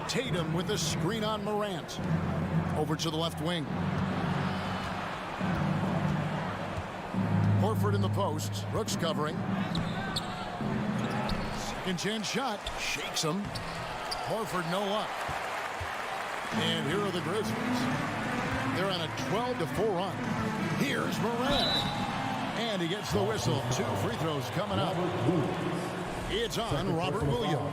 Tatum with a screen on Morant. Over to the left wing. Horford in the post. Brooks covering. Second chance shot. Shakes him. Horford no luck. And here are the Grizzlies. They're on a 12-4 run. Here's Morant. And he gets the whistle. 2 free throws coming up. It's on Robert Williams.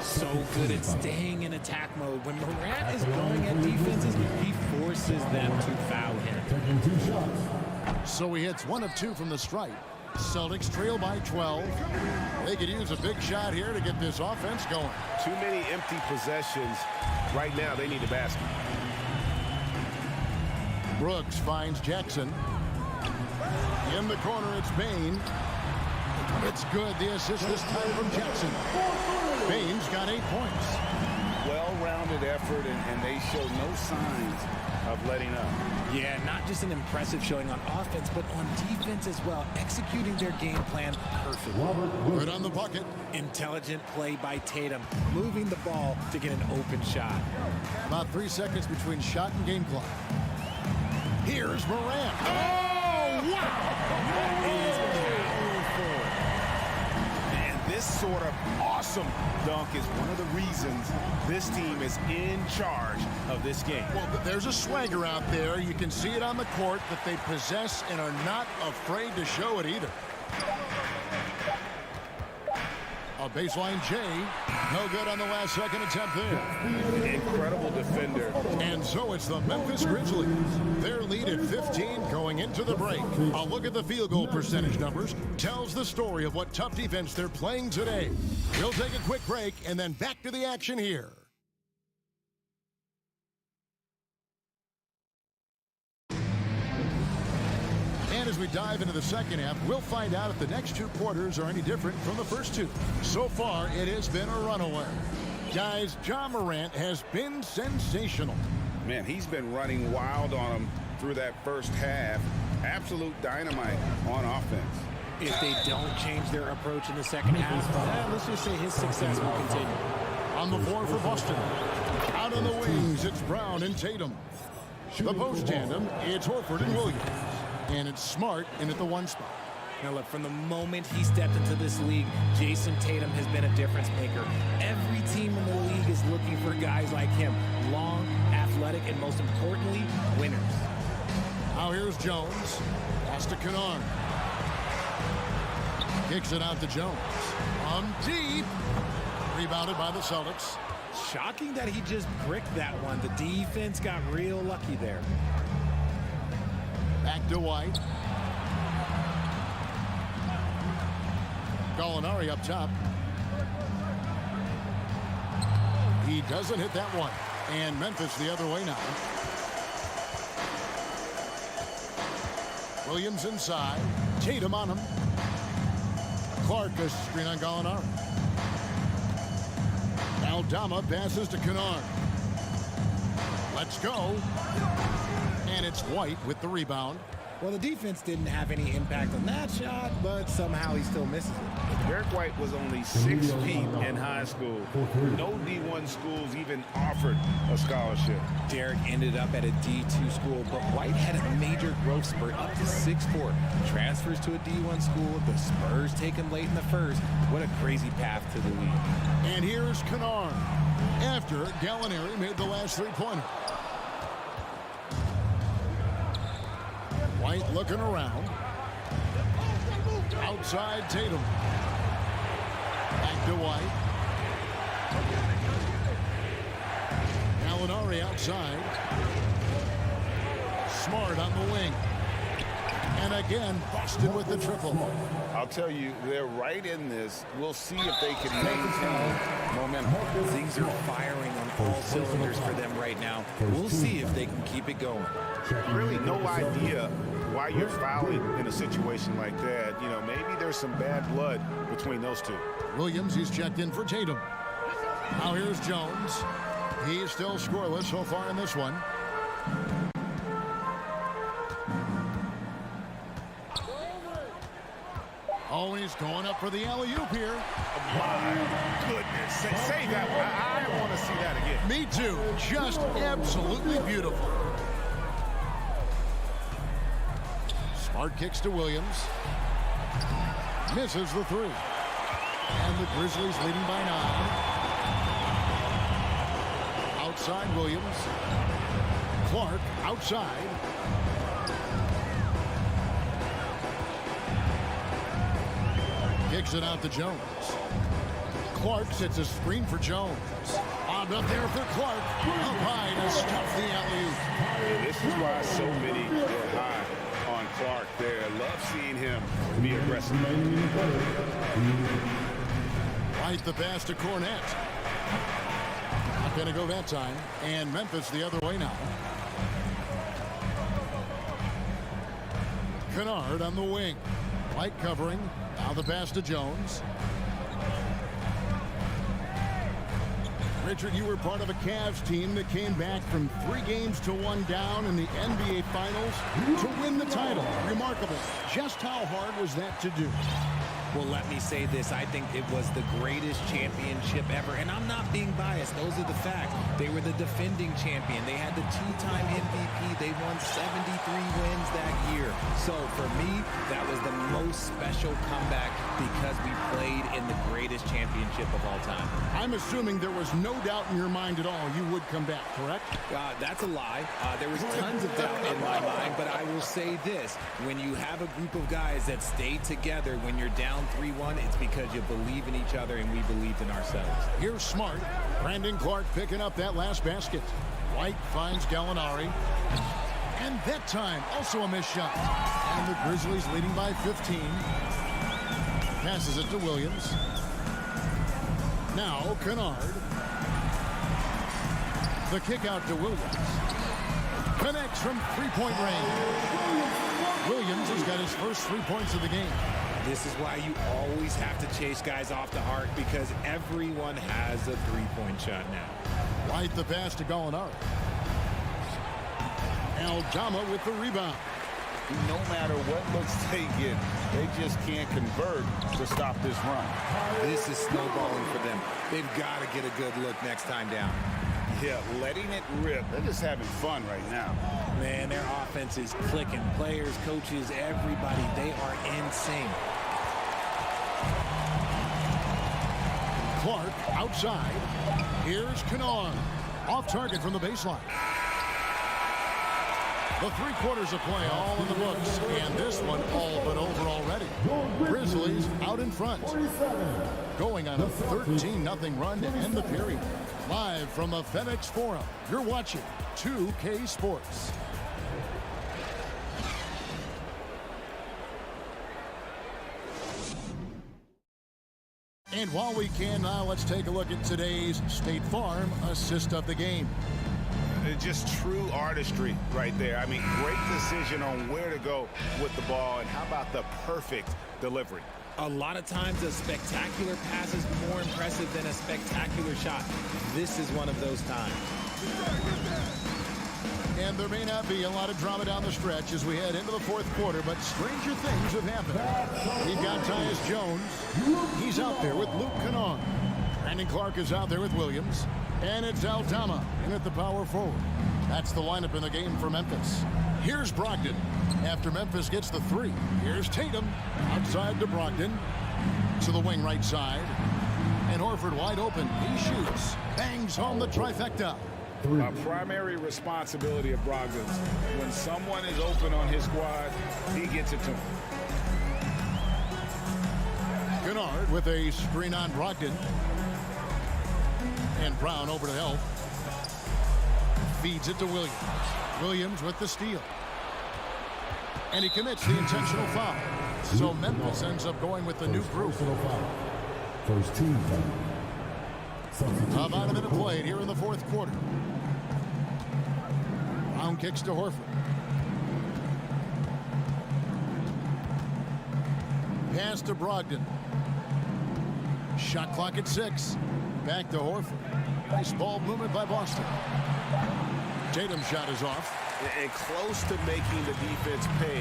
So good at staying in attack mode. When Morant is going at defenses, he forces them to foul him. So he hits 1 of 2 from the stripe. Celtics trail by 12. They could use a big shot here to get this offense going. Too many empty possessions. Right now, they need a basket. Brooks finds Jackson. In the corner, it's Bane. It's good. The assist this time from Jackson. Bane's got 8 points. Well-rounded effort, and they show no signs of letting up. Yeah, not just an impressive showing on offense, but on defense as well, executing their game plan perfectly. Good on the bucket. Intelligent play by Tatum, moving the ball to get an open shot. About 3 seconds between shot and game clock. Here's Morant. Oh, wow! That is powerful. And this sort of awesome dunk is one of the reasons this team is in charge of this game. Well, there's a swagger out there. You can see it on the court that they possess and are not afraid to show it either. A baseline J. No good on the last second attempt there. Incredible defender. And so it's the Memphis Grizzlies. Their lead at 15 going into the break. A look at the field goal percentage numbers tells the story of what tough defense they're playing today. We'll take a quick break and then back to the action here. And as we dive into the second half, we'll find out if the next 2 quarters are any different from the first 2. So far, it has been a runaway. Guys, Ja Morant has been sensational. Man, he's been running wild on them through that first half. Absolute dynamite on offense. If they don't change their approach in the second half, let's just say his success will continue. On the floor for Boston. Out on the wings, it's Brown and Tatum. The post tandem, it's Horford and Williams. And it's Smart in at the 1 spot. Now look, from the moment he stepped into this league, Jason Tatum has been a difference maker. Every team in the league is looking for guys like him. Long, athletic, and most importantly, winners. Now here's Jones. Pass to Kennard. Kicks it out to Jones. Deep. Rebounded by the Celtics. Shocking that he just bricked that one. The defense got real lucky there. Back to White. Gallinari up top. He doesn't hit that one. And Memphis the other way now. Williams inside. Tatum on him. Clark goes to screen on Gallinari. Aldama passes to Kennard. Let's go. And it's White with the rebound. Well, the defense didn't have any impact on that shot, but somehow he still misses it. Derek White was only 6 feet in high school. No D1 schools even offered a scholarship. Derek ended up at a D2 school, but White had a major growth spurt up to 6'4". Transfers to a D1 school. The Spurs take him late in the first. What a crazy path to the league. And here's Kennard after Gallinari made the last 3-pointer. White looking around. Outside Tatum. Back to White. Gallinari outside. Smart on the wing. And again, Boston with the triple. I'll tell you, they're right in this. We'll see if they can maintain momentum. Things are firing on all cylinders for them right now. We'll see if they can keep it going. Really no idea why you're fouling in a situation like that. You know, maybe there's some bad blood between those two. Williams, he's checked in for Tatum. Now here's Jones. He's still scoreless so far in this one. Oh, he's going up for the alley-oop here. My goodness. Say that one. I want to see that again. Me too. Just absolutely beautiful. Smart kicks to Williams. Misses the three. And the Grizzlies leading by 9. Outside Williams. Clark outside. Kicks it out to Jones. Clark sets a screen for Jones. Bobbed up there for Clark. Up high to stuff the alley-oop. Yeah, this is why so many get high on Clark there. Love seeing him be aggressive. Right the pass to Cornette. Not going to go that time. And Memphis the other way now. Kennard on the wing. White covering. Now the pass to Jones. Richard, you were part of a Cavs team that came back from 3 games to 1 down in the NBA Finals to win the title. Remarkable. Just how hard was that to do? Well, let me say this. I think it was the greatest championship ever. And I'm not being biased. Those are the facts. They were the defending champion. They had the 2-time MVP. They won 73 wins that year. So for me, that was the most special comeback because we played in the greatest championship of all time. I'm assuming there was no doubt in your mind at all you would come back, correct? That's a lie. There was tons of doubt in my mind, but I will say this. When you have a group of guys that stay together when you're down 3-1, it's because you believe in each other and we believed in ourselves. Here's Smart. Brandon Clark picking up that last basket. White finds Gallinari. And that time, also a missed shot. And the Grizzlies leading by 15. Passes it to Williams. Now Kennard. The kick out to Williams. Connects from three-point range. Williams has got his first 3 points of the game. This is why you always have to chase guys off the arc because everyone has a three-point shot now. Right the pass to Gallinari. Aldama with the rebound. No matter what looks they get, they just can't convert to stop this run. This is snowballing for them. They've got to get a good look next time down. Yeah, letting it rip. They're just having fun right now. Man, their offense is clicking. Players, coaches, everybody, they are in sync. Clark outside. Here's Kennard. Off target from the baseline. The 3 quarters of play all in the books. And this one all but over already. Grizzlies out in front. Going on a 13-0 run to end the period. Live from the FedEx Forum, you're watching 2K Sports. And while we can now, let's take a look at today's State Farm assist of the game. It's just true artistry right there. I mean, great decision on where to go with the ball, and how about the perfect delivery? A lot of times a spectacular pass is more impressive than a spectacular shot. This is one of those times. And there may not be a lot of drama down the stretch as we head into the 4th quarter, but stranger things have happened. We've got Tyus Jones. He's out there with Luke Kennard. Brandon Clark is out there with Williams. And it's Aldama in at the power forward. That's the lineup in the game for Memphis. Here's Brogdon. After Memphis gets the 3, here's Tatum. Outside to Brogdon. To the wing right side. And Horford wide open. He shoots. Bangs home the trifecta. A primary responsibility of Brogdon's. When someone is open on his squad, he gets it to him. Kennard with a screen on Brogdon. And Brown over to help. Feeds it to Williams. Williams with the steal. And he commits the intentional foul. So Memphis ends up going with the new group. First team foul. About a minute played here in the fourth quarter. Brown kicks to Horford. Pass to Brogdon. Shot clock at 6. Back to Horford. Nice ball movement by Boston. Tatum's shot is off. And close to making the defense pay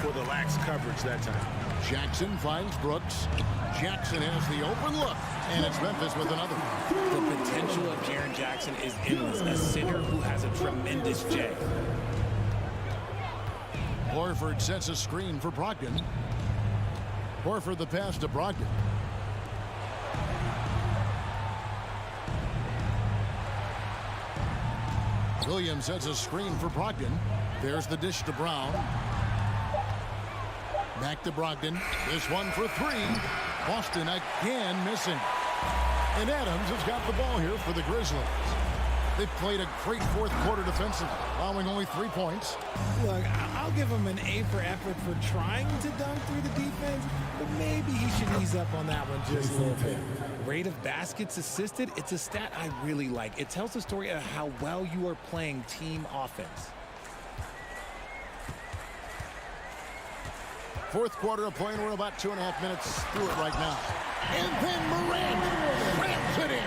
for the lax coverage that time. Jackson finds Brooks. Jackson has the open look. And it's Memphis with another. The potential of Jaren Jackson is endless. A center who has a tremendous J. Horford sets a screen for Brogdon. Horford the pass to Brogdon. Williams sets a screen for Brogdon. There's the dish to Brown. Back to Brogdon. This one for 3. Boston again missing. And Adams has got the ball here for the Grizzlies. They've played a great fourth quarter defensively, allowing only 3 points. Look, I'll give him an A for effort for trying to dunk through the defense, but maybe he should ease up on that one just a little bit. Rate of baskets assisted, it's a stat I really like. It tells the story of how well you are playing team offense. Fourth quarter of play, and we're about 2.5 minutes through it right now. And then Morant ramps it in.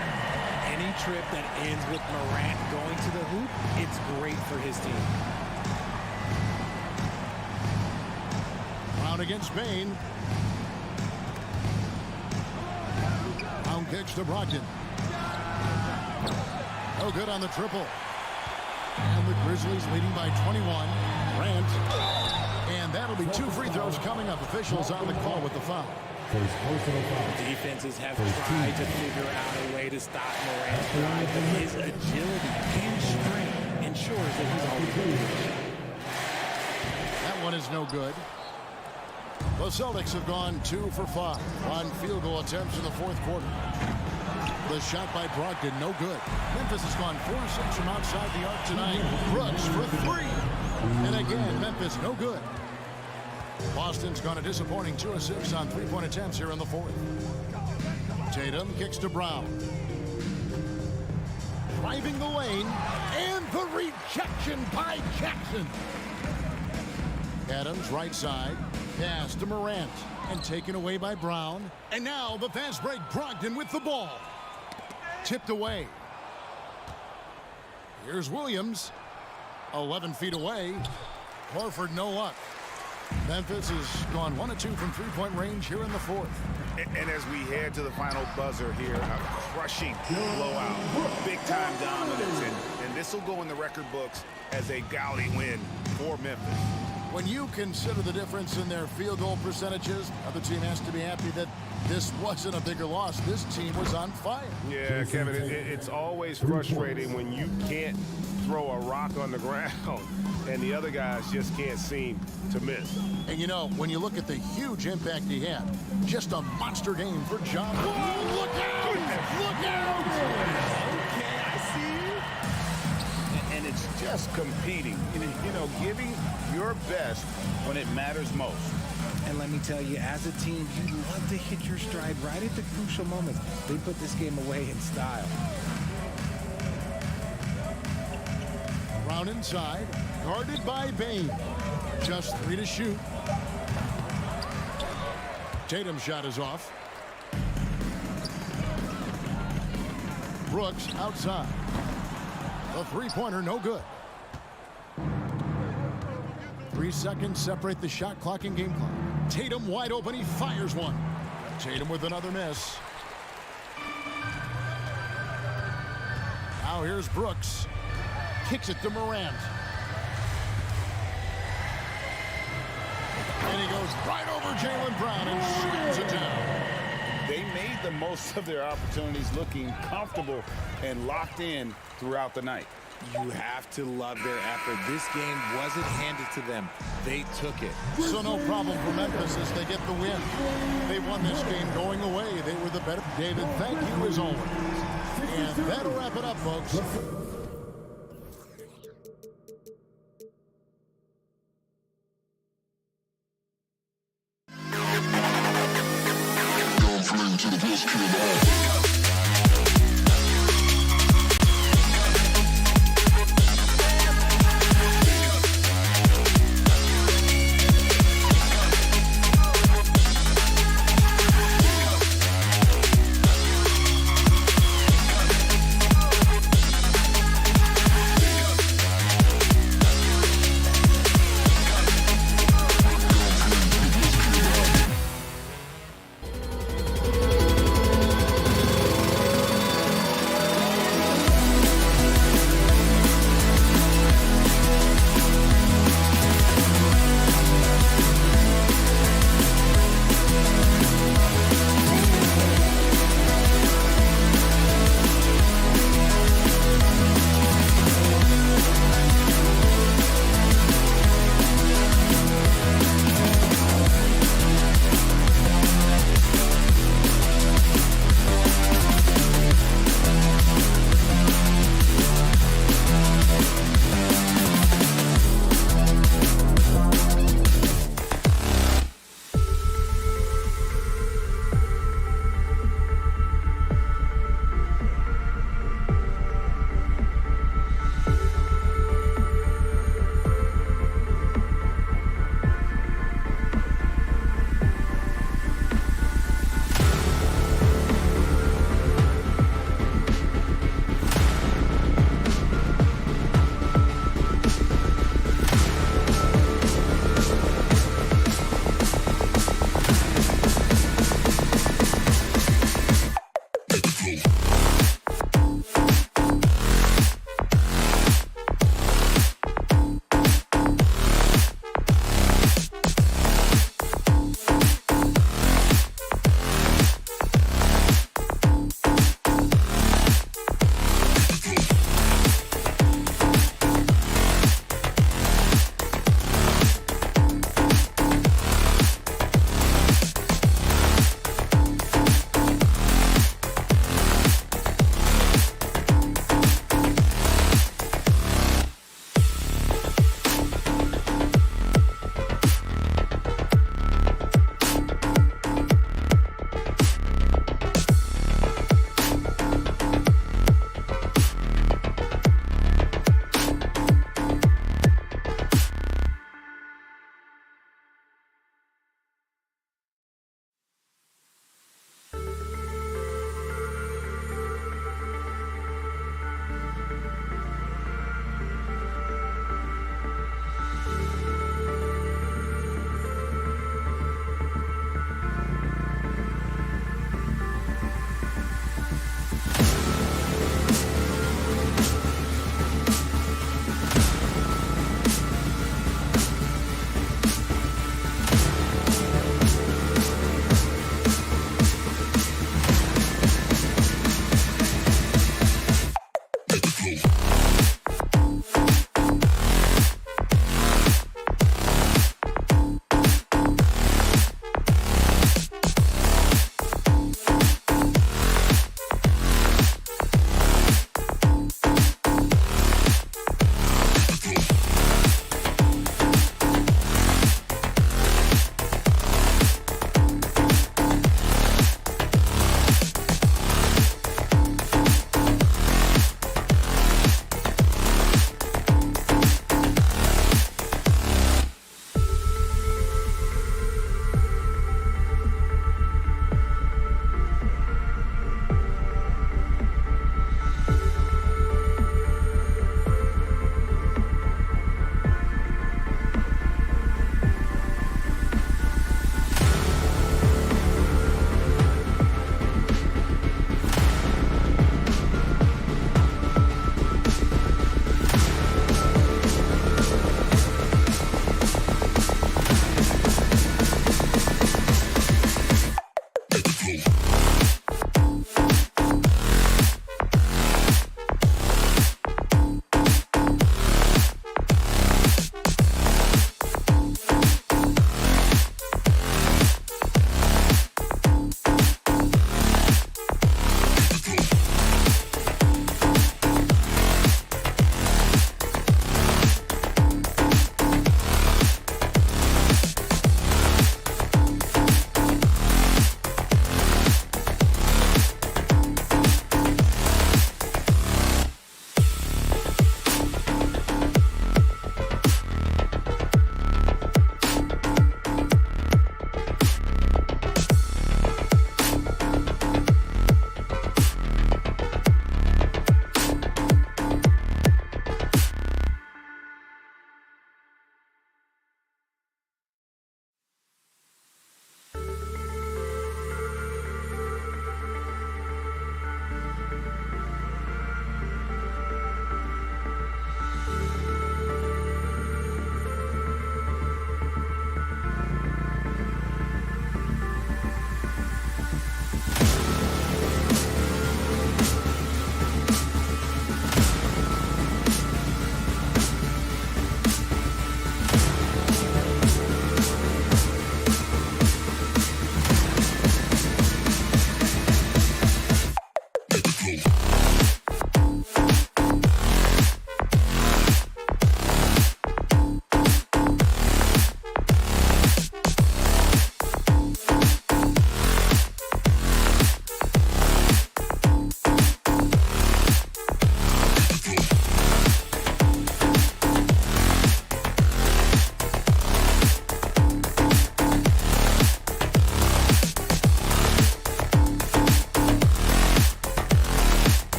Any trip that ends with Morant going to the hoop, it's great for his team. Brown against Bain. Brown kicks to Brogdon. No good on the triple. And the Grizzlies leading by 21. Grant. And that'll be 2 free throws coming up. Officials on the call with the foul. Defenses have tried to figure out a way to stop Morant's drive, but his agility and strength ensures that he's always good. That one is no good. The Celtics have gone 2 for 5 on field goal attempts in the fourth quarter. The shot by Brogdon, no good. Memphis has gone 4-6 from outside the arc tonight. Brooks for 3. And again, Memphis no good. Boston's gone a disappointing 2 of 6 on 3-point attempts here in the fourth. Tatum kicks to Brown. Driving the lane, and the rejection by Jackson. Adams right side, pass to Morant, and taken away by Brown. And now the fast break, Brogdon with the ball. Tipped away. Here's Williams, 11 feet away. Horford no luck. Memphis has gone 1 of 2 from 3-point range here in the fourth. And as we head to the final buzzer here, a crushing blowout, big-time dominance, and this will go in the record books as a gaudy win for Memphis. When you consider the difference in their field goal percentages, the other team has to be happy that this wasn't a bigger loss. This team was on fire. Yeah, Kevin, it's always frustrating when you can't throw a rock on the ground and the other guys just can't seem to miss. And you know, when you look at the huge impact he had, just a monster game for John. Whoa, look out! Look out! Okay, I see you. And it's just competing, you know, giving your best when it matters most. And let me tell you, as a team, you love to hit your stride right at the crucial moments. They put this game away in style. Brown inside, guarded by Bain. Just 3 to shoot. Tatum's shot is off. Brooks outside. The 3-pointer no good. 3 seconds separate the shot clock and game clock. Tatum wide open, he fires one. Tatum with another miss. Now here's Brooks. Kicks it to Morant. And he goes right over Jaylen Brown and slams it down. They made the most of their opportunities, looking comfortable and locked in throughout the night. You have to love their effort. This game wasn't handed to them. They took it. So no problem for Memphis as they get the win. They won this game going away. They were the better. David, thank you as always. And that'll wrap it up, folks.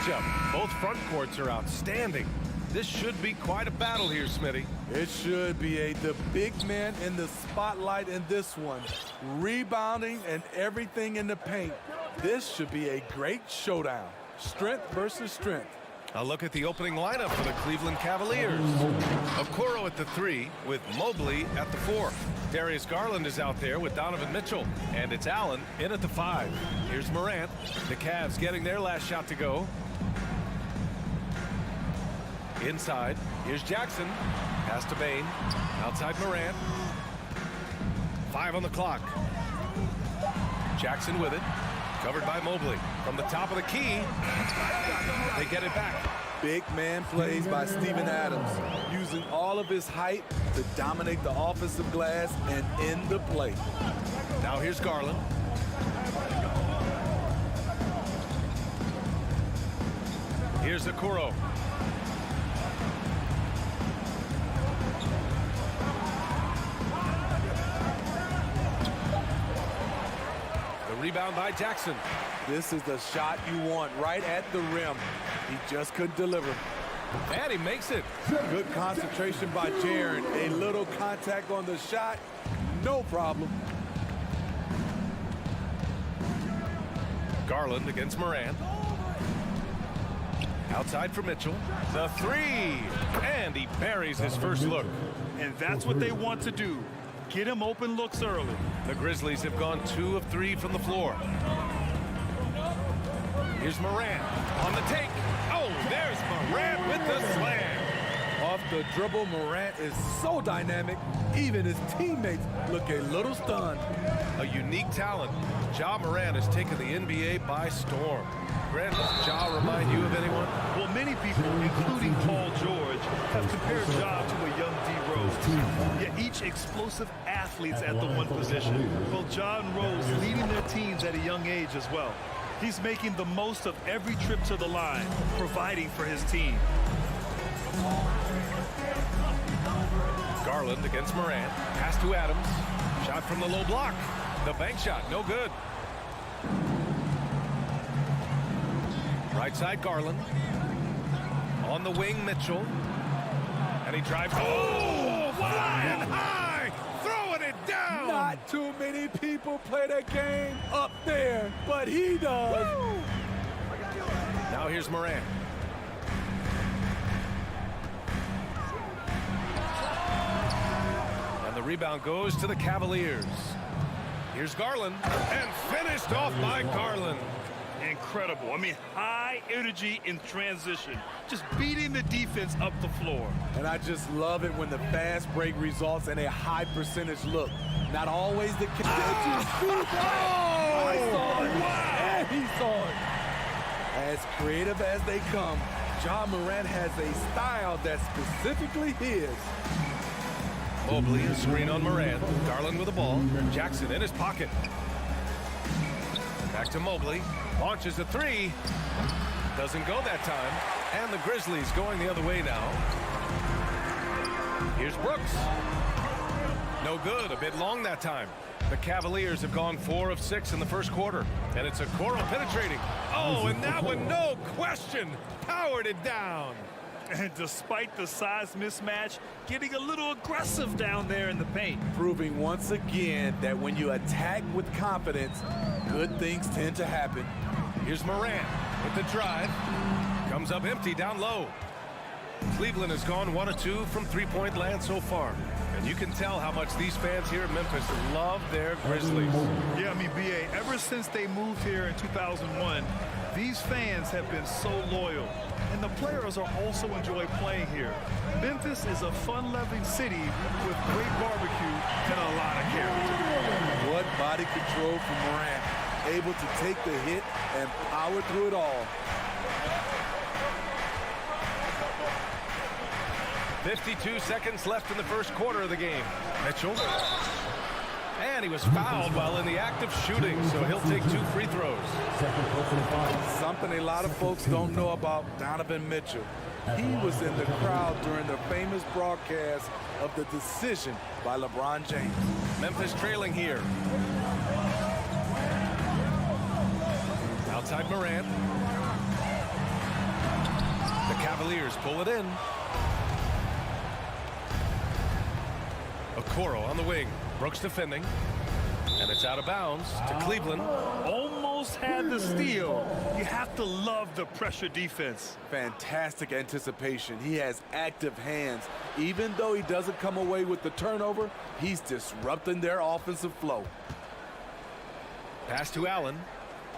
matchup. Both front courts are outstanding. This should be quite a battle here, Smitty. It should be the big man in the spotlight in this one. Rebounding and everything in the paint. This should be a great showdown. Strength versus strength. A look at the opening lineup for the Cleveland Cavaliers. Okoro at the 3 with Mobley at the 4. Darius Garland is out there with Donovan Mitchell. And it's Allen in at the 5. Here's Morant. The Cavs getting their last shot to go. Inside, here's Jackson. Pass to Bane. Outside Morant. 5 on the clock. Jackson with it. Covered by Mobley. From the top of the key, they get it back. Big man plays by Steven Adams, using all of his height to dominate the offensive glass and end the play. Now here's Garland. Here's Okoro. Rebound by Jackson. This is the shot you want right at the rim. He just couldn't deliver. And he makes it. Good concentration by Jaren. A little contact on the shot. No problem. Garland against Morant. Outside for Mitchell. The 3. And he buries his first look. And that's what they want to do. Get him open looks early. The Grizzlies have gone 2 of 3 from the floor. Here's Morant on the take. Oh, there's Morant with the slam. Off the dribble, Morant is so dynamic. Even his teammates look a little stunned. A unique talent. Ja Morant has taken the NBA by storm. Grant, does Ja remind you of anyone? Well, many people, including Paul George, have compared Ja to a young D. Rose. Yet each explosive athlete's at the one position. Well, Ja and Rose leading their teams at a young age as well. He's making the most of every trip to the line, providing for his team. Garland against Morant. Pass to Adams. Shot from the low block. The bank shot, no good. Right side, Garland. On the wing, Mitchell. And he drives. Oh, flying high! Throwing it down! Not too many people play the game up there, but he does. Woo! Now here's Morant. And the rebound goes to the Cavaliers. Here's Garland. And finished off by Garland. Incredible. I mean, high energy in transition. Just beating the defense up the floor. And I just love it when the fast break results in a high percentage look. Not always the case. I saw it. Wow. And he saw it. As creative as they come, Ja Morant has a style that's specifically his. Mobley, a screen on Morant. Garland with the ball. Jackson in his pocket. Back to Mobley. Launches a 3. Doesn't go that time. And the Grizzlies going the other way now. Here's Brooks. No good. A bit long that time. The Cavaliers have gone 4 of 6 in the first quarter. And it's Okoro penetrating. Oh, and that one, no question, powered it down. And despite the size mismatch, getting a little aggressive down there in the paint. Proving once again that when you attack with confidence, good things tend to happen. Here's Morant with the drive. Comes up empty down low. Cleveland has gone 1 of 2 from three-point land so far. And you can tell how much these fans here in Memphis love their Grizzlies. Yeah, I mean, B.A., ever since they moved here in 2001, these fans have been so loyal. And the players are also enjoy playing here. Memphis is a fun-loving city with great barbecue and a lot of character. What body control from Morant. Able to take the hit and power through it all. 52 seconds left in the first quarter of the game. Mitchell. And he was fouled while in the act of shooting, so he'll take 2 free throws. Something a lot of folks don't know about Donovan Mitchell. He was in the crowd during the famous broadcast of the decision by LeBron James. Memphis trailing here. Outside Morant. Cavaliers pull it in. Okoro on the wing. Brooks defending. And it's out of bounds to Cleveland. Almost had the steal. You have to love the pressure defense. Fantastic anticipation. He has active hands. Even though he doesn't come away with the turnover, he's disrupting their offensive flow. Pass to Allen.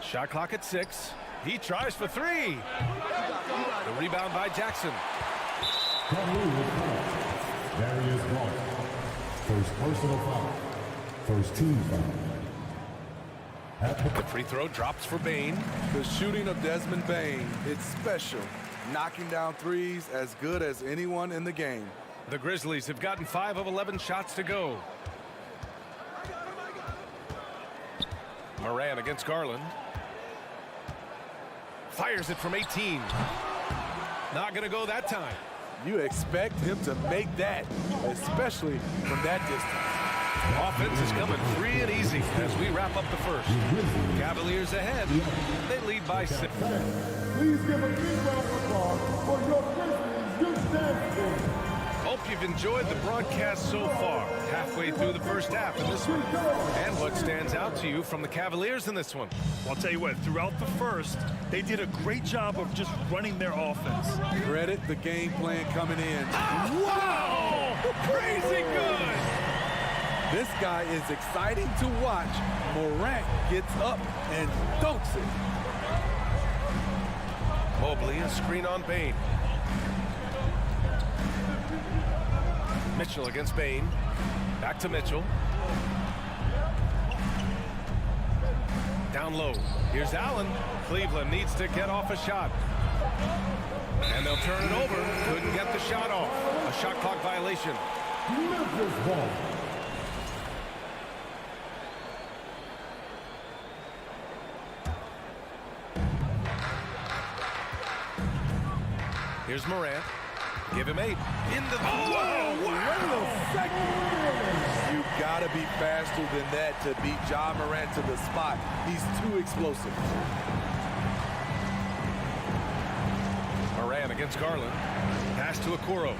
Shot clock at 6. He tries for 3. The rebound by Jackson. Darius Walker. First personal foul. First team foul. The free throw drops for Bane. The shooting of Desmond Bane, it's special. Knocking down threes as good as anyone in the game. The Grizzlies have gotten 5 of 11 shots to go. Moran against Garland. Fires it from 18. Not going to go that time. You expect him to make that, especially from that distance. Offense is coming free and easy as we wrap up the first. Cavaliers ahead. They lead by 6. Please give a big round of applause for your Grizzlies youth dance team. Hope you've enjoyed the broadcast so far. Halfway through the first half in this one. And what stands out to you from the Cavaliers in this one? I'll tell you what, throughout the first, they did a great job of just running their offense. Credit the game plan coming in. Wow! Crazy good! This guy is exciting to watch. Morant gets up and dunks it. Mobley, a screen on Bane. Mitchell against Bane. Back to Mitchell. Down low. Here's Allen. Cleveland needs to get off a shot. And they'll turn it over. Couldn't get the shot off. A shot clock violation. Memphis ball. Here's Morant. Give him 8. Into the... Oh, wow! You gotta be faster than that to beat Ja Morant to the spot. He's too explosive. Morant against Garland. Pass to Okoro.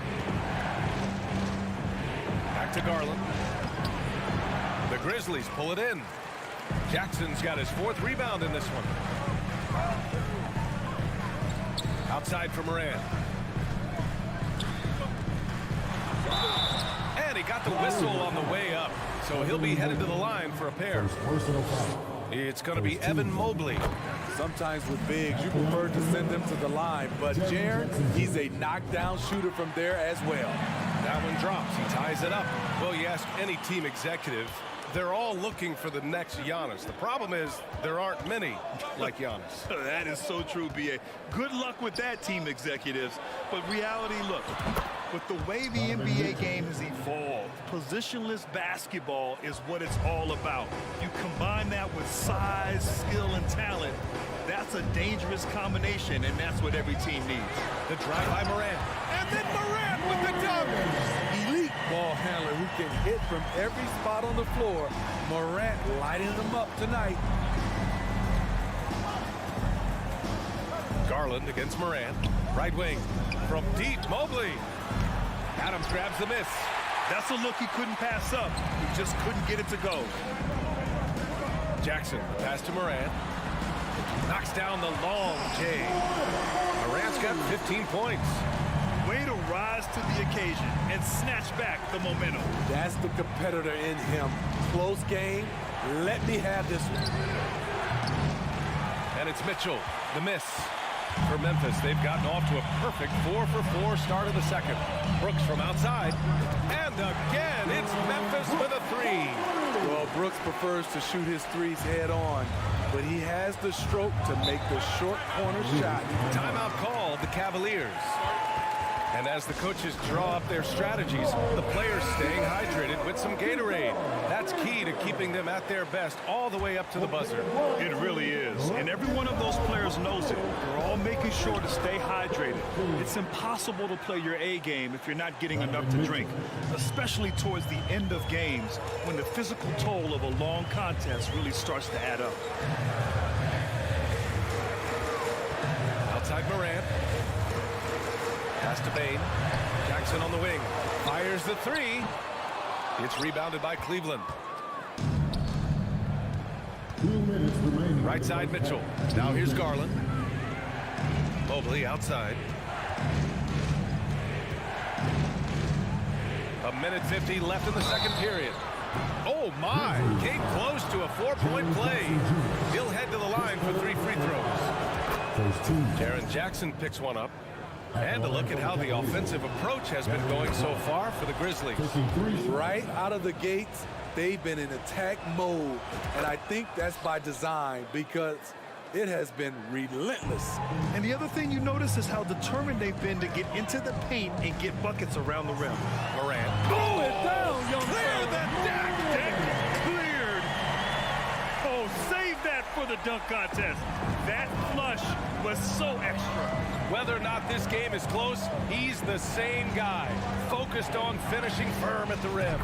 Back to Garland. The Grizzlies pull it in. Jackson's got his 4th rebound in this one. Outside for Morant. And he got the whistle on the way up. So he'll be headed to the line for a pair. It's going to be Evan Mobley. Sometimes with bigs, you prefer to send them to the line. But Jaren, he's a knockdown shooter from there as well. That one drops. He ties it up. Well, you ask any team executive, they're all looking for the next Giannis. The problem is there aren't many like Giannis. That is so true, B.A. Good luck with that, team executives. But reality, look, with the way the NBA game has evolved, positionless basketball is what it's all about. You combine that with size, skill, and talent, that's a dangerous combination, and that's what every team needs. The drive by Morant. And then Morant with the dunk. Elite ball handler who can hit from every spot on the floor. Morant lighting them up tonight. Garland against Morant. Right wing. From deep, Mobley. Adams grabs the miss. That's a look he couldn't pass up. He just couldn't get it to go. Jackson, pass to Morant. Knocks down the long J. Morant's got 15 points. Way to rise to the occasion and snatch back the momentum. That's the competitor in him. Close game. Let me have this one. And it's Mitchell, the miss. For Memphis, they've gotten off to a perfect 4-for-4 start of the second. Brooks from outside. And again, it's Memphis with a 3. Well, Brooks prefers to shoot his threes head on, but he has the stroke to make the short corner shot. Timeout called the Cavaliers. And as the coaches draw up their strategies, the players staying hydrated with some Gatorade. That's key to keeping them at their best all the way up to the buzzer. It really is. And every one of those players knows it. They're all making sure to stay hydrated. It's impossible to play your A game if you're not getting enough to drink, especially towards the end of games when the physical toll of a long contest really starts to add up. Outside Morant. Pass to Bain. Jackson on the wing. Fires the three. It's rebounded by Cleveland. Right side Mitchell. Now here's Garland. Mobley outside. A minute 50 left in the second period. Oh my! Came close to a 4-point play. He'll head to the line for 3 free throws. Jaren Jackson picks one up. And a look at how the offensive approach has been going so far for the Grizzlies. Right out of the gates, they've been in attack mode. And I think that's by design because it has been relentless. And the other thing you notice is how determined they've been to get into the paint and get buckets around the rim. Morant. Pull it down, young Clear the deck. Cleared. Oh, save that for the dunk contest. That flush was so extra. Whether or not this game is close, he's the same guy. Focused on finishing firm at the rim.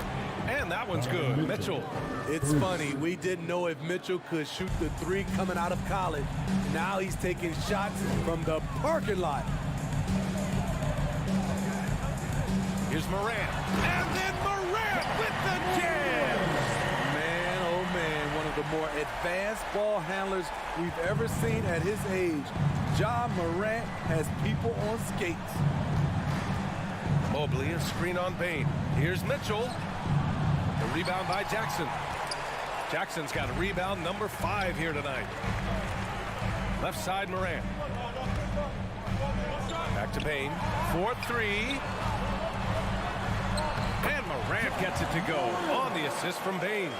And that one's good. Mitchell. It's funny. We didn't know if Mitchell could shoot the three coming out of college. Now he's taking shots from the parking lot. Here's Morant. And then Morant with the jam. Man, oh man, one of the more advanced ball handlers we've ever seen at his age. Ja Morant has people on skates. Mobley, a screen on Bain. Here's Mitchell. The rebound by Jackson. Jackson's got a rebound number 5 here tonight. Left side Morant. Back to Bain. 4-3. And Morant gets it to go on the assist from Bain.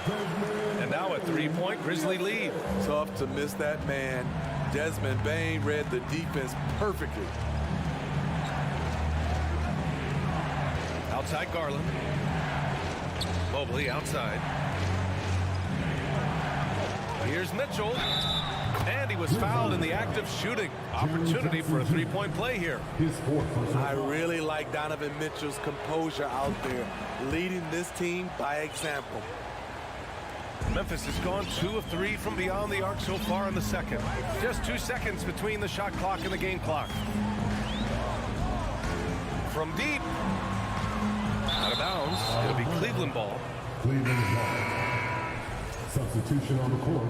And now a 3-point Grizzly lead. Tough to miss that man. Desmond Bain read the defense perfectly. Outside Garland. Mobley outside. Here's Mitchell. And he was fouled in the act of shooting. Opportunity for a 3-point play here. I really like Donovan Mitchell's composure out there, leading this team by example. Memphis has gone 2 of 3 from beyond the arc so far in the second. Just 2 seconds between the shot clock and the game clock. From deep. Out of bounds. It'll be Cleveland ball. Cleveland ball. Substitution on the court.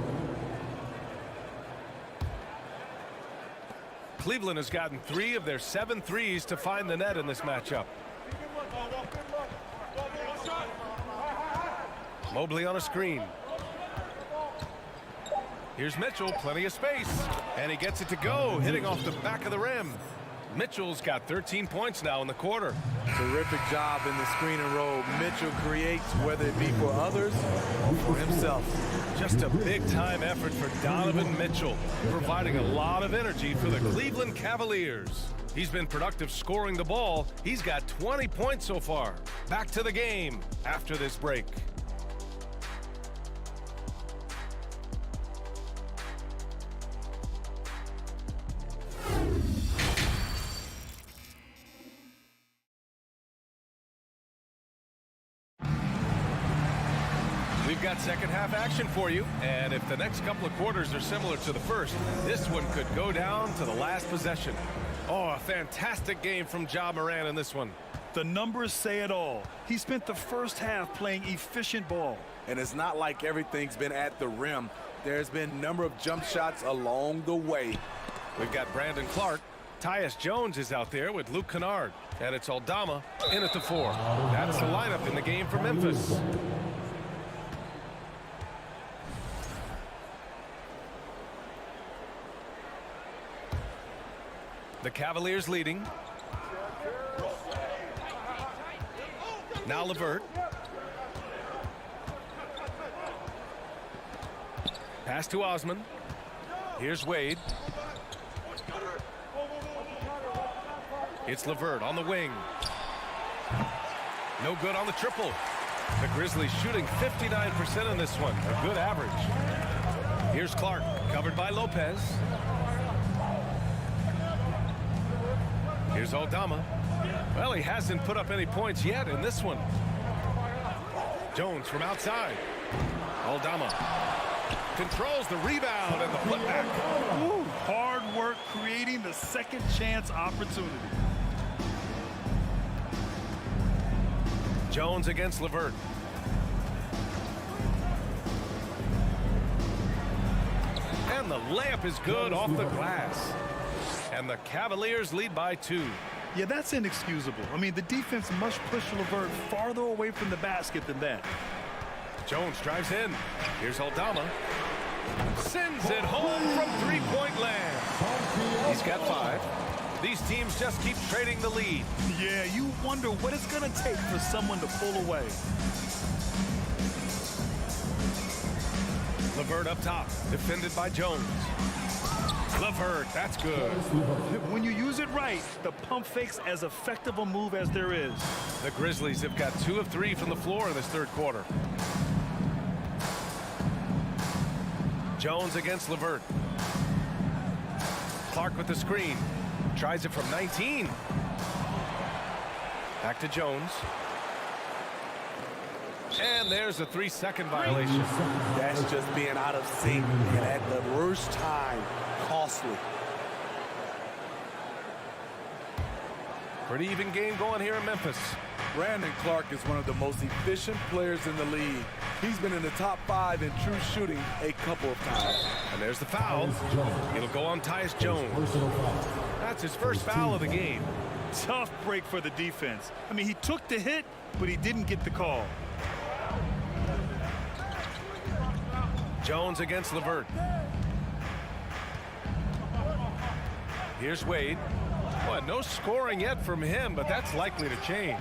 Cleveland has gotten 3 of their 7 threes to find the net in this matchup. Mobley on a screen. Here's Mitchell, plenty of space. And he gets it to go, hitting off the back of the rim. Mitchell's got 13 points now in the quarter. Terrific job in the screen and roll. Mitchell creates, whether it be for others or for himself. Just a big-time effort for Donovan Mitchell, providing a lot of energy for the Cleveland Cavaliers. He's been productive scoring the ball. He's got 20 points so far. Back to the game after this break. We've got second half action for you, and if the next couple of quarters are similar to the first, this one could go down to the last possession. Oh, a fantastic game from Ja Morant in this one. The numbers say it all. He spent the first half playing efficient ball. And it's not like everything's been at the rim. There's been a number of jump shots along the way. We've got Brandon Clark. Tyus Jones is out there with Luke Kennard. And it's Aldama in at the 4. That's the lineup in the game for Memphis. The Cavaliers leading. Now LeVert. Pass to Osman. Here's Wade. It's LeVert on the wing. No good on the triple. The Grizzlies shooting 59% in this one. A good average. Here's Clark, covered by Lopez. Here's Aldama. Well, he hasn't put up any points yet in this one. Jones from outside. Aldama controls the rebound and the putback. Ooh, hard work creating the second chance opportunity. Jones against LeVert. And the layup is good off the glass. And the Cavaliers lead by 2. Yeah, that's inexcusable. I mean, the defense must push LeVert farther away from the basket than that. Jones drives in. Here's Aldama. Sends it home from three-point land. He's got 5. These teams just keep trading the lead. Yeah, you wonder what it's going to take for someone to pull away. LeVert up top, defended by Jones. LeVert, that's good. When you use it right, the pump fake's as effective a move as there is. The Grizzlies have got 2 of 3 from the floor in this third quarter. Jones against LeVert. Clark with the screen. Tries it from 19. Back to Jones. And there's a 3-second violation. That's just being out of sync and at the worst time, costly. Pretty even game going here in Memphis. Brandon Clark is one of the most efficient players in the league. He's been in the top 5 in true shooting a couple of times. And there's the foul. It'll go on Tyus Jones. That's his first foul of the game. Tough break for the defense. I mean, he took the hit, but he didn't get the call. Jones against LeVert. Here's Wade. Well, no scoring yet from him, but that's likely to change.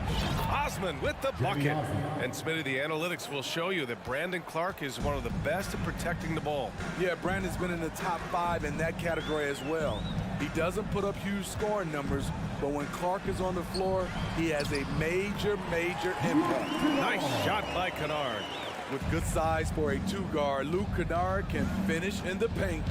Osman with the bucket. And Smitty, the analytics will show you that Brandon Clark is one of the best at protecting the ball. Yeah, Brandon's been in the top 5 in that category as well. He doesn't put up huge scoring numbers, but when Clark is on the floor, he has a major impact. Nice shot by Kennard. With good size for a 2-guard, Luke Kennard can finish in the paint.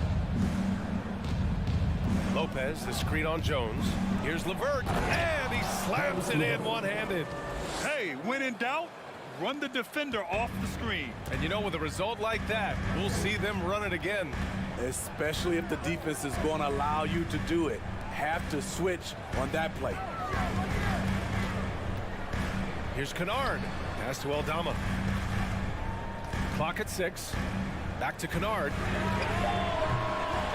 Lopez, the screen on Jones. Here's LeVert, and he slams it in one-handed. Hey, when in doubt, run the defender off the screen. And you know, with a result like that, we'll see them run it again. Especially if the defense is going to allow you to do it. Have to switch on that play. Here's Kennard. Pass to Aldama. Clock at 6. Back to Kennard.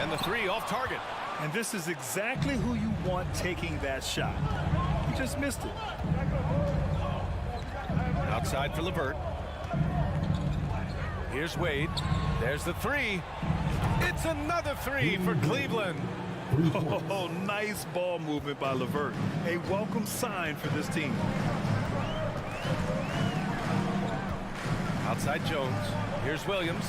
And the 3 off target. And this is exactly who you want taking that shot. He just missed it. Outside for LeVert. Here's Wade. There's the 3. It's another 3 for Cleveland. Oh, nice ball movement by LeVert. A welcome sign for this team. Outside Jones. Here's Williams.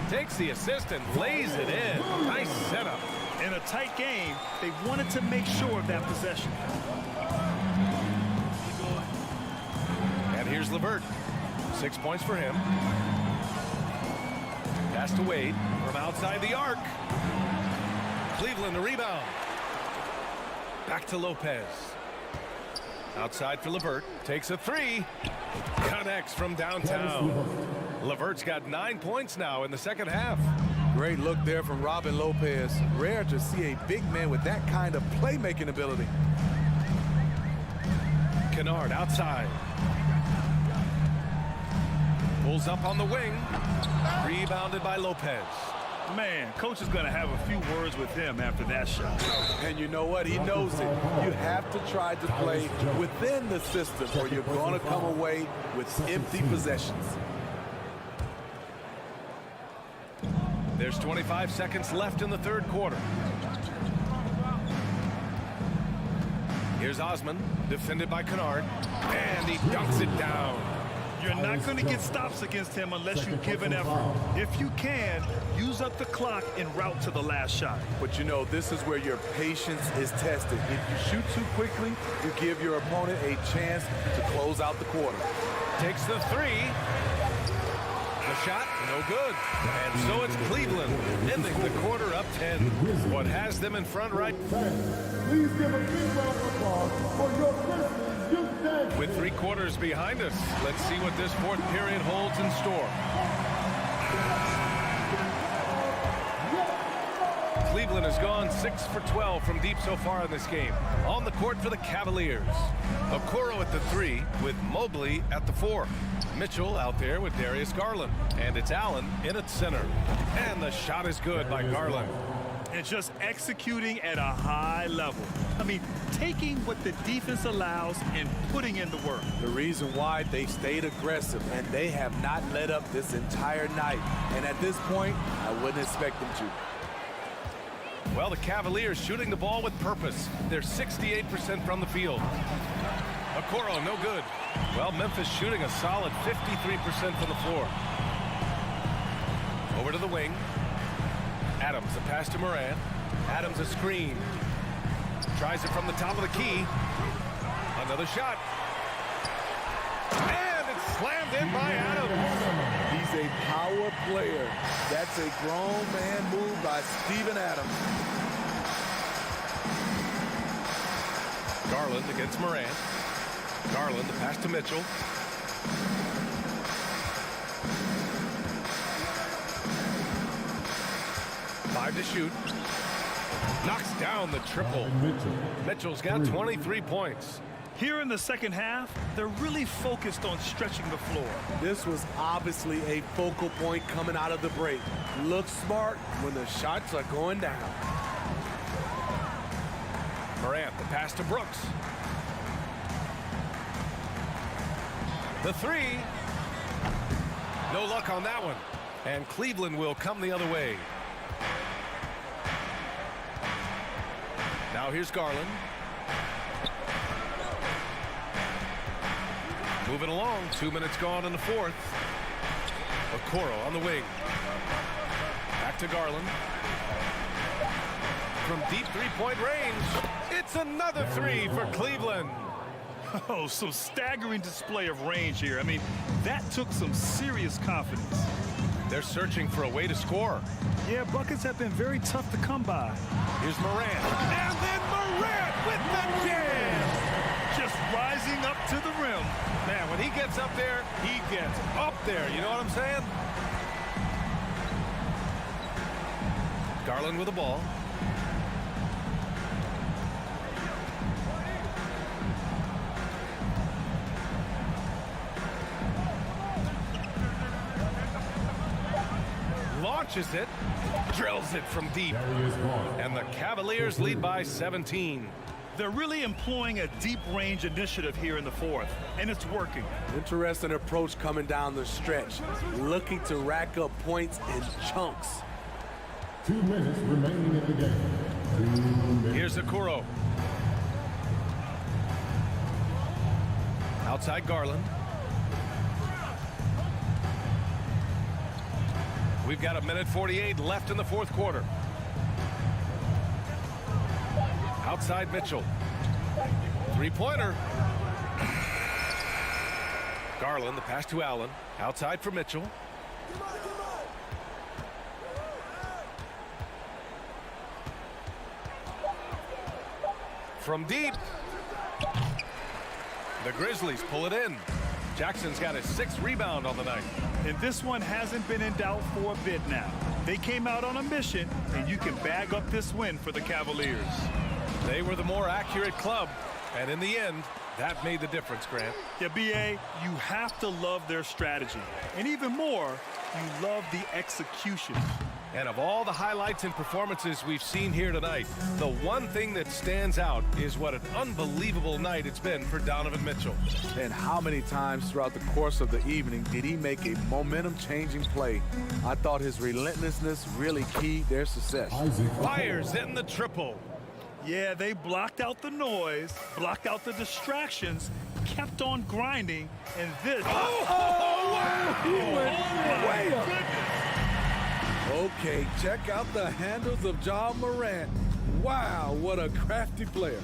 Takes the assist and lays it in. Nice setup. In a tight game, they wanted to make sure of that possession. And here's LeVert. 6 points for him. Pass to Wade from outside the arc. Cleveland the rebound. Back to Lopez. Outside for LeVert. Takes a 3. Connects from downtown. LeVert's got 9 points now in the second half. Great look there from Robin Lopez. Rare to see a big man with that kind of playmaking ability. Kennard outside. Pulls up on the wing. Rebounded by Lopez. Man, coach is going to have a few words with him after that shot. And you know what? He knows it. You have to try to play within the system or you're going to come away with empty possessions. There's 25 seconds left in the third quarter. Here's Osman, defended by Kennard, and he dunks it down. You're not going to get stops against him unless you give an effort. If you can, use up the clock en route to the last shot. But you know, this is where your patience is tested. If you shoot too quickly, you give your opponent a chance to close out the quarter. Takes the 3. The shot, no good. And so it's Cleveland, ending the quarter up 10. What has them in front right? Please give a big round of applause for your Grizzlies Youth Dance. With 3 quarters behind us, let's see what this fourth period holds in store. Cleveland Cleveland has gone 6 for 12 from deep so far in this game. On the court for the Cavaliers. Okoro at the 3 with Mobley at the 4. Mitchell out there with Darius Garland. And it's Allen in at center. And the shot is good by Garland. And just executing at a high level. I mean, taking what the defense allows and putting in the work. The reason why they stayed aggressive, and they have not let up this entire night. And at this point, I wouldn't expect them to. Well, the Cavaliers shooting the ball with purpose. They're 68% from the field. Okoro, no good. Well, Memphis shooting a solid 53% from the floor. Over to the wing. Adams, a pass to Morant. Adams, a screen. Tries it from the top of the key. Another shot. And it's slammed in by Adams. He's a power player. That's a grown man move by Steven Adams. Garland against Morant. Garland, the pass to Mitchell. Five to shoot. Knocks down the triple. Mitchell's got 23 points. Here in the second half, they're really focused on stretching the floor. This was obviously a focal point coming out of the break. Look smart when the shots are going down. Morant, the pass to Brooks. The 3. No luck on that one. And Cleveland will come the other way. Now here's Garland. Moving along. 2 minutes gone in the fourth. Okoro on the wing. Back to Garland. From deep three-point range. It's another 3 for Cleveland. Oh, some staggering display of range here. I mean, that took some serious confidence. They're searching for a way to score. Yeah, buckets have been very tough to come by. Here's Morant. And then Morant with the jam. Just rising up to the rim. Man, when he gets up there, he gets up there. You know what I'm saying? Garland with the ball. Launches it, drills it from deep, and the Cavaliers lead by 17. They're really employing a deep range initiative here in the fourth, and it's working. Interesting approach coming down the stretch, looking to rack up points in chunks. 2 minutes remaining in the game. Here's Okoro. Outside Garland. We've got 1:48 left in the fourth quarter. Outside Mitchell. Three-pointer. Garland, the pass to Allen. Outside for Mitchell. From deep. The Grizzlies pull it in. Jackson's got his 6th rebound on the night. And this one hasn't been in doubt for a bit now. They came out on a mission, and you can bag up this win for the Cavaliers. They were the more accurate club, and in the end, that made the difference, Grant. Yeah, B.A., you have to love their strategy. And even more, you love the execution. And of all the highlights and performances we've seen here tonight, the one thing that stands out is what an unbelievable night it's been for Donovan Mitchell. And how many times throughout the course of the evening did he make a momentum-changing play? I thought his relentlessness really keyed their success. Fires in the triple. Yeah, they blocked out the noise, blocked out the distractions, kept on grinding, and this... Oh, wow! He went way up. Okay, check out the handles of Ja Morant. Wow, what a crafty player.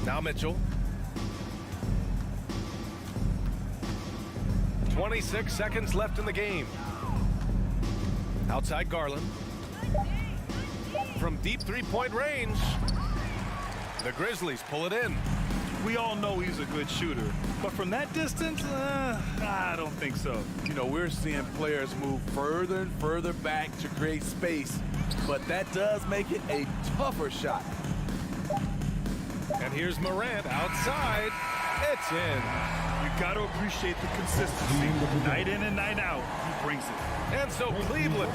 Now Mitchell. 26 seconds left in the game. Outside Garland. From deep three-point range. The Grizzlies pull it in. We all know he's a good shooter. But from that distance, I don't think so. You know, we're seeing players move further and further back to create space, but that does make it a tougher shot. And here's Morant outside. It's in. You got to appreciate the consistency. Night in and night out, he brings it. And so Cleveland